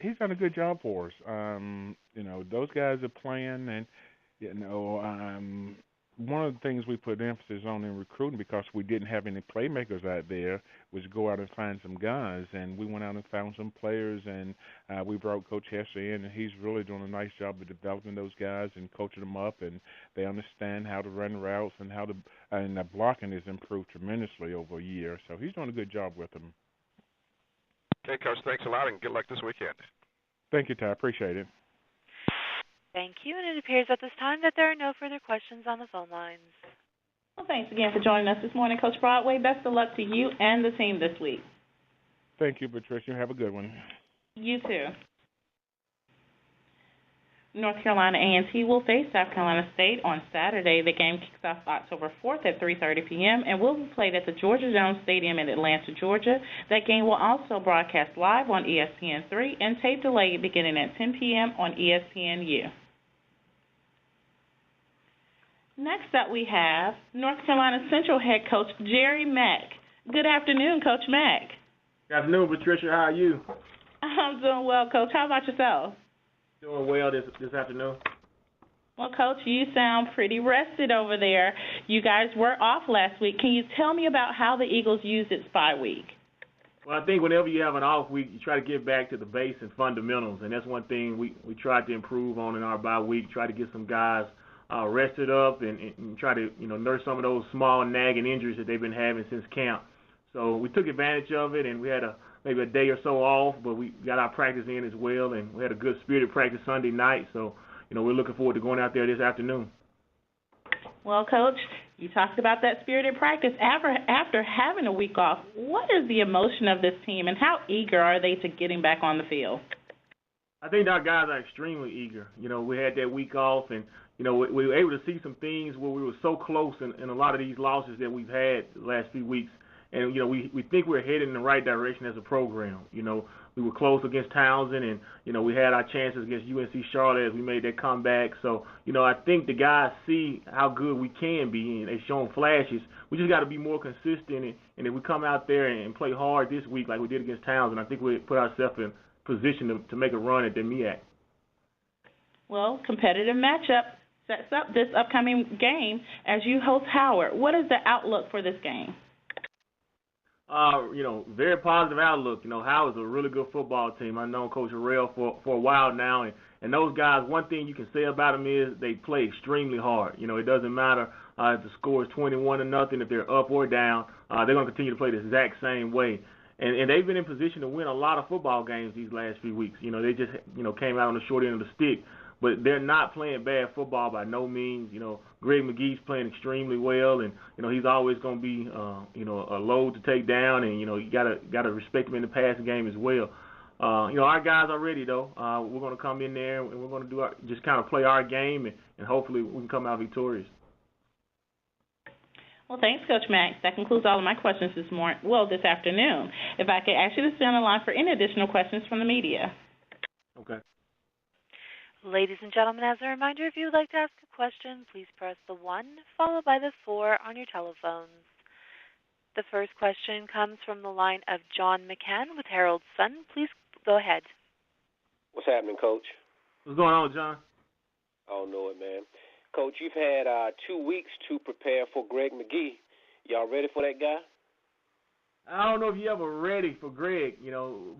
He's done a good job for us. Those guys are playing, and one of the things we put emphasis on in recruiting, because we didn't have any playmakers out there, was go out and find some guys. And we went out and found some players, and we brought Coach Hester in, and he's really doing a nice job of developing those guys and coaching them up, and they understand how to run routes and and the blocking has improved tremendously over a year. So he's doing a good job with them.
Okay, Coach, thanks a lot, and good luck this weekend.
Thank you, Ty. Appreciate it.
Thank you, and it appears at this time that there are no further questions on the phone lines.
Well, thanks again for joining us this morning, Coach Broadway. Best of luck to you and the team this week.
Thank you, Patricia. Have a good one.
You too. North Carolina A&T will face South Carolina State on Saturday. The game kicks off October 4th at 3:30 p.m. and will be played at the Georgia Jones Stadium in Atlanta, Georgia. That game will also broadcast live on ESPN3 and tape delay beginning at 10 p.m. on ESPNU. Next up we have North Carolina Central head coach Jerry Mack. Good afternoon, Coach Mack.
Good afternoon, Patricia. How are you?
I'm doing well, Coach. How about yourself?
Doing well this afternoon.
Well, Coach, you sound pretty rested over there. You guys were off last week. Can you tell me about how the Eagles used its bye week?
Well, I think whenever you have an off week, you try to get back to the base and fundamentals, and that's one thing we tried to improve on in our bye week, try to get some guys rested up and try to nurse some of those small nagging injuries that they've been having since camp. So we took advantage of it, and we had maybe a day or so off, but we got our practice in as well, and we had a good spirited practice Sunday night. So, we're looking forward to going out there this afternoon.
Well, Coach, you talked about that spirited practice. After having a week off, what is the emotion of this team, and how eager are they to getting back on the field?
I think our guys are extremely eager. We had that week off, and, we were able to see some things where we were so close in a lot of these losses that we've had the last few weeks. And, we think we're headed in the right direction as a program. We were close against Townsend, and, we had our chances against UNC Charlotte as we made that comeback. So, I think the guys see how good we can be, and they've shown flashes. We just got to be more consistent, and if we come out there and play hard this week like we did against Townsend, I think we put ourselves in position to make a run at the MEAC.
Well, competitive matchup sets up this upcoming game as you host Howard. What is the outlook for this game?
Very positive outlook. Howard's a really good football team. I've known Coach Harrell for a while now, and those guys, one thing you can say about them is they play extremely hard. It doesn't matter if the score is 21-0, if they're up or down, they're going to continue to play the exact same way. And they've been in position to win a lot of football games these last few weeks. They just, came out on the short end of the stick. But they're not playing bad football by no means. Greg McGee's playing extremely well, and he's always going to be a load to take down, and you gotta respect him in the passing game as well. Our guys are ready though. We're going to come in there and we're going to just kind of play our game, and hopefully we can come out victorious.
Well, thanks, Coach Mack. That concludes all of my questions this afternoon. If I could ask you to stay on the line for any additional questions from the media.
Okay.
Ladies and gentlemen, as a reminder, if you would like to ask a question, please press the 1 followed by the 4 on your telephones. The first question comes from the line of John McCann with Herald Sun. Please go ahead.
What's happening, Coach?
What's going on, John?
I don't know it, man. Coach, you've had 2 weeks to prepare for Greg McGee. Y'all ready for that guy?
I don't know if you're ever ready for Greg,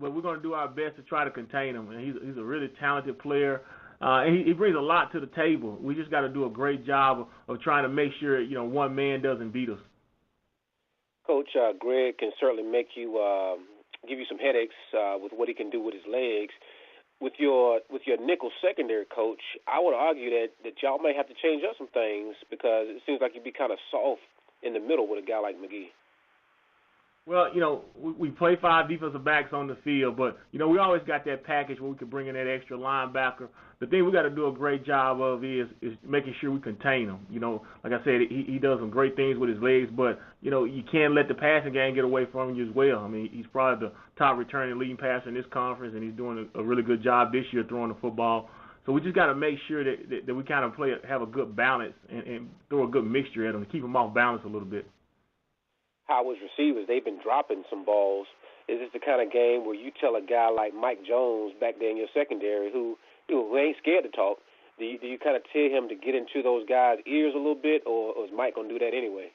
but we're going to do our best to try to contain him. And he's a really talented player. And he brings a lot to the table. We just got to do a great job of trying to make sure, one man doesn't beat us.
Coach, Greg can certainly make you give you some headaches with what he can do with his legs. With your nickel secondary, Coach, I would argue that y'all may have to change up some things because it seems like you'd be kind of soft in the middle with a guy like McGee.
Well, we play 5 defensive backs on the field, but, we always got that package where we can bring in that extra linebacker. The thing we got to do a great job of is making sure we contain him. Like I said, he does some great things with his legs, but, you can't let the passing game get away from you as well. I mean, he's probably the top returning leading passer in this conference, and he's doing a really good job this year throwing the football. So we just got to make sure that we kind of have a good balance and throw a good mixture at him to keep him off balance a little bit.
Howard's receivers, they've been dropping some balls. Is this the kind of game where you tell a guy like Mike Jones back there in your secondary who ain't scared to talk, do you kind of tell him to get into those guys' ears a little bit, or is Mike going to do that anyway?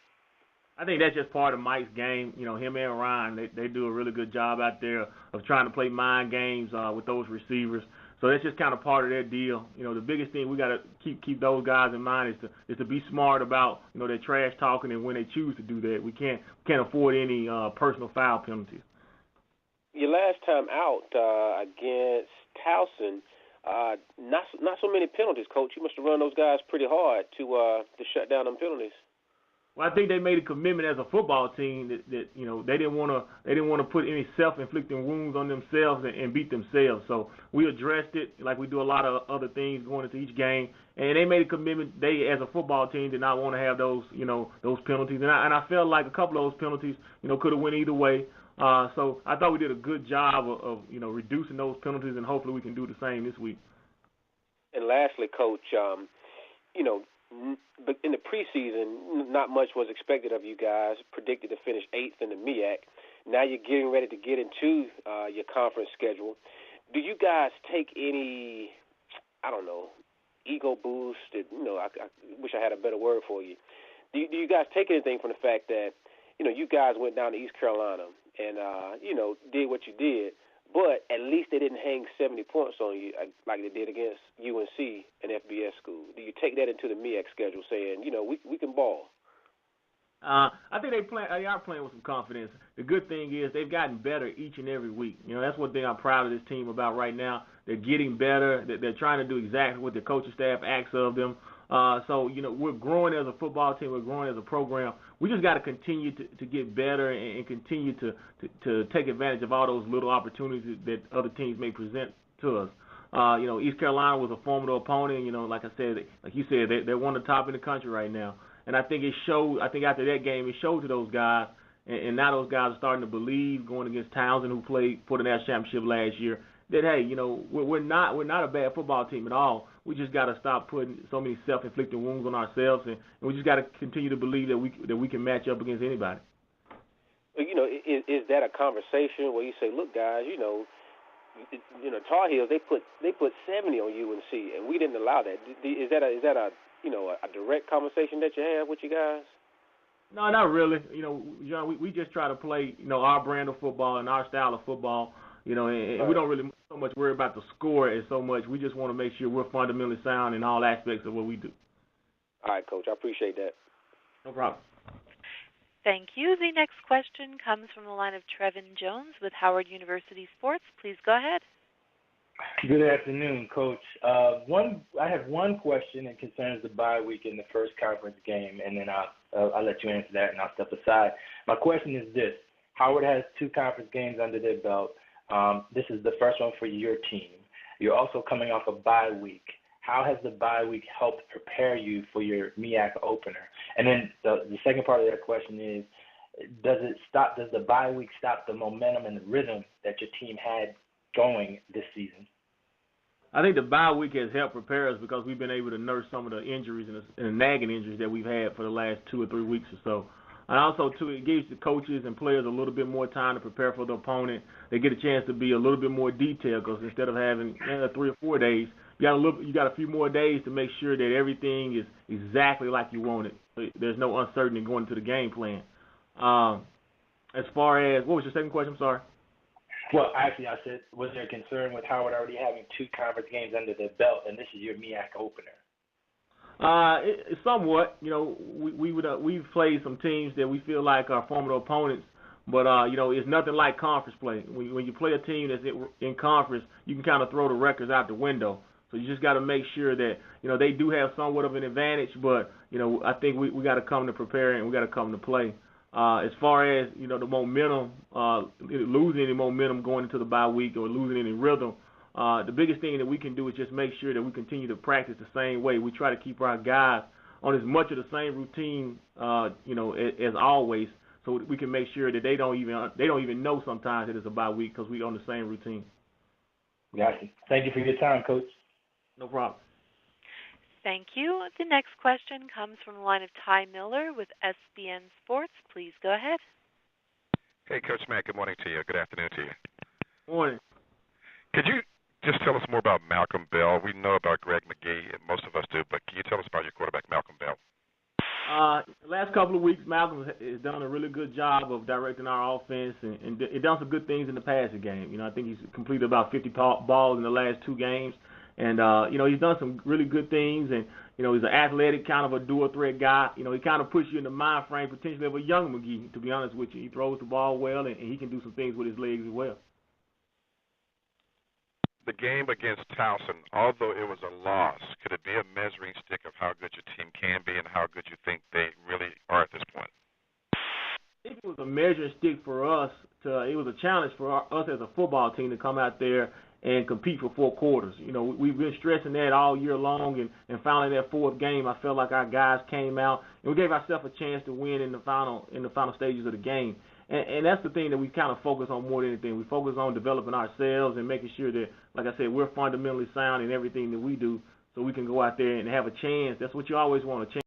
I think that's just part of Mike's game. Him and Ryan, they do a really good job out there of trying to play mind games with those receivers. So that's just kind of part of their deal. The biggest thing we got to keep those guys in mind is to be smart about their trash talking, and when they choose to do that, we can't afford any personal foul penalties.
Your last time out against Towson, not so many penalties, Coach. You must have run those guys pretty hard to shut down them penalties.
Well, I think they made a commitment as a football team that they didn't want to put any self-inflicting wounds on themselves and beat themselves. So we addressed it like we do a lot of other things going into each game, and they made a commitment. They, as a football team, did not want to have those penalties, and I felt like a couple of those penalties could have went either way. So I thought we did a good job of reducing those penalties, and hopefully we can do the same this week.
And lastly, Coach, but in the preseason, not much was expected of you guys, predicted to finish 8th in the MEAC. Now you're getting ready to get into your conference schedule. Do you guys take any, ego boost? I wish I had a better word for you. Do you guys take anything from the fact that, you guys went down to East Carolina and, did what you did, but at least they didn't hang 70 points on you like they did against UNC and FBS school? Do you take that into the MEAC schedule, saying, we can ball?
I think they are playing with some confidence. The good thing is they've gotten better each and every week. That's one thing I'm proud of this team about right now. They're getting better. They're trying to do exactly what the coaching staff asks of them. So we're growing as a football team. We're growing as a program. We just got to continue to get better and continue to take advantage of all those little opportunities that other teams may present to us. East Carolina was a formidable opponent. Like I said, like you said, they're one of the top in the country right now. And I think it showed. I think after that game, it showed to those guys, and now those guys are starting to believe, going against Townsend, who played for the national championship last year, that hey, we're not a bad football team at all. We just got to stop putting so many self-inflicted wounds on ourselves, and we just got to continue to believe that we can match up against anybody.
Is that a conversation where you say, look, guys, Tar Heels, they put 70 on UNC, and we didn't allow that. Is that a direct conversation that you have with you guys?
No, not really. John, we just try to play our brand of football and our style of football. And we don't really so much worry about the score as so much. We just want to make sure we're fundamentally sound in all aspects of what we do.
All right, Coach. I appreciate that.
No problem.
Thank you. The next question comes from the line of Trevin Jones with Howard University Sports. Please go ahead.
Good afternoon, Coach. I have one question that concerns the bye week in the first conference game, and then I'll let you answer that, and I'll step aside. My question is this. Howard has 2 conference games under their belt. This is the first one for your team. You're also coming off a bye week. How has the bye week helped prepare you for your MEAC opener? And then the second part of that question is, does the bye week stop the momentum and the rhythm that your team had going this season?
I think the bye week has helped prepare us because we've been able to nurse some of the injuries and the nagging injuries that we've had for the last 2 or 3 weeks or so. And also, too, it gives the coaches and players a little bit more time to prepare for the opponent. They get a chance to be a little bit more detailed because instead of having 3 or 4 days, you got a few more days to make sure that everything is exactly like you want it. So there's no uncertainty going into the game plan. As far as, what was your second question? I'm sorry.
Well, actually, I said, was there a concern with Howard already having 2 conference games under their belt, and this is your MEAC opener?
Somewhat. We've played some teams that we feel like are formidable opponents, but it's nothing like conference play. When you play a team that's in conference, you can kind of throw the records out the window. So you just got to make sure that they do have somewhat of an advantage, but I think we got to come to prepare and we got to come to play. As far as, the momentum, losing any momentum going into the bye week or losing any rhythm, the biggest thing that we can do is just make sure that we continue to practice the same way. We try to keep our guys on as much of the same routine, as always, so we can make sure that they don't even know sometimes that it's a bye week because we're on the same routine.
Gotcha. Thank you for your time, Coach.
No problem.
Thank you. The next question comes from the line of Ty Miller with SBN Sports. Please go ahead.
Hey, Coach Mack, good morning to you. Good afternoon to you.
Morning.
Could you just tell us more about Malcolm Bell? We know about Greg McGee, and most of us do, but can you tell us about your quarterback, Malcolm Bell?
The last couple of weeks, Malcolm has done a really good job of directing our offense and done some good things in the passing game. I think he's completed about 50 balls in the last 2 games. And, he's done some really good things. And, he's an athletic kind of a dual-threat guy. He kind of puts you in the mind frame potentially of a young McGee, to be honest with you. He throws the ball well, and he can do some things with his legs as well.
The game against Towson, although it was a loss, could it be a measuring stick of how good your team can be and how good you think they really are at this point?
I think it was a measuring stick for us. It was a challenge for us as a football team to come out there and compete for 4 quarters. We've been stressing that all year long, and finally that 4th game, I felt like our guys came out, and we gave ourselves a chance to win in the final stages of the game. And that's the thing that we kind of focus on more than anything. We focus on developing ourselves and making sure that, like I said, we're fundamentally sound in everything that we do so we can go out there and have a chance. That's what you always want, a chance.